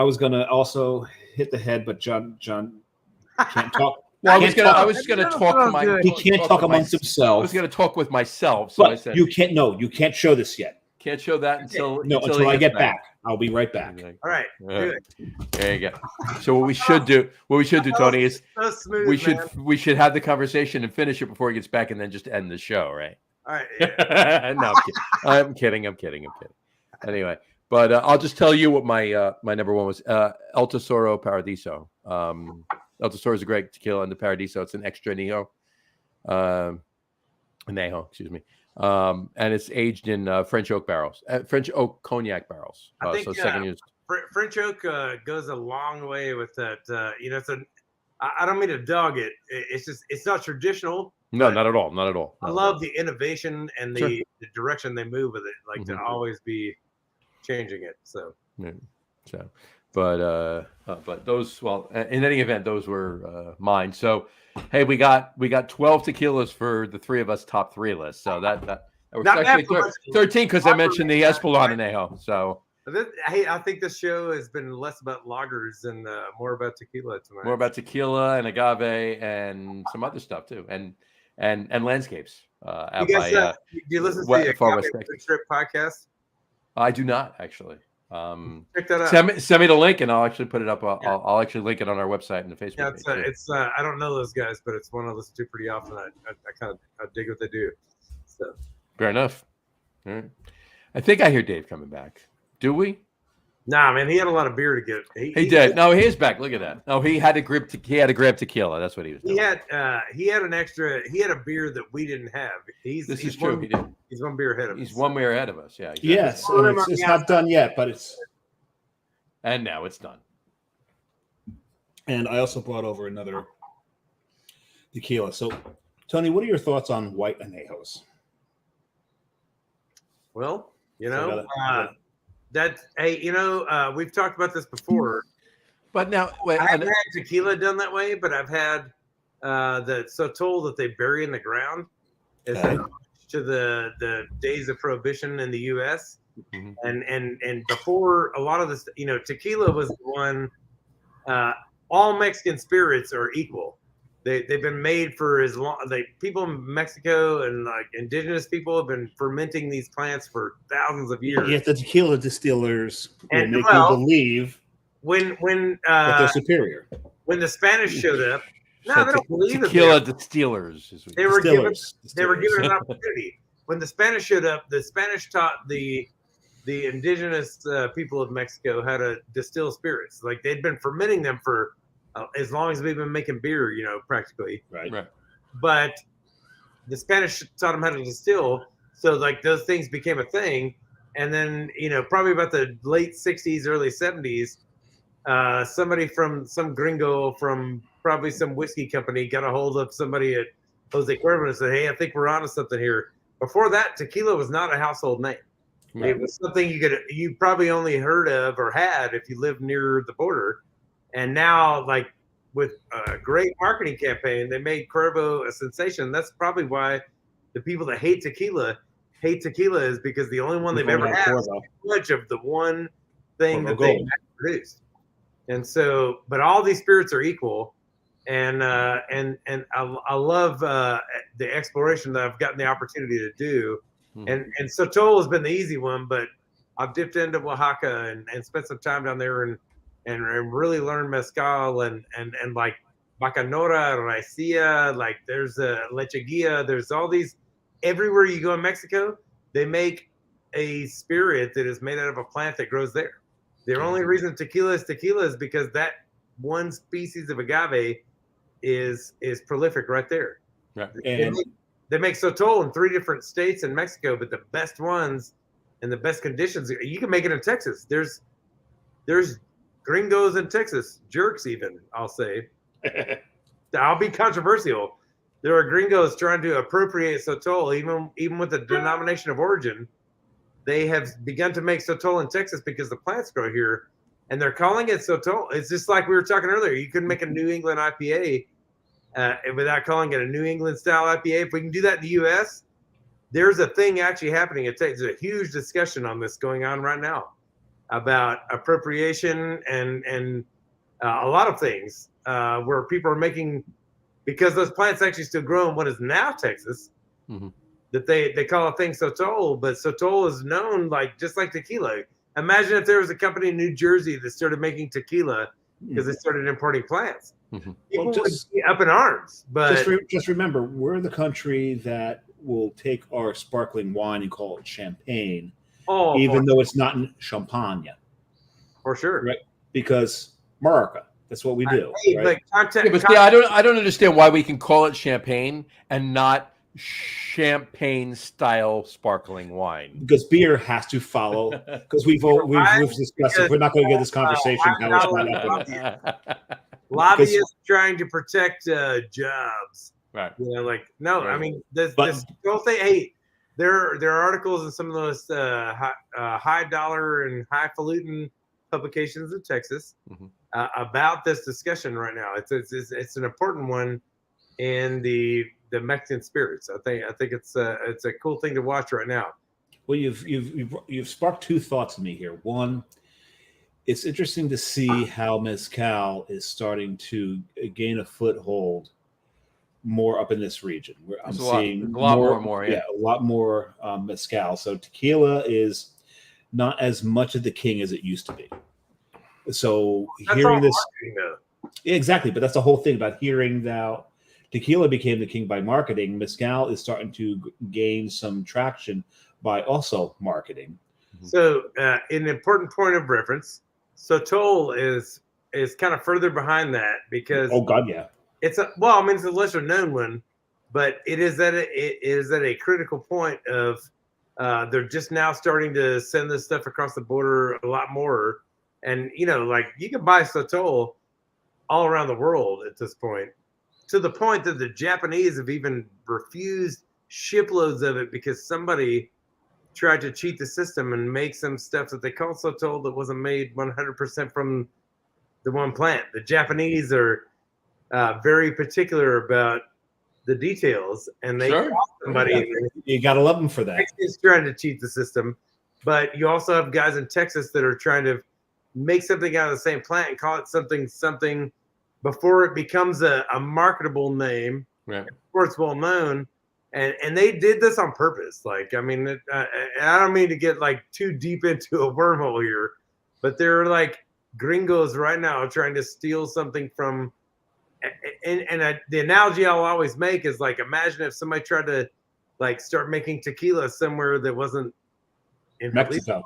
was gonna also hit the head, but John can't talk. Well, I was gonna talk to my. He can't talk amongst himself. I was gonna talk with myself. So but I said, you can't. No, you can't show this yet. Can't show that until I get back. I'll be right back. All right. Good. There you go. So what we should do, Tony, is so smooth, we should have the conversation and finish it before he gets back, and then just end the show, right? All right. Yeah. No, I'm kidding. Anyway, but I'll just tell you what my number 1 was. El Tesoro Paradiso. El Tesoro is a great tequila, and the Paradiso, it's an extra añejo. Añejo, excuse me. And it's aged in French oak barrels, French oak cognac barrels. I think so second use. French oak goes a long way with that. I don't mean to dog it. It's not traditional. No, not at all. Not at all. I love the innovation and the direction they move with it, like to always be changing it. So, but those, well, in any event, those were mine. So, hey, we got 12 tequilas for the 3 of us top 3 list. So that was actually 13 because I mentioned the Espolon Añejo. So. I think this show has been less about lagers and more about tequila tonight. More about tequila and agave and some other stuff too, and landscapes. Do you listen to the Agave Trip podcast? I do not actually. Check that out. Send me the link and I'll actually put it up. I'll actually link it on our website and the Facebook page. It's I don't know those guys, but it's one I listen to pretty often. I dig what they do. So fair enough. All right. I think I hear Dave coming back. Do we? Nah, man, he had a lot of beer to get. He did. No, he is back. Look at that. No, he had to grab tequila. That's what he was doing. He had an extra. He had a beer that we didn't have. This is true. He did. He's 1 beer ahead of us. He's 1 beer ahead of us. Yeah. Exactly. Yes, it's not done yet, but it's. And now it's done. And I also brought over another tequila. So, Tony, what are your thoughts on white añejos? Well, we've talked about this before. But now, I haven't had tequila done that way, but I've had the sotol that they bury in the ground as to the days of prohibition in the U.S. And before a lot of this, tequila was the one. All Mexican spirits are equal. They've been made for as long. People in Mexico and indigenous people have been fermenting these plants for thousands of years. Yet the tequila distillers will make you believe when that they're superior. When the Spanish showed up, No, they don't believe it. Tequila distillers. They were given Distillers. an opportunity. When the Spanish showed up, the Spanish taught the indigenous people of Mexico how to distill spirits. Like they'd been fermenting them for as long as we've been making beer, practically. Right. But the Spanish taught them how to distill, so like those things became a thing. And then probably about the late '60s, early '70s, somebody from some gringo from probably some whiskey company got a hold of somebody at Jose Cuervo and said, "Hey, I think we're onto something here." Before that, tequila was not a household name. Right. It was something you probably only heard of or had if you lived near the border. And now, like with a great marketing campaign, they made Cuervo a sensation. That's probably why the people that hate tequila is because the only one they've ever had is much of the one thing that they produced. And so, but all these spirits are equal. And I love the exploration that I've gotten the opportunity to do. And Sotol has been the easy one, but I've dipped into Oaxaca and spent some time down there and really learned mezcal and like Bacanora, Raicilla, like there's a Lecheguilla, there's all these. Everywhere you go in Mexico, they make a spirit that is made out of a plant that grows there. The only reason tequila is because that one species of agave is prolific right there. Right. And they make Sotol in 3 different states in Mexico, but the best ones and the best conditions, you can make it in Texas. There's gringos in Texas, jerks even, I'll say. I'll be controversial. There are gringos trying to appropriate Sotol, even with the denomination of origin. They have begun to make Sotol in Texas because the plants grow here, and they're calling it Sotol. It's just like we were talking earlier. You couldn't make a New England IPA without calling it a New England style IPA. If we can do that in the U.S., there's a thing actually happening. There's a huge discussion on this going on right now about appropriation and a lot of things where people are making, because those plants actually still grow in what is now Texas, that they call a thing Sotol, but Sotol is known just like tequila. Imagine if there was a company in New Jersey that started making tequila because they started importing plants. People would be up in arms. But just remember, we're the country that will take our sparkling wine and call it champagne, even though it's not in champagne. For sure. Right? Because America, that's what we do. Right? But see, I don't understand why we can call it champagne and not champagne style sparkling wine. Because beer has to follow. Because we've discussed it. We're not going to get this conversation how it's not happening. Lobbyists trying to protect jobs. Right. I mean, this whole thing. Hey, there are articles in some of those high dollar and highfalutin publications in Texas about this discussion right now. It's an important one in the Mexican spirits. I think it's a cool thing to watch right now. Well, you've sparked 2 thoughts in me here. One, it's interesting to see how mezcal is starting to gain a foothold more up in this region. Where I'm seeing a lot more mezcal. So tequila is not as much of the king as it used to be. So hearing this, exactly, but that's the whole thing about hearing that tequila became the king by marketing. Mezcal is starting to gain some traction by also marketing. So, an important point of reference, Sotol is kind of further behind that because it's a lesser known one, but it is at a critical point of they're just now starting to send this stuff across the border a lot more, and you can buy Sotol all around the world at this point, to the point that the Japanese have even refused shiploads of it because somebody tried to cheat the system and make some stuff that they call Sotol that wasn't made 100% from the one plant. The Japanese are very particular about the details, and they somebody. You gotta love them for that. Is trying to cheat the system, but you also have guys in Texas that are trying to make something out of the same plant and call it something before it becomes a marketable name, before it's well known. And they did this on purpose. I don't mean to get too deep into a wormhole here, but they're gringos right now trying to steal something from the analogy I'll always make is like, imagine if somebody tried to like start making tequila somewhere that wasn't in Mexico.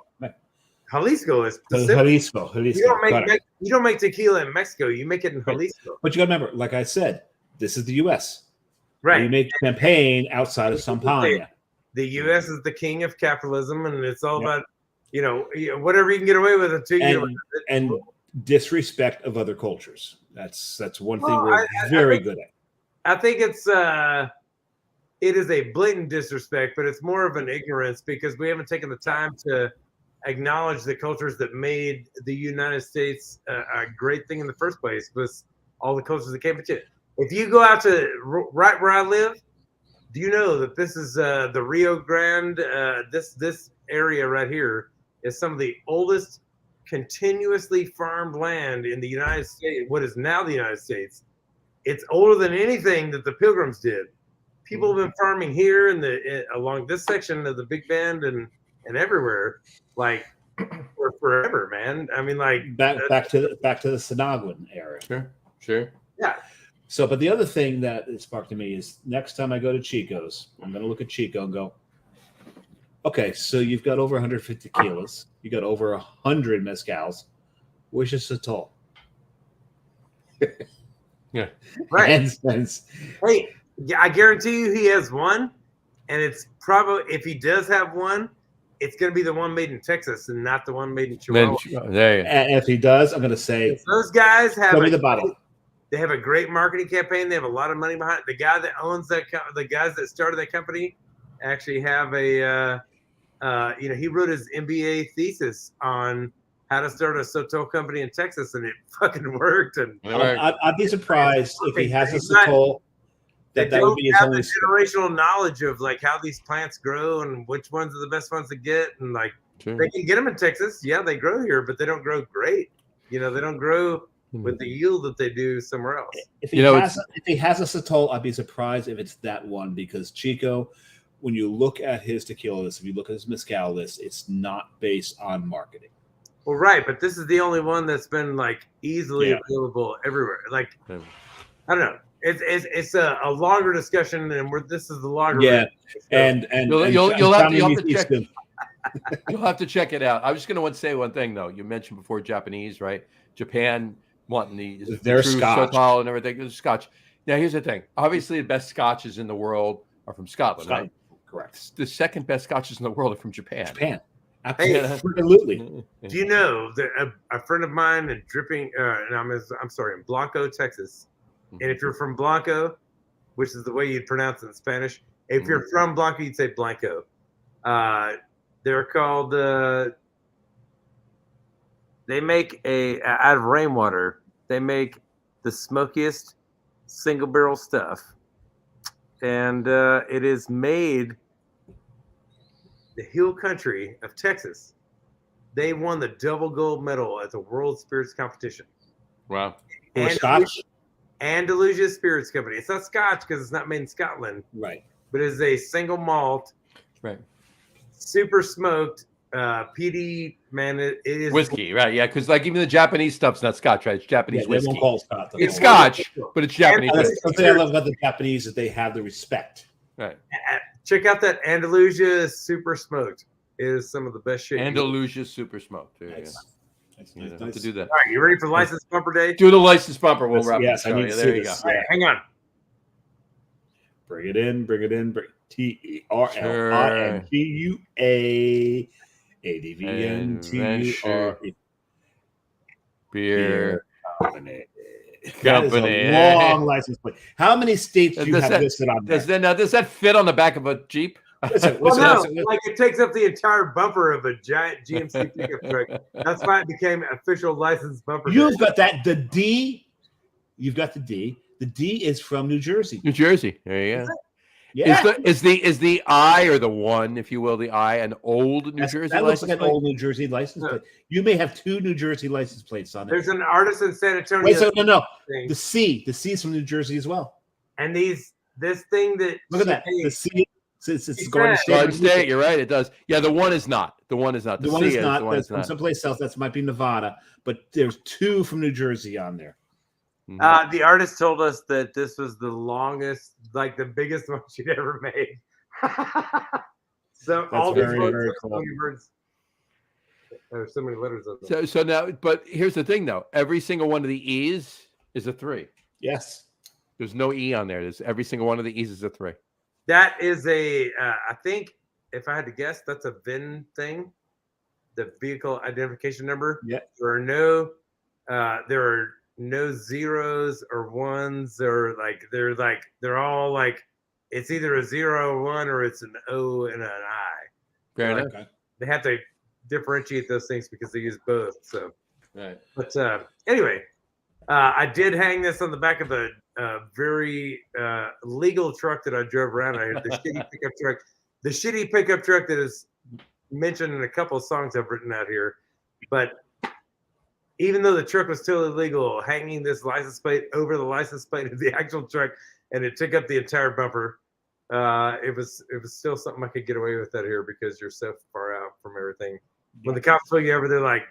Jalisco is Jalisco. You don't make tequila in Mexico. You make it in Jalisco. But you got to remember, like I said, this is the U.S. Right. You make champagne outside of Champagne. The U.S. is the king of capitalism, and it's all about, whatever you can get away with it and disrespect of other cultures. That's one thing we're very good at. I think it is a blatant disrespect, but it's more of an ignorance because we haven't taken the time to acknowledge the cultures that made the United States a great thing in the first place. Was all the cultures that came into it. If you go out to right where I live, do you know that this is the Rio Grande? This area right here is some of the oldest continuously farmed land in the United States. What is now the United States? It's older than anything that the Pilgrims did. People have been farming here along this section of the Big Bend and everywhere, like for forever, man. I mean, like back to the Sinagwan era. Sure. Yeah. So, but the other thing that sparked to me is next time I go to Chico's, I'm going to look at Chico and go, okay, so you've got over 150 tequilas, you got over 100 mezcals. Which is Sotol? Yeah. Right. And hey, I guarantee you he has one, and it's probably, if he does have one, it's going to be the one made in Texas and not the one made in Chihuahua. And if he does, I'm going to say, those guys have the bottle. They have a great marketing campaign. They have a lot of money behind it. The guy that owns the guys that started that company actually have he wrote his MBA thesis on how to start a Sotol company in Texas, and it fucking worked. And I'd be surprised if he has a Sotol. That would be his have only the generational knowledge of like how these plants grow and which ones are the best ones to get, and like they can get them in Texas. Yeah, they grow here, but they don't grow great. They don't grow with the yield that they do somewhere else. If he has a Sotol, I'd be surprised if it's that one, because Chico, when you look at his tequila list, if you look at his mezcal list, it's not based on marketing. Well, right, but this is the only one that's been like easily available everywhere. Like, I don't know. It's a longer discussion, and this is the longer. Yeah, and you'll have to check it out. I was just going to say one thing though. You mentioned before Japanese, right? Japan wanting their Scotch and everything. It's Scotch. Now here's the thing. Obviously, the best Scotches in the world are from Scotland, right? Correct. The second best Scotches in the world are from Japan. Absolutely. Do you know that a friend of mine in in Blanco, Texas, and if you're from Blanco, which is the way you'd pronounce it in Spanish, if you're from Blanco, you'd say Blanco. They're called. They make out of rainwater. They make the smokiest single barrel stuff, and it is made. The Hill Country of Texas, they won the double gold medal at the World Spirits Competition. Wow. Andalusia Spirits Company. It's not Scotch because it's not made in Scotland. Right. But it's a single malt. Right. Super smoked. PD, man, it is whiskey, right? Yeah, because like even the Japanese stuff's not Scotch, right? It's Japanese whiskey. They won't call it Scotch. It's Scotch, but it's Japanese. Something I love about the Japanese is they have the respect. Right. Check out that Andalusia Super Smoked. It is some of the best shit. Andalusia Super Smoked. There you go. Nice. To do that. All right, you ready for license bumper day? Do the license bumper. We'll wrap yes, the show. There you go. All right, hang on. Bring it in. TERLINGUA ADVNTUR Beer Company. Company. That is a long license plate. How many states do you have listed on there? Does that fit on the back of a Jeep? Listen, like it takes up the entire bumper of a giant GMC pickup truck. That's why it became official license bumper. You've got that. The D. You've got the D. The D is from New Jersey. New Jersey. There you go. Yeah. Is the I or the one, if you will, the I an old New Jersey that looks license like plate? an old New Jersey license plate. You may have two New Jersey license plates on there. There's an artist in San Antonio. Wait, so no. The C is from New Jersey as well. And this thing that look at that. The C. It's Garden State. Garden State. You're right. It does. Yeah, the one is not. The one is not. The one is not. That's from someplace else. That might be Nevada. But there's two from New Jersey on there. The artist told us that this was the longest, like the biggest one she'd ever made. So That's all very, these very words, cool. so many words. There's so many letters of them. So now, but here's the thing, though. Every single one of the E's is a 3. Yes. There's no E on there. There's every single one of the E's is a 3. That is I think if I had to guess, that's a VIN thing, the vehicle identification number. Yeah. There are no zeros or ones, or they're all like it's either a 0 or 1 or it's an O and an I. Fair enough. Okay. They have to differentiate those things because they use both. So, Right. but anyway, I did hang this on the back of a very legal truck that I drove around. I had the shitty pickup truck. The shitty pickup truck that is mentioned in a couple of songs I've written out here. But even though the truck was totally legal, hanging this license plate over the license plate of the actual truck, and it took up the entire bumper, it was still something I could get away with that here because you're so far out from everything. When the cops pull you over, they're like,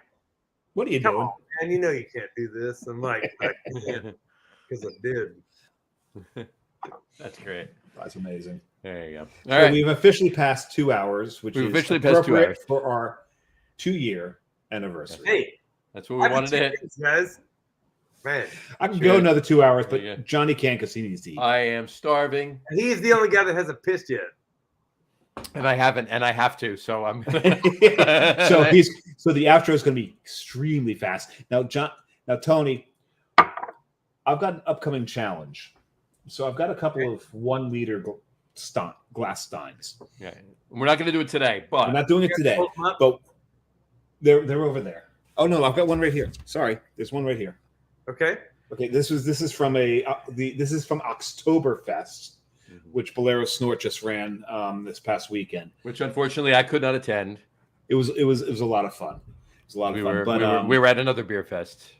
What are you "Come doing? on, man, you know you can't do this." I'm like, because I did. That's great. That's amazing. There you go. So All right. we've officially passed 2 hours, which We've is officially passed 2 appropriate hours. for our 2-year anniversary. Hey, That's what we wanted to hit. guys. Man, I can go another 2 hours, but Yeah. Johnny can't because he needs to eat. I am starving, he's the only guy that hasn't pissed yet. and I haven't, and I have to. So I'm. so the outro is going to be extremely fast. Now, Tony, I've got an upcoming challenge. So I've got a couple of 1 liter glass steins. Yeah, we're not going to do it today, but I'm not doing it today, but they're over there. Oh no, I've got one right here. Sorry, there's one right here. Okay. Okay, this is from this is from Oktoberfest, which Bolero Snort just ran this past weekend. which unfortunately I could not attend. It was a lot of fun. It was a lot of fun. But we were at another beer fest.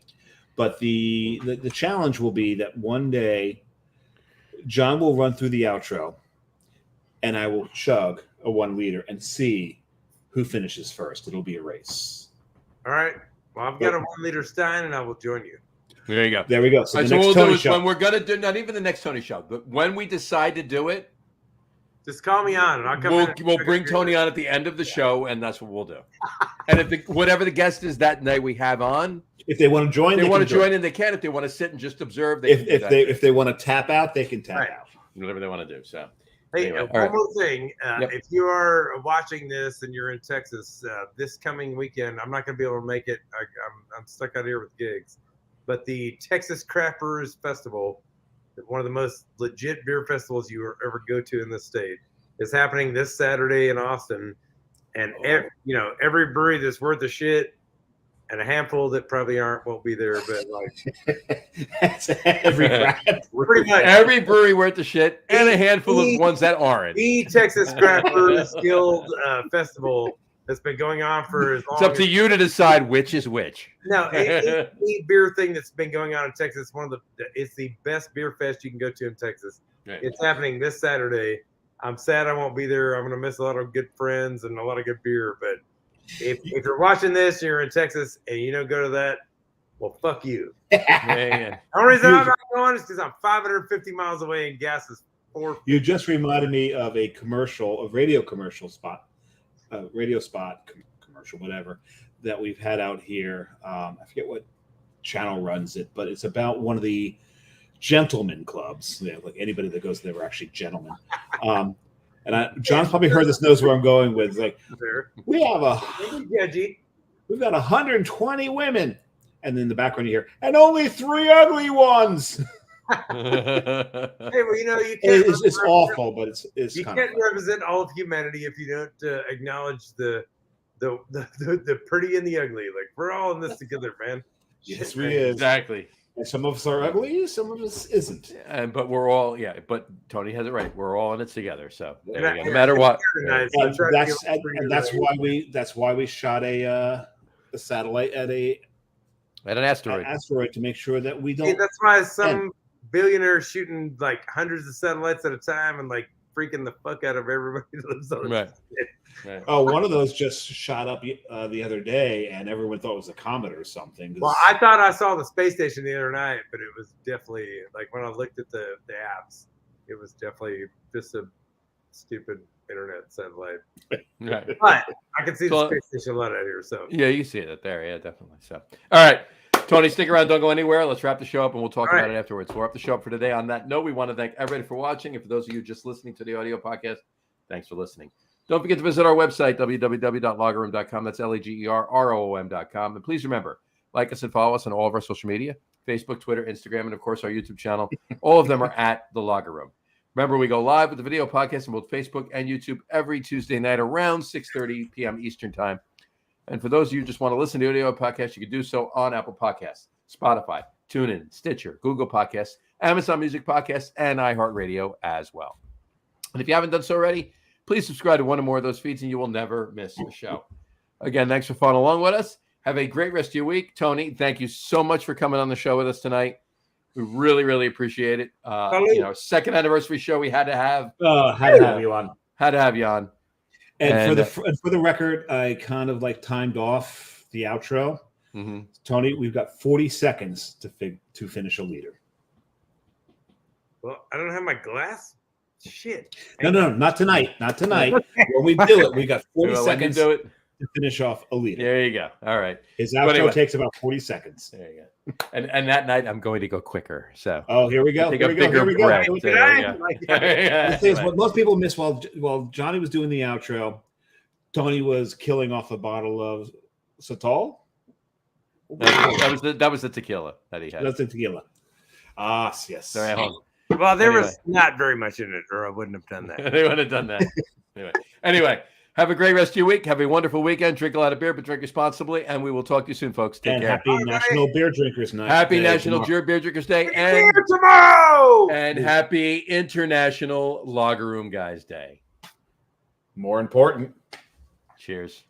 But the challenge will be that one day John will run through the outro, and I will chug a 1 liter and see who finishes first. It'll be a race. All right. Well, I've got a 1 liter stein, and I will join you. There you go. There we go. So All right, the so next what we'll do Tony is show. when we're gonna do, not even the next Tony show, but when we decide to do it, Just call me on, and I'll come in. we'll bring Tony on at the end of the show, and that's what we'll do. And if whatever the guest is that night we have on, If they want to join, they want to can join in, they can. If they want to sit and just observe, they can do that. if they want to tap out, they can tap Right. out. Whatever they want to do. So Hey, Anyway, one all right. more thing. Yep. If you are watching this and you're in Texas this coming weekend, I'm not going to be able to make it. I'm stuck out here with gigs. But the Texas Craft Brewers Festival, one of the most legit beer festivals you will ever go to in this state, is happening this Saturday in Austin. And every brewery that's worth a shit, and a handful that probably won't be there, but like That's every craft. pretty much every brewery worth the shit, and a handful of ones that aren't. the Texas Craft Brewers Guild Festival that's been going on for as long It's up to you to decide which is which. No, any beer thing that's been going on in Texas, it's the best beer fest you can go to in Texas. Right. It's happening this Saturday. I'm sad I won't be there. I'm going to miss a lot of good friends and a lot of good beer. But if you're watching this and you're in Texas and you don't go to that, well, fuck you. Yeah. The only reason I'm not going is because I'm 550 miles away and gas is $4. You just reminded me of a radio spot, commercial, whatever, that we've had out here. I forget what channel runs it, but it's about one of the gentlemen clubs. Yeah, like anybody that goes there are actually gentlemen. John's probably heard this, knows where I'm going with. Like, we've got 120 women, and then in the background you hear, and only 3 ugly ones. Hey, well, you can't. It's awful, but it's you kind can't of fun. represent all of humanity if you don't acknowledge the pretty and the ugly. Like, we're all in this together, man. Yes, Shit, we man. is. Exactly. And some of us are ugly, some of us isn't. But we're all, but Tony has it right. We're all in it together. So there we go. Yeah. No matter what. Nice. And So try to be that's able why we shot a satellite at At an asteroid. asteroid to make sure that we Hey, don't. that's why some billionaires shooting like hundreds of satellites at a time and like freaking the fuck out of everybody that lives on it. Right. Right. Oh, one of those just shot up the other day, and everyone thought it was a comet or something. Well, I thought I saw the space station the other night, but it was definitely like when I looked at the apps, it was definitely just a stupid internet satellite. Right. But I can see So- the space station a lot out here. So Yeah, you see it there. Yeah, definitely. So, all right, Tony, stick around. Don't go anywhere. Let's wrap the show up, and we'll talk All about right. it afterwards. We'll wrap the show up for today. On that note, we want to thank everybody for watching, and for those of you just listening to the audio podcast, thanks for listening. Don't forget to visit our website, www.lagerroom.com. That's LAGERROOM.com. And please remember, like us and follow us on all of our social media, Facebook, Twitter, Instagram, and of course our YouTube channel. All of them are at The Lager Room. Remember, we go live with the video podcast on both Facebook and YouTube every Tuesday night around 6:30 p.m. Eastern Time. And for those of you who just want to listen to the audio podcast, you can do so on Apple Podcasts, Spotify, TuneIn, Stitcher, Google Podcasts, Amazon Music Podcasts, and iHeartRadio as well. And if you haven't done so already, please subscribe to one or more of those feeds, and you will never miss a show. Again, thanks for following along with us. Have a great rest of your week. Tony, thank you so much for coming on the show with us tonight. We really, really appreciate it. Second anniversary show we had to have. Had to have you on. Had to have you on. And for the record, I kind of like timed off the outro. Mm-hmm. Tony, we've got 40 seconds to finish a liter. well, I don't have my glass. Shit. No, not tonight. Not tonight. When we do it, we got 40 seconds do it. to finish off a liter. There you go. All right. His outro takes about 40 seconds. There you go. And that night I'm going to go quicker. So here we go. take Here a we go. bigger Here we go. breath. Here we There go. you go. The thing is, what most people miss while Johnny was doing the outro, Tony was killing off a bottle of Sotol. That was the tequila that he had. That's the tequila. Ah, yes. Sorry, hold on. Well, there Anyway. was not very much in it, or I wouldn't have done that. They would have done that. Anyway, have a great rest of your week. Have a wonderful weekend. Drink a lot of beer, but drink responsibly. And we will talk to you soon, folks. Take And care. happy National Beer Drinkers Night. Happy National Beer Drinkers Day. And Tomorrow. happy International Lager Room Guys Day. More important. Cheers.